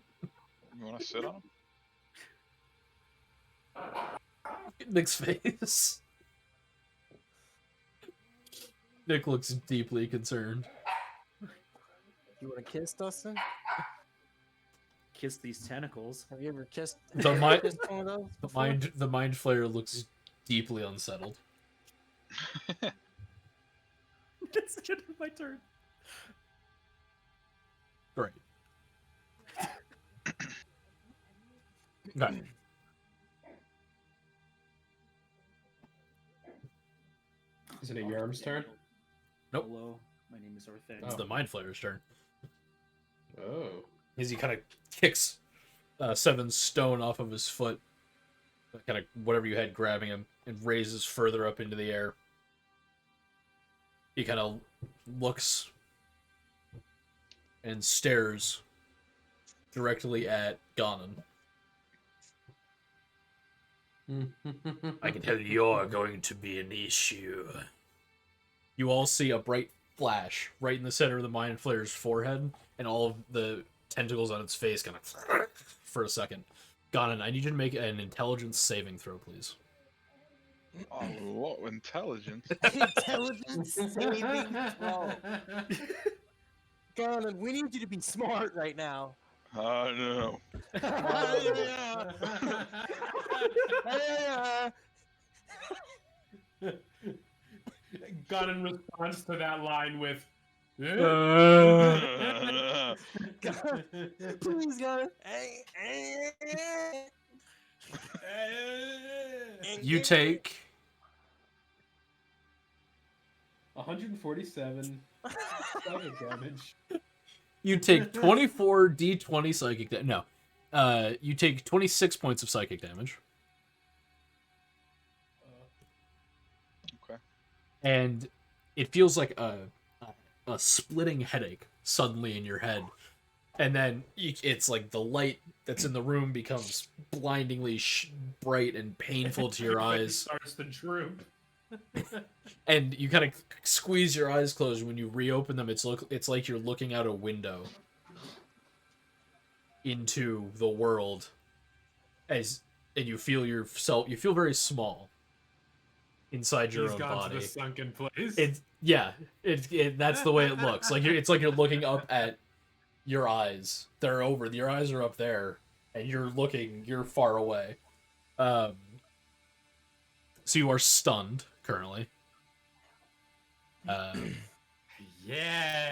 You want to sit on him? Nick's face. Nick looks deeply concerned. You want to kiss, Dustin? Kiss these tentacles. Have you ever kissed? The mind, kissed one of those before? the mind flayer looks deeply unsettled. It's gonna be my turn. Great. Okay. Is it a Yerm's turn? Nope. Hello, my name is Orthanc. It's the mind flayer's turn. Oh. As he kind of kicks Seven's stone off of his foot, kind of whatever you had grabbing him, and raises further up into the air. He kind of looks and stares directly at Ganon. I can tell you're going to be an issue. You all see a bright flash right in the center of the Mind Flayer's forehead, and all of the tentacles on its face kind of for a second. Ganon, I need you to make an intelligence saving throw, please. Oh, what intelligence? Intelligence saving throw. Ganon, we need you to be smart right now. No. Ganon responds to that line with, Please, Ganon. You take 147 psychic damage. You take 24 d20 psychic damage. No. You take 26 points of psychic damage. Okay. And it feels like a splitting headache suddenly in your head. And then it's like the light that's in the room becomes blindingly bright and painful to your eyes. Starts to droop. And you kind of squeeze your eyes closed. When you reopen them, it's like you're looking out a window into the world, and you feel you feel very small inside your He's own gone body. to the sunken place. That's the way it looks. It's like you're looking up at your eyes. They're over. Your eyes are up there, and you're far away. So you are stunned currently. Yeah.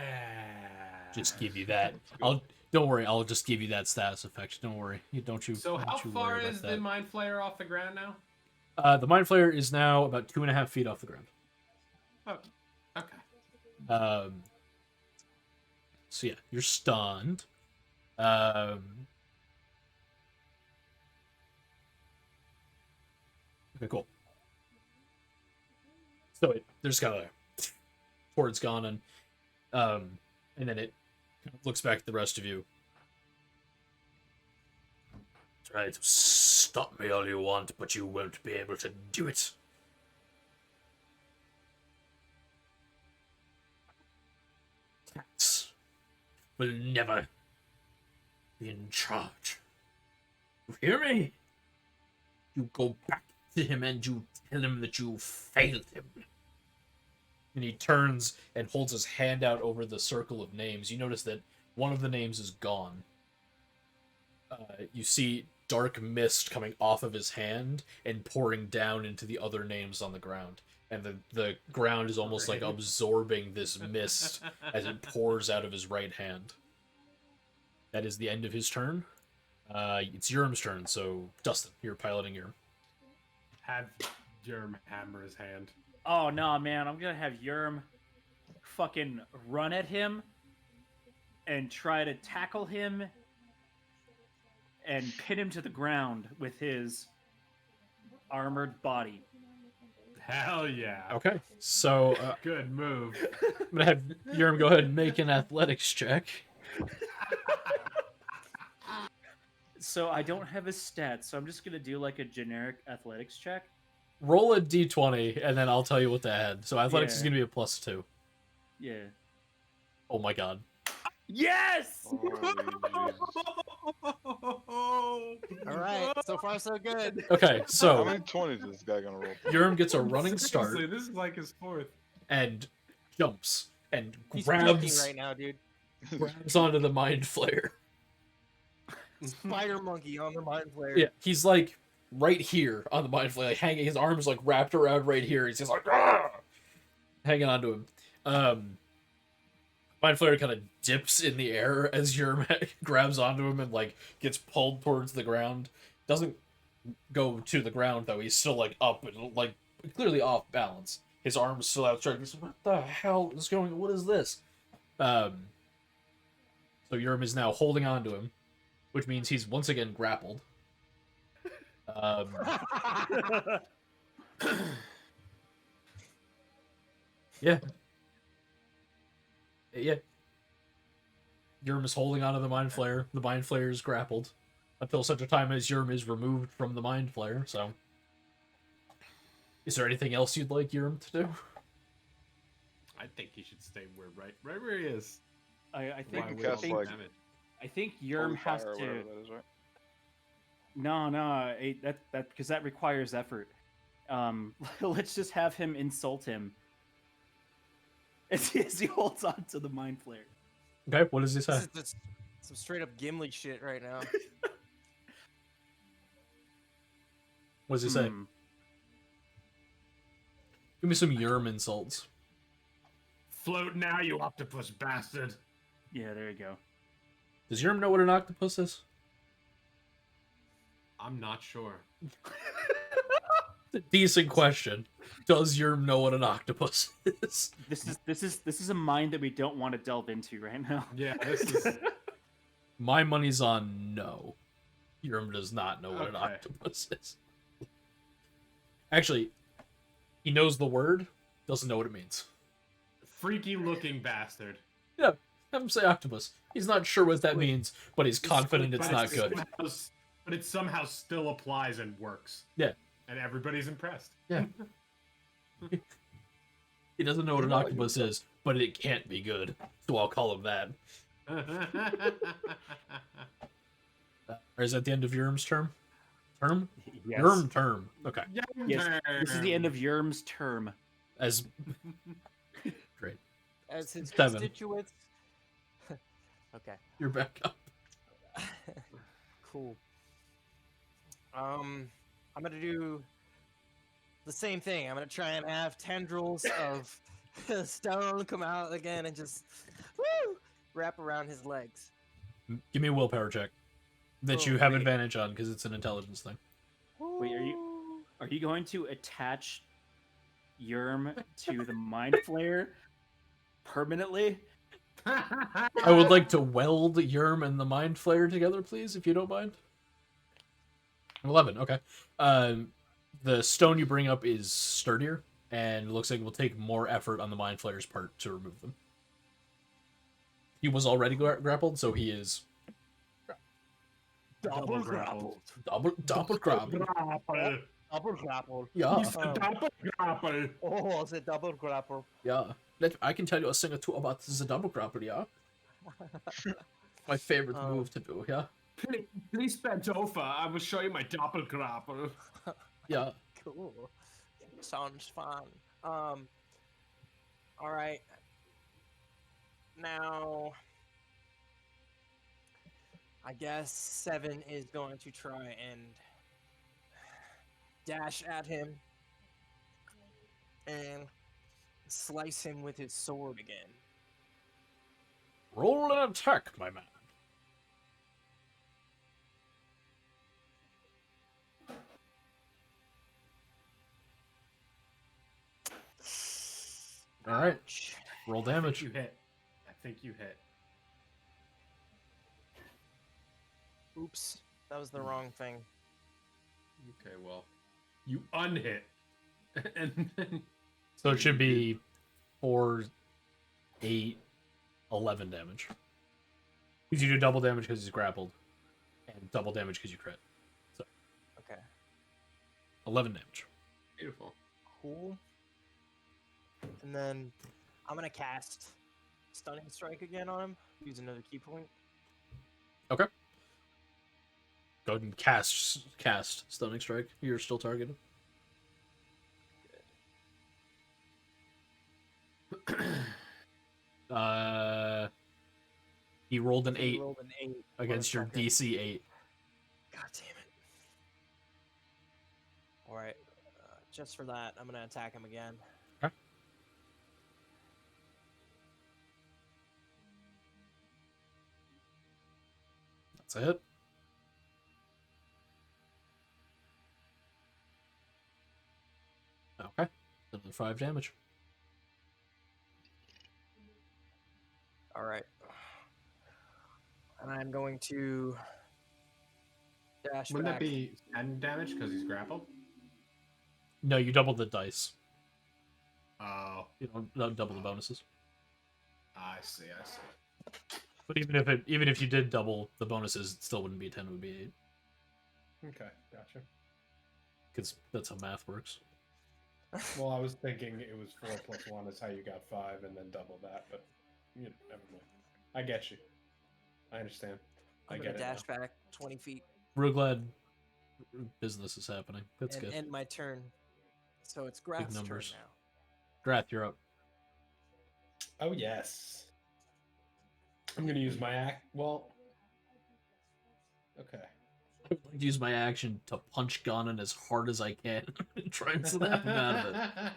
Just give you that. Don't worry. I'll just give you that status effect. Don't worry. Don't you? So don't how you far worry about is that. the Mind Flayer off the ground now? The Mind Flayer is now about 2.5 feet off the ground. Oh, okay. So yeah, you're stunned. Okay, cool. So there's kind of towards Ganon, and then it looks back at the rest of you. Try to stop me all you want, but you won't be able to do it. Cats will never be in charge. You hear me? You go back to him and you tell him that you failed him. And he turns and holds his hand out over the circle of names. You notice that one of the names is gone. You see dark mist coming off of his hand and pouring down into the other names on the ground. And the ground is almost like absorbing this mist as it pours out of his right hand. That is the end of his turn. It's Yerm's turn, so Dustin, you're piloting Yerm. Have Yerm hammer his hand. Oh no, man! I'm gonna have Yerm fucking run at him and try to tackle him and pin him to the ground with his armored body. Hell yeah. Okay, so Good move. I'm gonna have Yerm go ahead and make an athletics check. So I don't have his stats, so I'm just gonna do like a generic athletics check. Roll a d20, and then I'll tell you what to add. So athletics is Yeah. gonna be a +2. Yeah. Oh my god. Yes! All right, so far so good. Okay, How so many 20s is this guy gonna roll? Yurm gets a running start Seriously, this is like his fourth. and jumps and He's puking grabs right now, dude. grabs onto the mind flayer. Spider monkey on the mind flayer. Yeah, he's like right here on the mind flayer, like hanging. His arms like wrapped around right here. He's just like hanging onto him. Mind flayer kind of dips in the air as Yurm grabs onto him and like gets pulled towards the ground. Doesn't go to the ground though. He's still like up and like clearly off balance. His arms still outstretched. He's like, what the hell is going on? What is this? So Yurm is now holding on to him, which means he's once again grappled. Yeah. Yeah. Yurm is holding onto the mind flayer. The mind flayer is grappled until such a time as Yurm is removed from the mind flayer. So, is there anything else you'd like Yurm to do? I think he should stay right where he is. I think Why would cast, he like, damage? I think Holy Yurm has fire or to. whatever that is, right? No, that because that requires effort. Let's just have him insult him as he holds on to the mind flare. Okay, what does he say? This is just some straight up Gimli shit right now. What does he say? Hmm. Give me some Yurm insults. Float now, you octopus bastard. Yeah, there you go. Does Yurm know what an octopus is? I'm not sure. Decent question. Does Yurm know what an octopus is? This is a mind that we don't want to delve into right now. Yeah, this is. My money's on no. Yurm does not know what an Okay. octopus is. Actually, he knows the word, doesn't know what it means. Freaky looking bastard. Yeah, have him say octopus. He's not sure what that means, but he's confident it's not good. But it somehow still applies and works. Yeah. And everybody's impressed. Yeah. He doesn't know what an octopus is, but it can't be good. So I'll call him that. Or is that the end of Yurm's term? Term? Yes. Yurm term. Okay. Yes. This is the end of Yurm's term. As great. As his 7. constituents. Okay. You're back up. Cool. I'm gonna do the same thing. I'm gonna try and have tendrils of stone come out again and just woo, wrap around his legs. Give me a willpower check that Oh, you have wait. advantage on because it's an intelligence thing. Wait, are you going to attach Yurm to the mind flare permanently? I would like to weld Yurm and the mind flayer together, please, if you don't mind. 11, okay. The stone you bring up is sturdier, and looks like it will take more effort on the mind flayer's part to remove them. He was already grappled, so he is Double grappled. double grappled. Double grappled. Yeah, Double grapple. Oh, it's a double grapple. yeah. I can tell you a thing or two about the double grapple, yeah. My favorite move to do, yeah. Please bend over. I will show you my double grapple. Yeah. Cool. Sounds fun. All right. Now, I guess 7 is going to try and dash at him and slice him with his sword again. Roll an attack, my man. All right. Ouch. Roll I think damage. you hit. I think you hit. Oops, that was the wrong thing. Okay, well, you unhit, and then So it should be 4, 8, 11 damage. Because you do double damage because he's grappled, and double damage because you crit. So Okay, 11 damage. beautiful. cool. And then I'm gonna cast Stunning Strike again on him. Use another key point. Okay. Go ahead and cast Stunning Strike. You're still targeted. He rolled an 8 Rolled an 8 against your motherfucker. DC 8. God damn it. Alright. Just for that, I'm gonna attack him again. Okay. That's a hit. Okay. Another 5 damage. Alright. And I'm going to dash Wouldn't back. that be 10 damage because he's grappled? No, you double the dice. Oh, You don't double the bonuses. I see. But even if you did double the bonuses, it still wouldn't be 10, it would be 8. Okay, gotcha. Because that's how math works. Well, I was thinking it was 4 plus 1 is how you got 5 and then double that, but never mind. I get you. I understand. I I'm get gonna it. dash back 20 feet. Real glad business is happening. That's and good. end my turn. So it's Grath's turn numbers. now. Grath, you're up. Oh yes. I'm gonna use my act. Well. Okay. I would like to use my action to punch Ganon as hard as I can and try and snap him out of it.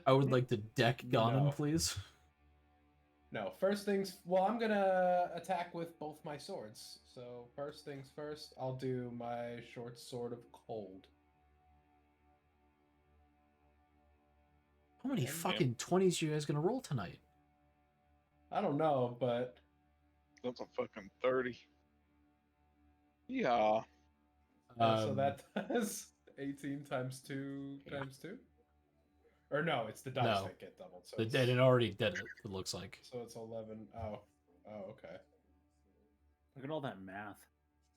I would like to deck Ganon, No. please. No, first things. Well, I'm gonna attack with both my swords. So first things first, I'll do my short sword of cold. How many Damn. fucking 20s are you guys gonna roll tonight? I don't know, but That's a fucking 30. Yeah. so that does 18 times 2 times 2. Or no, it's the dice No. that get doubled. So And it already did it, it looks like. So it's 11. Oh, okay. Look at all that math.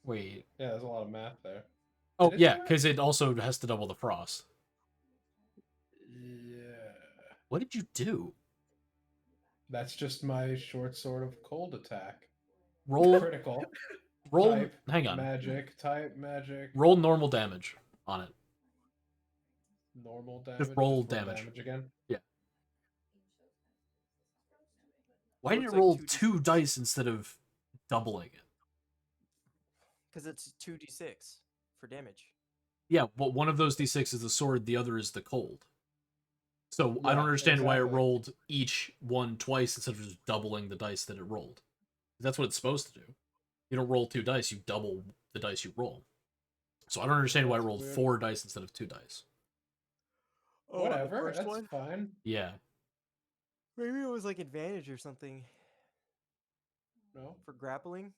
Wait. Yeah, there's a lot of math there. Oh, Did it yeah, do that? because it also has to double the frost. Yeah. What did you do? That's just my short sword of cold attack. Roll, Critical. roll, Type, hang on. Magic. Type magic. Roll normal damage on it. Normal damage. roll damage. again. Yeah. Why did it Looks like roll 2d6. 2 dice instead of doubling it? Because it's 2d6 for damage. Yeah, but one of those d6 is the sword, the other is the cold. So I Yeah, don't understand why it exactly. rolled each one twice instead of just doubling the dice that it rolled. That's what it's supposed to do. You don't roll 2 dice, you double the dice you roll. So I don't understand why it That's rolled weird. 4 dice instead of 2 dice. Oh, the Whatever. first That's one? fine. Yeah. Maybe it was like advantage or something No. for grappling.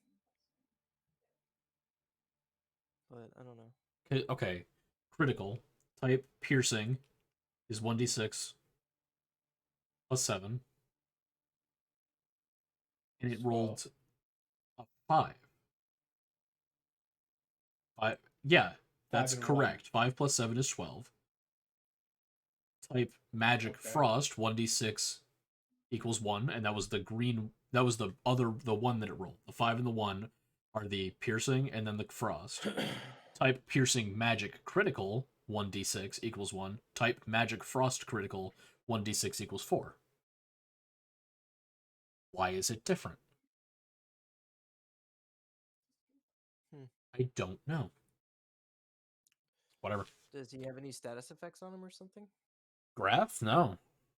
But I don't know. Okay. Critical. Type piercing is 1d6 plus 7. And it rolled a 5. 5. Yeah, that's and correct. 5 plus 7 is 12. Type magic Okay. frost, 1d6 equals 1, and that was the green. That was the one that it rolled. The 5 and the 1 are the piercing, and then the frost. Type piercing magic critical, 1d6 equals 1. Type magic frost critical, 1d6 equals 4. Why is it different? I don't know. Whatever. Does he have any status effects on him or something? Graph? No.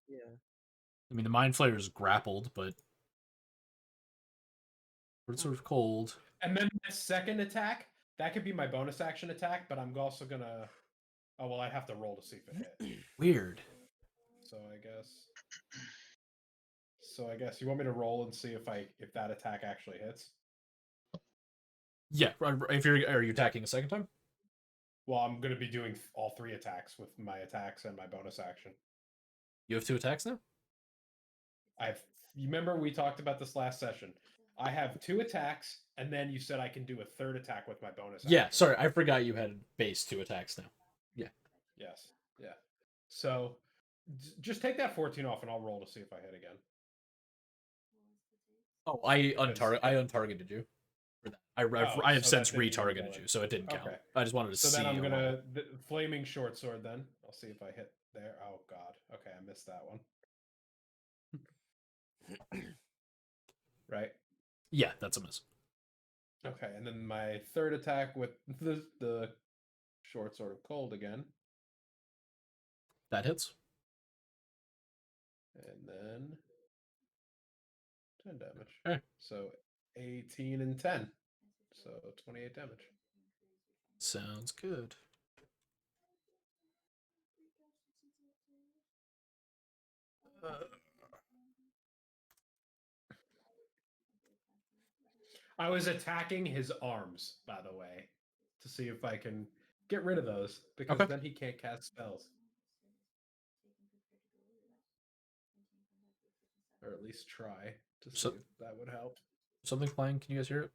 Yeah. I mean, the Mind Flayer is grappled, but... It's sort of cold. And then my second attack, that could be my bonus action attack, but I'm also gonna. Oh well, I have to roll to see if it hit. Weird. So I guess you want me to roll and see if that attack actually hits. Yeah, are you attacking a second time? Well, I'm gonna be doing all 3 attacks with my attacks and my bonus action. You have 2 attacks now? You remember we talked about this last session. I have 2 attacks, and then you said I can do a 3rd attack with my bonus action. Yeah, sorry, I forgot you had base 2 attacks now. Yeah. Yes. Yeah. So just take that 14 off, and I'll roll to see if I hit again. Oh, I untargeted you for that. I have so since that didn't even go retargeted in. you, so it didn't count. Okay. I just wanted to So see. then I'm a gonna level. flaming short sword. Then I'll see if I hit there. Oh god. Okay, I missed that one. Right. Yeah, that's a miss. Okay, and then my third attack with the short sword of cold again, That hits. and then 10 damage. Okay. So 18 and 10. So 28 damage. Sounds good. I was attacking his arms, by the way, to see if I can get rid of those, because Okay. then he can't cast spells. Or at least try to see So- if that would help. Something flying. Can you guys hear it?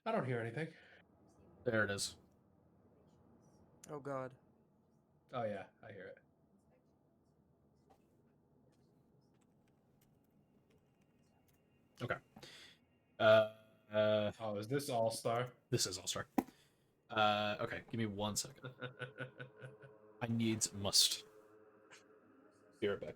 I don't hear anything. There it is. Oh god. Oh yeah, I hear it. Okay. Oh, is this All Star? This is All Star. Okay. Give me 1 second. I must. Be right back.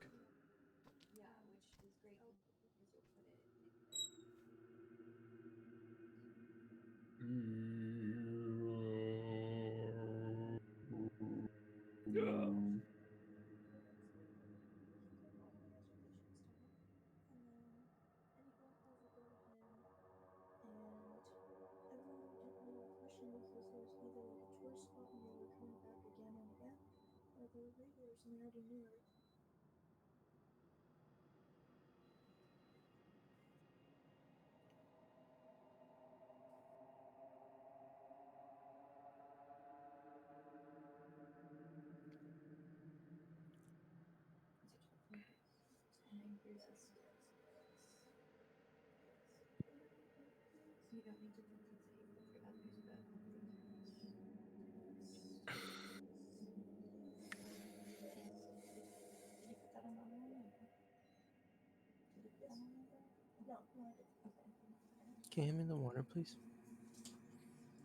Can you hand me the water, please?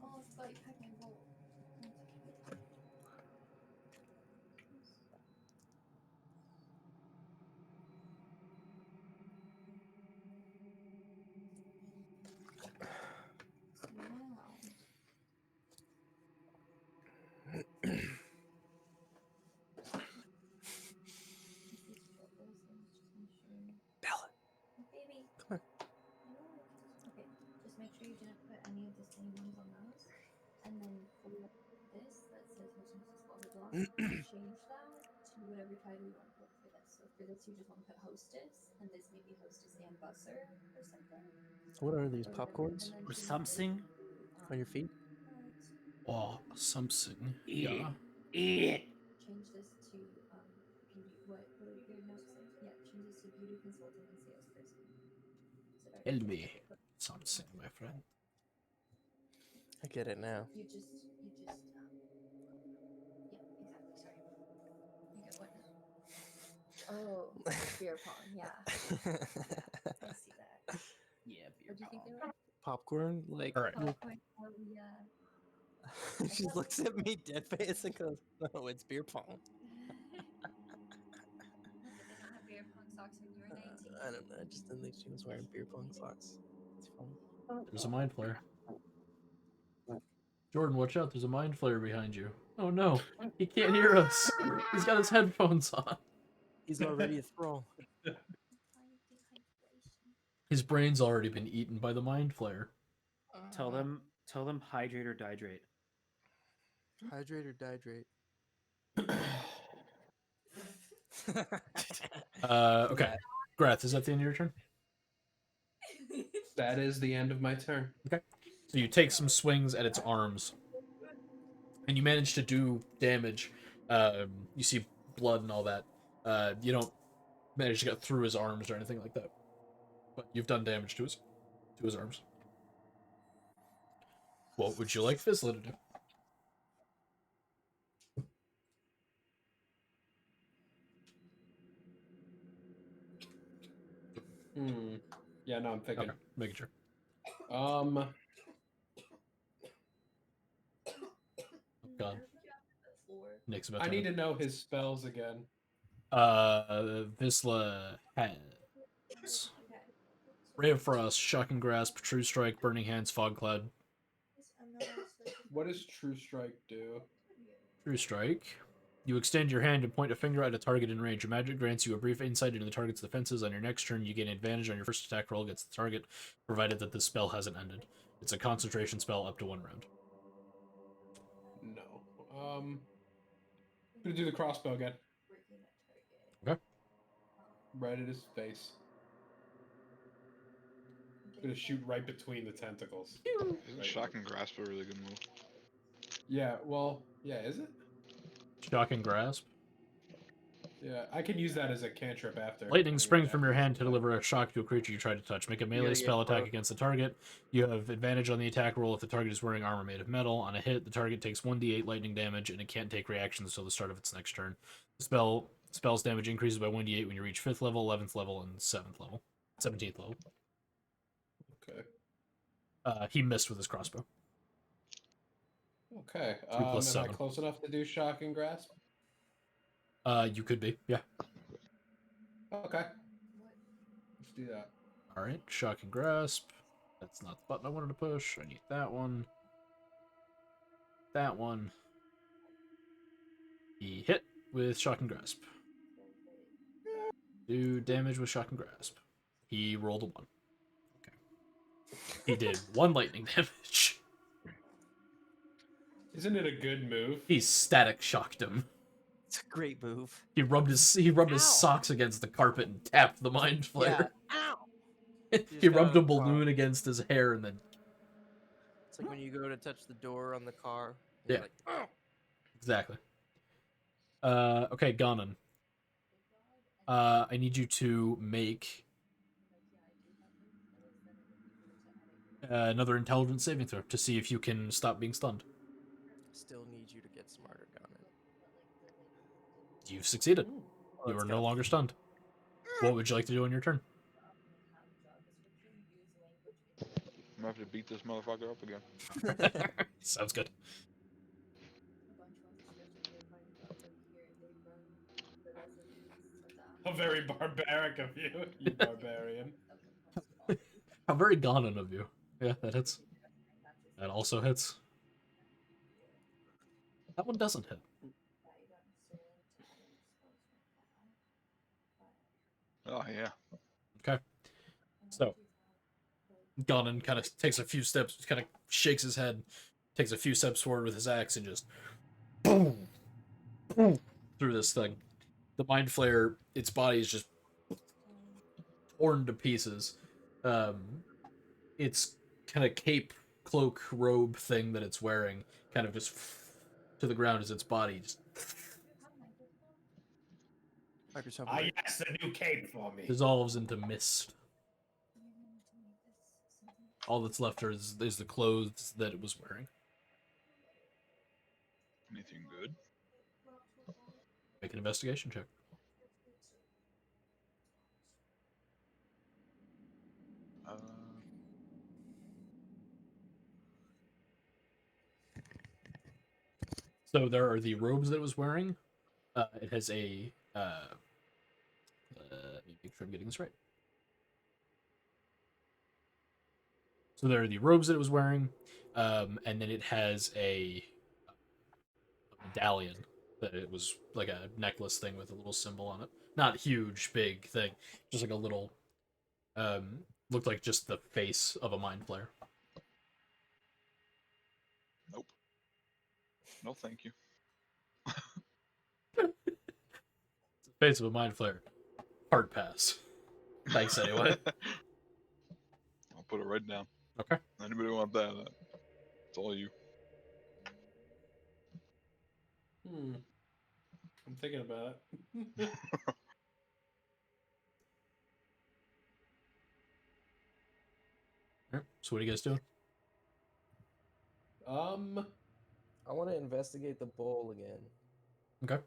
Oh, it's like pack my bowl. Wow. Bella. Baby. Come on. Okay, just make sure you didn't put any of the same ones on those. And then for this that says Hostess Blah blah blah, change that to whatever title you want to put for this. So for this you just want to put Hostess, and this maybe Hostess and Busser or something. What are these Or whatever, popcorns and then Or change something. on your feet? Oh, something. Yeah. Change this to beauty. What are your notes say? Yeah, change this to beauty consultant and salesperson. So that Tell you me put- something, my friend. I get it now. You just yeah, exactly. Sorry. You get what now? Oh, beer pong. Yeah, I see that. Yeah, What do you think they were? Popcorn? Like, All right. Popcorn. Oh yeah. she looks at me dead face and goes, "No, it's beer pong." Did they not have beer pong socks when you were 19? I don't know. I just didn't think she was wearing beer pong socks. It's funny. There's a mind flare. Jordan, watch out. There's a mind flare behind you. Oh no. He can't hear us. He's got his headphones on. He's already a thrall. His brain's already been eaten by the mind flare. Tell them hydrate or dihydrate. Hydrate or dihydrate? Okay. Grath, is that the end of your turn? That is the end of my turn. Okay. So you take some swings at its arms, and you manage to do damage. You see blood and all that. You don't manage to get through his arms or anything like that, but you've done damage to his arms. What would you like Fizzla to do? Yeah, no, I'm thinking. Okay, making sure. Um, God. Nick's about I to. need to know his spells again. Visla has Ray of Frost, Shocking Grasp, True Strike, Burning Hands, Fog Cloud. What does True Strike do? True Strike. You extend your hand and point a finger at a target in range. Your magic grants you a brief insight into the target's defenses. On your next turn, you gain advantage on your first attack roll against the target, provided that this spell hasn't ended. It's a concentration spell up to 1 round. No. I'm gonna do the crossbow again. Okay. Right at his face. Gonna shoot right between the tentacles. Isn't Shock and Grasp a really good move? Yeah, well, yeah, is it? Shocking Grasp. Yeah, I can use that as a cantrip after. Lightning springs from your hand to deliver a shock to a creature you try to touch. Make a melee gotta spell get attack broke. against the target. You have advantage on the attack roll if the target is wearing armor made of metal. On a hit, the target takes 1d8 lightning damage, and it can't take reactions until the start of its next turn. The spell's damage increases by 1d8 when you reach 5th level, 11th level, and 7th level. 17th level. Okay. He missed with his crossbow. Okay. 2 plus am I 7. close enough to do shock and grasp? You could be, yeah. Okay. Let's do that. Alright, Shock and Grasp. That's not the button I wanted to push. I need that one. That one. He hit with Shock and Grasp. Do damage with Shock and Grasp. He rolled a 1. Okay. He did 1 lightning damage. Isn't it a good move? He static shocked him. It's a great move. He rubbed his socks against the carpet and tapped the mind flare. Ow! He rubbed a balloon against his hair and then. It's like when you go to touch the door on the car. Yeah. Like, oh! Exactly. Okay, Ganon. I need you to make another intelligence saving throw to see if you can stop being stunned. Still need you to get smarter, Ganon. You've succeeded. Oh, You that's are no kinda longer stunned. What would you like to do on your turn? I'm gonna have to beat this motherfucker up again. Sounds good. How very barbaric of you. You barbarian. How very Ganon of you. Yeah, that hits. That also hits. That one doesn't hit. Oh yeah. Okay. So, Ganon kind of takes a few steps, kind of shakes his head, takes a few steps forward with his axe, and just boom, boom through this thing. The Mind Flare, its body is just torn to pieces. Its kind of cape, cloak, robe thing that it's wearing kind of just to the ground as its body just Yes, a new cape for me. dissolves into mist. All that's left is the clothes that it was wearing. Anything good? Make an investigation check. So there are the robes that it was wearing. It has a. Let me make sure I'm getting this right. So there are the robes that it was wearing, and then it has a medallion that it was like a necklace thing with a little symbol on it. Not huge, big thing, just like a little. Looked like just the face of a mind flare. Nope. No, thank you. It's the face of a mind flare. Hard pass. Thanks anyway. I'll put it right down. Okay. Anybody want that? It's all you. I'm thinking about it. Alright, so what are you guys doing? I want to investigate the bowl again. Okay.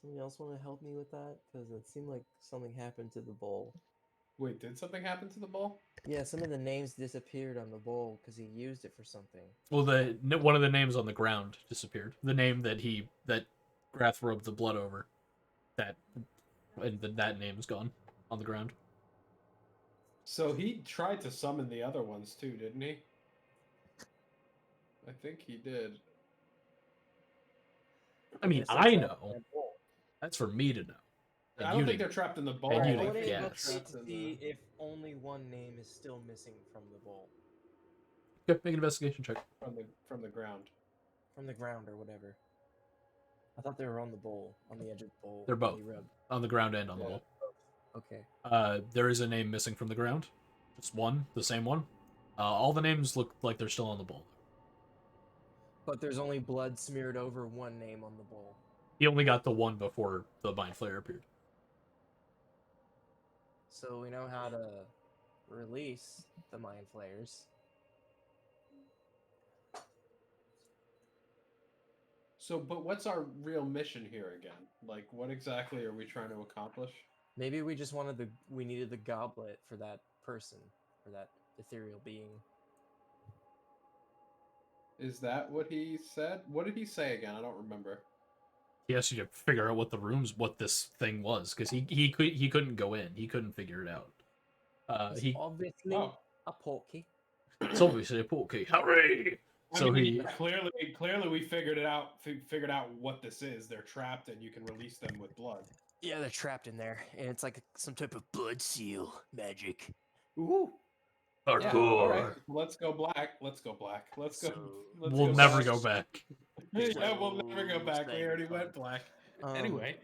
Somebody else want to help me with that? Because it seemed like something happened to the bowl. Wait, did something happen to the bowl? Yeah, some of the names disappeared on the bowl because he used it for something. Well, one of the names on the ground disappeared. The name that Grath rubbed the blood over, that name is gone on the ground. So he tried to summon the other ones too, didn't he? I think he did. I mean, Yes, that's I that- know. that bowl. That's for me to know. And I you don't think didn't- they're trapped in the bowl. and you I didn't think Would they're it guess. look trapped to in see the- if only one name is still missing from the bowl? Okay, make an investigation check. from the ground. From the ground or whatever. I thought they were on the bowl, on the edge of the bowl. They're that both he rubbed. on the ground and on the Yeah. wall. Okay. There is a name missing from the ground. It's one, the same one. All the names look like they're still on the bowl. But there's only blood smeared over one name on the bowl. He only got the one before the Mind Flayer appeared. So we know how to release the Mind Flayers. So, but what's our real mission here again? Like, what exactly are we trying to accomplish? Maybe we just we needed the goblet for that person, for that ethereal being. Is that what he said? What did he say again? I don't remember. He asked you to figure out what this thing was, because he couldn't go in. He couldn't figure it out. It's He obviously Oh. a portkey. it's obviously a portkey. Hurry! So he clearly we figured it out. Figured out what this is. They're trapped, and you can release them with blood. Yeah, they're trapped in there, and it's like some type of blood seal magic. Ooh. hardcore. Yeah, all right. Let's go black. Let's go black. Let's go. So- Let's We'll go never black. go back. Yeah, we'll never go back. We Staying already fun. went black. Anyway.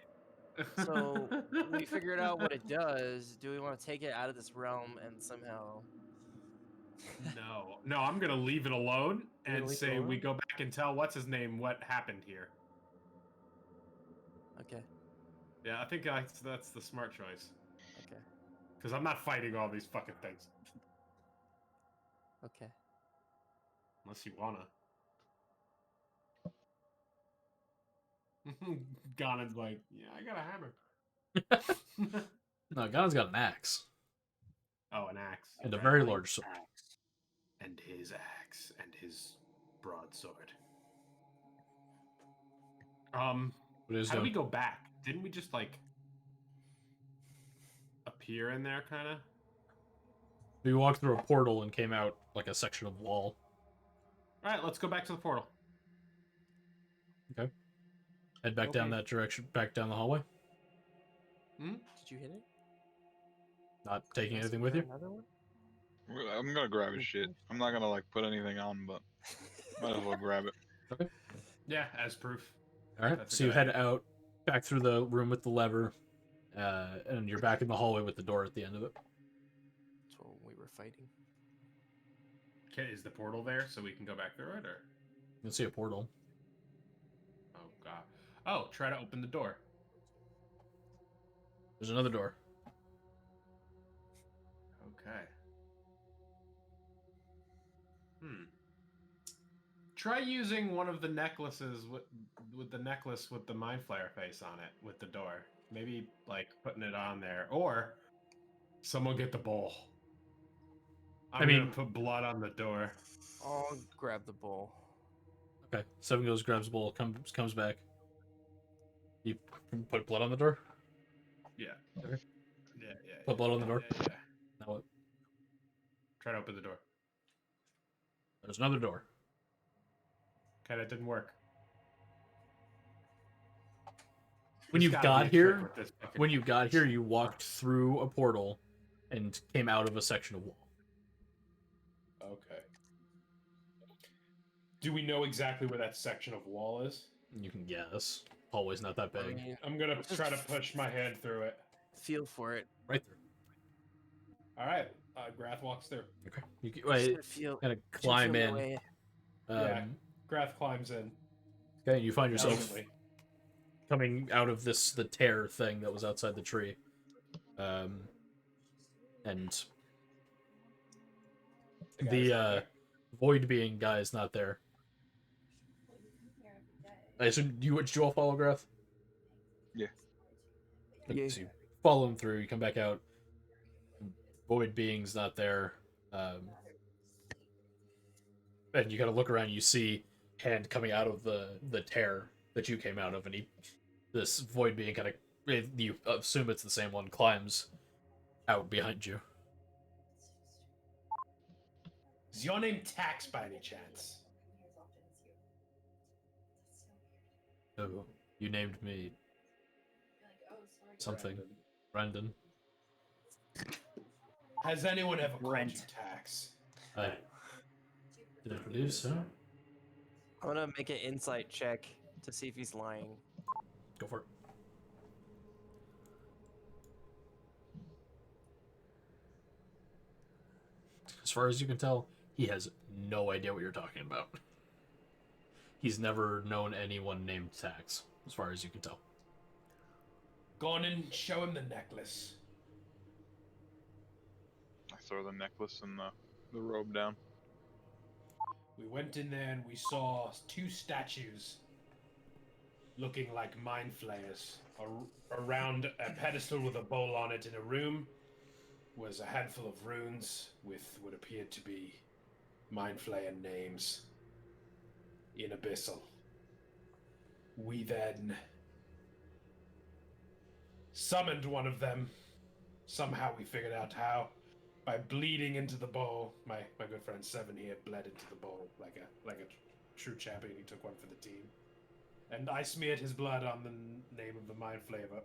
So we figured out what it does. Do we want to take it out of this realm and somehow? No, I'm gonna leave it alone You're gonna and leave it say we alone? go back and tell what's his name what happened here. Okay. Yeah, I think that's the smart choice. Okay. Because I'm not fighting all these fucking things. Okay. Unless you wanna. Ganon's like, yeah, I got a hammer. No, Ganon's got an axe Oh, an axe. and a very large sword. Axe. And his axe and his broadsword. What is How do we doing? go back? Didn't we just like appear in there, kind of? We walked through a portal and came out like a section of wall. All right, let's go back to the portal. Head back down Okay. that direction, back down the hallway. Did you hit it? Not taking Yes, anything with you. Another one? I'm gonna grab his shit. I'm not gonna like put anything on, but might as well grab it. Yeah, as proof. All right. That's a So you good head out, back through the room with the lever, and you're back in the hallway with the door at the end of it. That's what we were fighting. Okay, is the portal there so we can go back through it, or? You can see a portal. Oh god. Oh, try to open the door. There's another door. Okay. Try using one of the necklaces with the necklace with the Mind Flayer face on it with the door. Maybe like putting it on there, or someone get the bowl. I'm mean- gonna put blood on the door. I'll grab the bowl. Okay. Seven goes, grabs the bowl, comes back. You put blood on the door. Yeah. Okay. Yeah. Put blood on the door? Yeah. Now what? Try to open the door. There's another door. Okay, that didn't work. When There's you gotta got be a trick here, with this fucking- when you got here, you walked through a portal and came out of a section of wall. Okay. Do we know exactly where that section of wall is? You can guess. Hallway's not that I big. mean, I'm gonna try to push my hand through it. feel for it. Right there. All right. Grath walks through. Okay. You can, Just wait, gonna feel. kind of just climb feel my in. way. Yeah. Grath climbs in. Okay, you find yourself Gallantly. coming out of the tear thing that was outside the tree. And the void being guy is not there. I assume did you all follow Grath? Yeah. Okay, Yeah. so you follow him through, you come back out. void being's not there. And you gotta look around. You see hand coming out of the tear that you came out of, and this void being kind of, you assume it's the same one, climbs out behind you. Is your name Tax by any chance? Oh, you named me something, Brandon. Has anyone ever called you Brent. Tax? I didn't believe so. I'm gonna make an insight check to see if he's lying. Go for it. As far as you can tell, he has no idea what you're talking about. He's never known anyone named Tax, as far as you can tell. Go on and show him the necklace. I throw the necklace and the robe down. We went in there and we saw 2 statues looking like mind flayers. Around a pedestal with a bowl on it in a room was a handful of runes with what appeared to be mind flayer names in Abyssal. We then summoned one of them. Somehow we figured out how. By bleeding into the bowl. My good friend Seven here bled into the bowl like a true champion. He took one for the team. And I smeared his blood on the name of the mind flavor.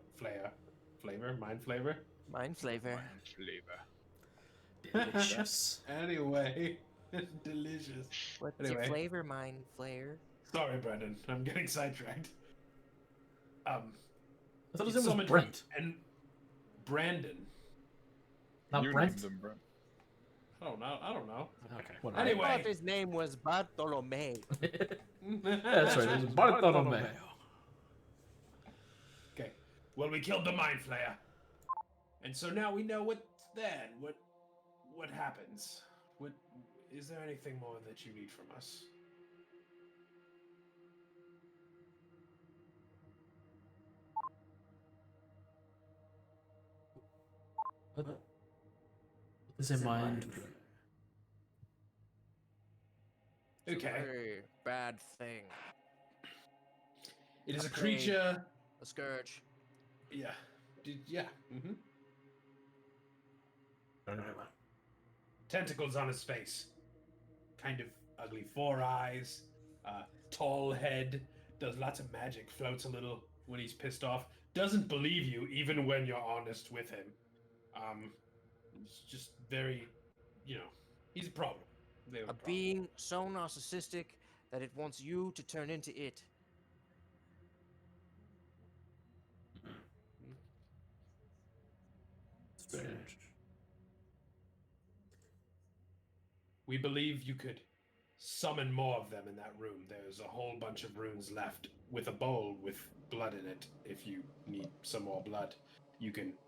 Mind flavor. Delicious. Anyway, delicious. What's Anyway. your flavor, mind flayer? Sorry, Brendan. I'm getting sidetracked. I thought his he name was summoned Brent. And Brandon. Not You Brent? named him Brent. I don't know. Okay, I whatever. Anyway. thought his name was Bartolome. That's right, it was Bartolome. Okay. Well, we killed the mind flayer, and so now we know what's then. What happens? What is there anything more that you need from us? What is in mind? Okay. Very bad thing. It is a Okay. creature. A scourge. Yeah. Yeah. Mm-hmm. Tentacles on his face. Kind of ugly 4 eyes. Tall head. Does lots of magic. Floats a little when he's pissed off. Doesn't believe you even when you're honest with him. It's just very, he's a problem. They have A problem. being so narcissistic that it wants you to turn into it. Strange. We believe you could summon more of them in that room. There's a whole bunch of runes left with a bowl with blood in it. If you need some more blood, you can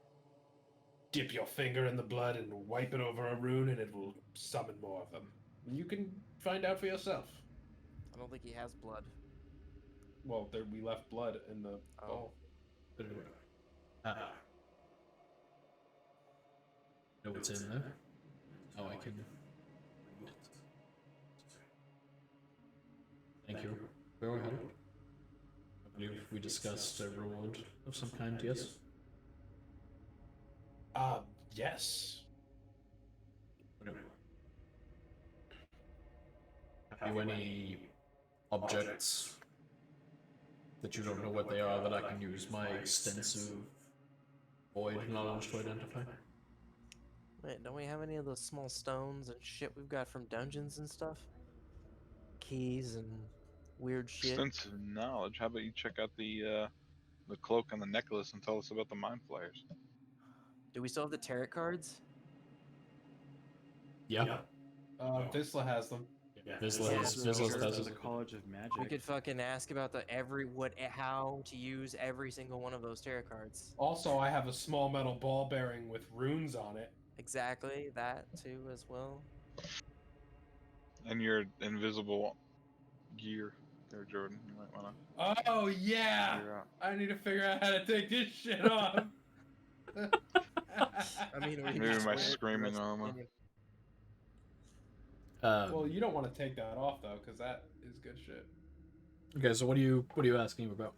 dip your finger in the blood and wipe it over a rune and it will summon more of them. You can find out for yourself. I don't think he has blood. Well, we left blood in the bowl. Know what's in there? Oh, I can. Thank you. Go ahead. I believe we discussed a reward of some kind, yes? Yes. Have you any objects that you don't know what they are that I can use my extensive void knowledge to identify? Wait, don't we have any of those small stones and shit we've got from dungeons and stuff? Keys and weird shit. Extensive knowledge. How about you check out the cloak and the necklace and tell us about the mind flayers? Do we still have the tarot cards? Yeah. Visla has them. Vizsla has the College of Magic. We could fucking ask about how to use every single one of those tarot cards. Also, I have a small metal ball bearing with runes on it. Exactly, that too as well. And your invisible gear there, Jordan. You might want Oh yeah! figure out. I need to figure out how to take this shit off. I mean, we can Maybe just my wear it for the screaming rest of the armor. campaign. Well, you don't want to take that off though, because that is good shit. Okay, so what are you asking him about?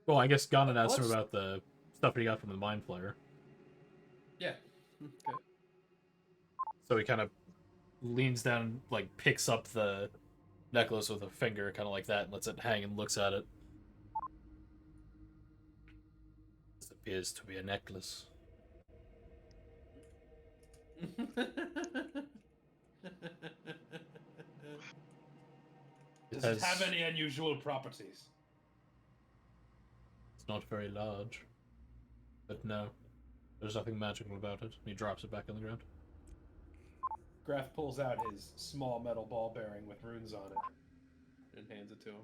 Well, I guess Ganon asked him Let's- about the stuff he got from the Mind Flayer. Yeah. Okay. So he kind of leans down, like picks up the necklace with a finger, kind of like that, and lets it hang and looks at it. This appears to be a necklace. Does it have any unusual properties? It's not very large. But no, there's nothing magical about it. He drops it back on the ground. Graf pulls out his small metal ball bearing with runes on it and hands it to him.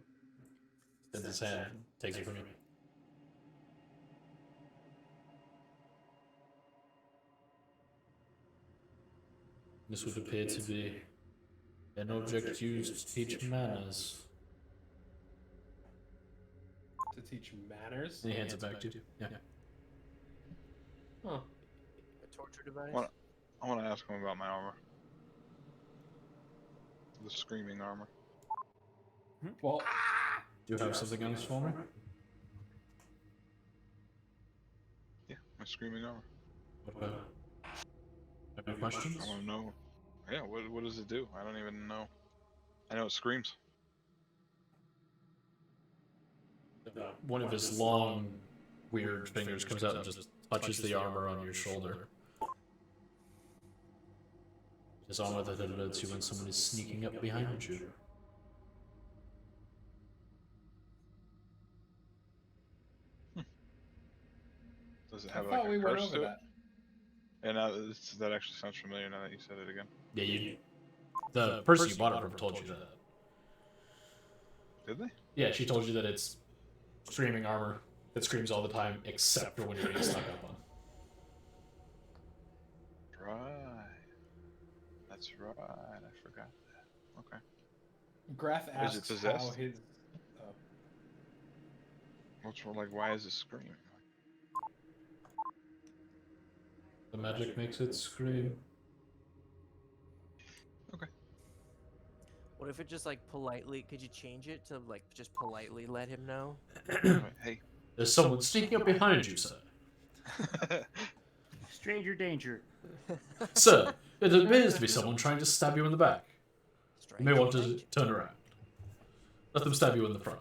Extends his hand, takes it from you. This would appear to be an object used to teach manners. To teach manners? And he hands it back to you. Yeah. Huh. A torture device. I want to ask him about my armor. The screaming armor. Well, Do you have something else for me? Yeah, my screaming armor. What about it? Any questions? I want to know. Yeah, what does it do? I don't even know. I know it screams. One of his long, weird fingers comes out and just touches the armor on your shoulder. His armor that alerts you when someone is sneaking up behind you. Does it I have thought like we a went curse over to it? that. And that actually sounds familiar now that you said it again. Yeah, the person you bought it from told you that. Did they? Yeah, she told you that it's screaming armor that screams all the time, except for when you're getting stuck up on. Right. That's right. I forgot that. Okay. Graf Is it asks how possessed? his. Oh. What's wrong? Like, why is it screaming? The magic makes it scream. What if it just like politely? Could you change it to like just politely let him know? Right, hey. There's someone sneaking up behind you, sir. Stranger danger. Sir, it appears to be someone trying to stab you in the back. You may want to Stranger turn around. Let them stab you in the front.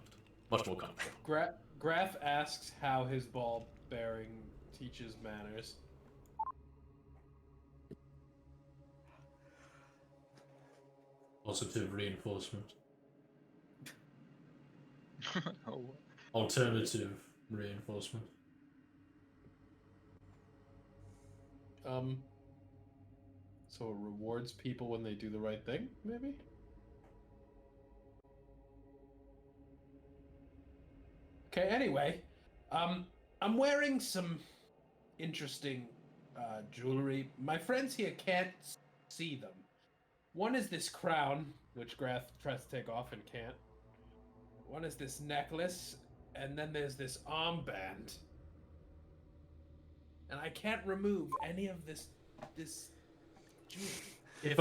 Much more comfortable. Graf asks how his ball bearing teaches manners. Positive reinforcement. Oh, Alternative reinforcement. So it rewards people when they do the right thing, maybe? Okay, anyway, I'm wearing some interesting jewelry. My friends here can't see them. One is this crown, which Graf tries to take off and can't. One is this necklace, and then there's this armband. And I can't remove any of this jewelry. If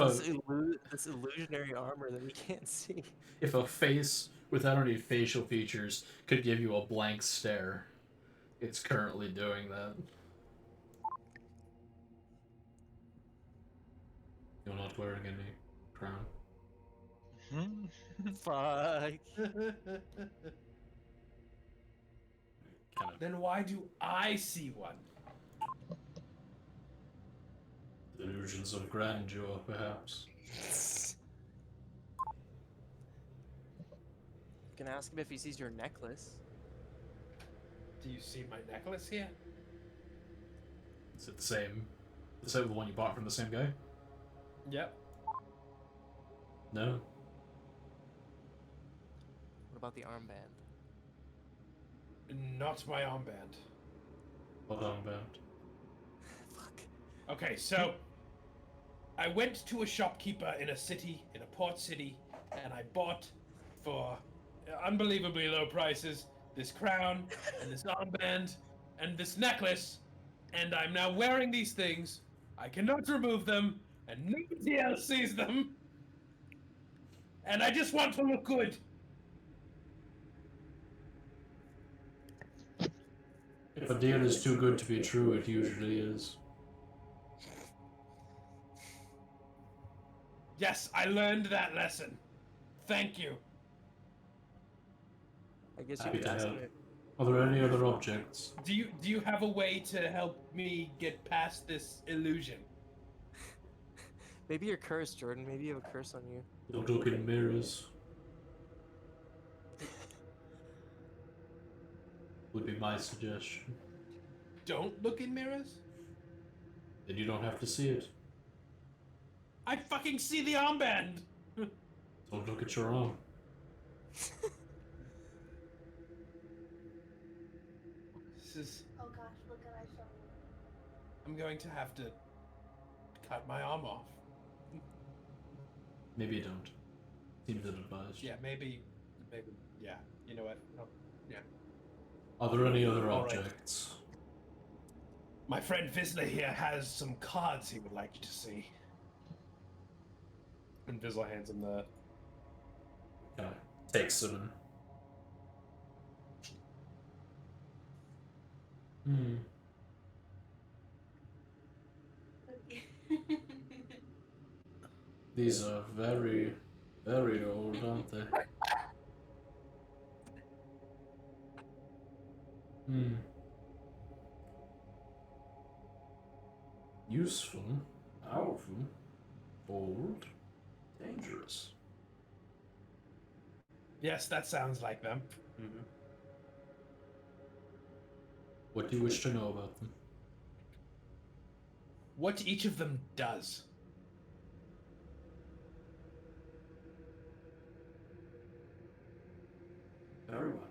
This illusionary armor that we can't see. If a face without any facial features could give you a blank stare, it's currently doing that. You're not wearing any crown. Fuck. Kind of Then why do I see one? delusions of grandeur, perhaps. You can ask him if he sees your necklace. Do you see my necklace here? Is it the same? The one you bought from the same guy? Yep. No. What about the armband? Not my armband. What armband? Fuck. Okay, so I went to a shopkeeper in a port city, and I bought for unbelievably low prices this crown and this armband, and this necklace, and I'm now wearing these things. I cannot remove them, and nobody else sees them. And I just want to look good. If a deal is too good to be true, it usually is. Yes, I learned that lesson. Thank you. I guess you Happy could to ask help. me. Are there any other objects? Do you have a way to help me get past this illusion? Maybe you're cursed, Jordan. Maybe you have a curse on you. Don't look in mirrors. Would be my suggestion. Don't look in mirrors? Then you don't have to see it. I fucking see the armband! Don't look at your arm. This is... Oh gosh, look at I shovel. I'm going to have to cut my arm off. Maybe you don't. Seems ill-advised. Yeah, maybe, yeah. You know what? No, yeah. Are there any other All right. objects? My friend Vizsla here has some cards he would like you to see. And Vizsla hands him the... Takes them. Hmm. These are very, very old, aren't they? Hmm. Useful, powerful, bold, dangerous. Yes, that sounds like them. Mm-hmm. What do you wish to know about them? What each of them does. Very well.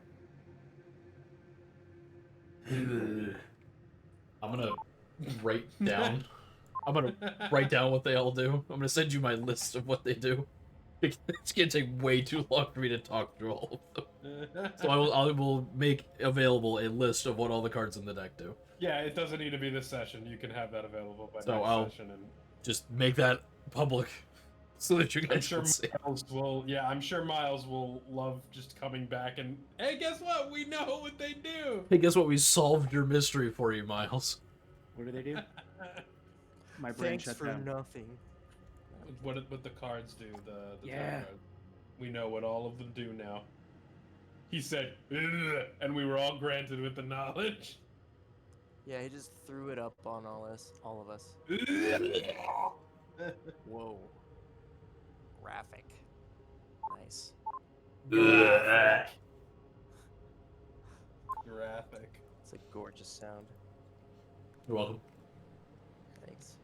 I'm gonna write down. I'm gonna write down what they all do. I'm gonna send you my list of what they do. It's gonna take way too long for me to talk through all of them. So I will make available a list of what all the cards in the deck do. Yeah, it doesn't need to be this session. You can have that available by So next I'll session. And just make that public so that you I'm guys sure can see. Miles will. Yeah, I'm sure Miles will love just coming back and hey, guess what? We know what they do. Hey, guess what? We solved your mystery for you, Miles. What do they do? My brain Thanks shut for down. nothing. What the cards do? The Yeah. tarot card. We know what all of them do now. He said, "Ugh," and we were all granted with the knowledge. Yeah, he just threw it up on all of us. Whoa. Graphic. Nice. Graphic. It's a gorgeous sound. You're welcome. Thanks.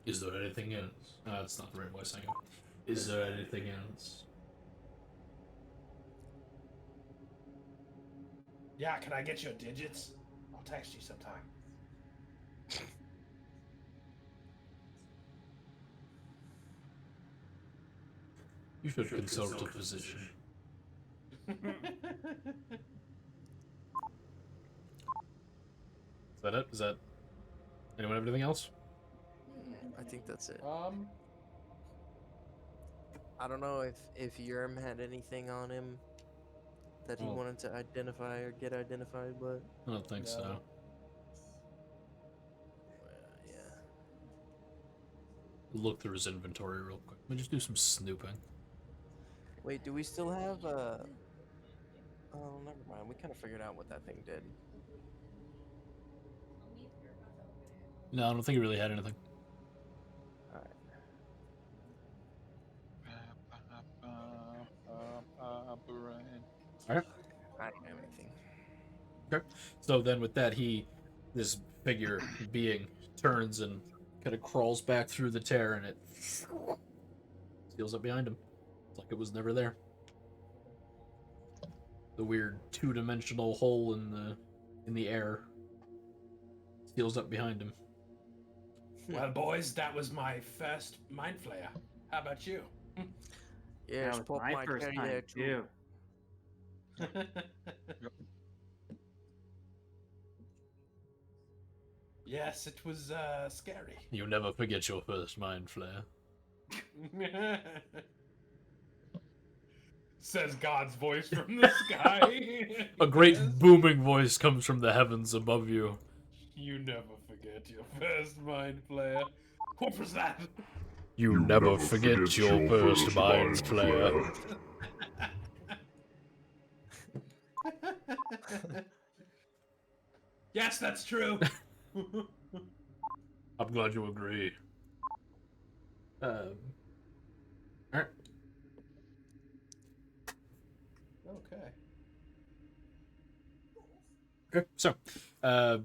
Is there anything else? That's not the right voice, hang on. Is there anything else? Yeah, can I get your digits? I'll text you sometime. You should consult a physician. Is that it? Is that... Anyone have anything else? I think that's it. I don't know if Yerm had anything on him that he Oh. wanted to identify or get identified, but I don't think so. yeah. Look through his inventory real quick. Let me just do some snooping. Wait, do we still have oh, never mind. We kind of figured out what that thing did. No, I don't think he really had anything. Alright. I don't have anything. Okay. So then with that, this figure being turns and kind of crawls back through the tear and it steals up behind him. It's like it was never there. The weird two-dimensional hole in the air steals up behind him. Well, boys, that was my first Mind Flayer. How about you? Yeah, That was my first time too. Yes, it was scary. You never forget your first mind flare. Says God's voice from the sky. A great Yes. booming voice comes from the heavens above you. You never forget your first mind flare. What was that? You never forget your first mind flare. Yes, that's true. I'm glad you agree. Alright. Okay. Okay, so, I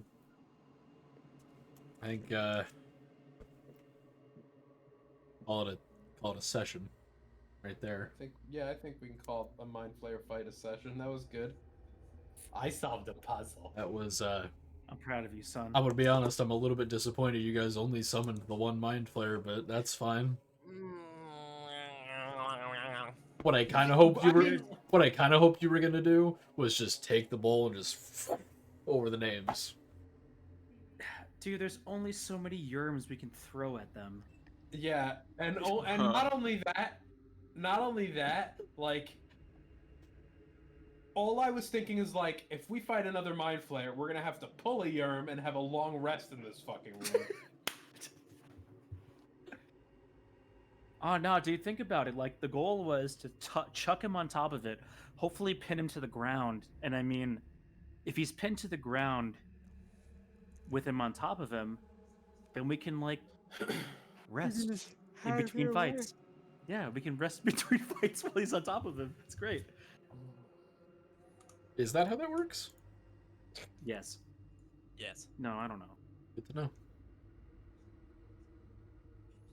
think, call it a session right there. I think we can call a mind flayer fight a session. That was good. I solved a puzzle. That was, I'm proud of you, son. I'm gonna be honest, I'm a little bit disappointed you guys only summoned the one mind flare, but that's fine. What I kind of hoped you were gonna do was just take the bowl and just over the names. Dude, there's only so many Yerms we can throw at them. Yeah, and not only that, like, all I was thinking is, like, if we fight another mind flayer, we're gonna have to pull a Yerm and have a long rest in this fucking room. Oh no, dude, think about it. Like, the goal was to chuck him on top of it, hopefully pin him to the ground. And I mean, if he's pinned to the ground with him on top of him, then we can, like, rest in between fights. Yeah, we can rest between fights while he's on top of him. It's great. Is that how that works? Yes. Yes. No, I don't know. Good to know.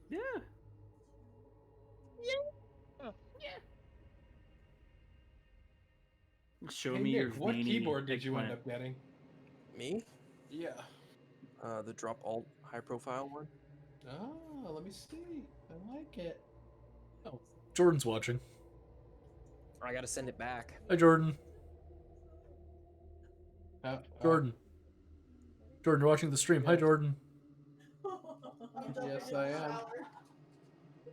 Yeah. Show Hey, me your Nick, what veiny keyboard did you end eggplant. up getting? Me? Yeah. The drop alt high profile one. Oh, let me see. I like it. Oh, Jordan's watching. I gotta send it back. Hi, Jordan. Jordan. Jordan, you're watching the stream. Hi, Jordan. Yes, I am.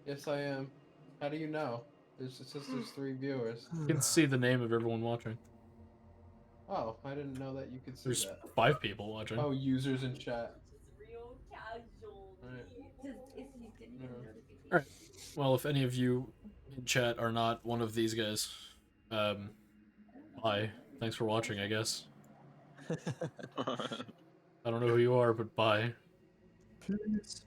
Yes, I am. How do you know? It says there's 3 viewers. You can see the name of everyone watching. Oh, I didn't know that you could see There's that. 5 people watching. Oh, users in chat. Real casual. Alright. Alright. Well, if any of you in chat are not one of these guys, bye. Thanks for watching, I guess. I don't know who you are, but bye. Peace.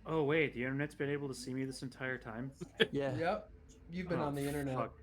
Oh wait, the internet's been able to see me this entire time? Yeah. Yep. You've been Oh, on the internet. fuck.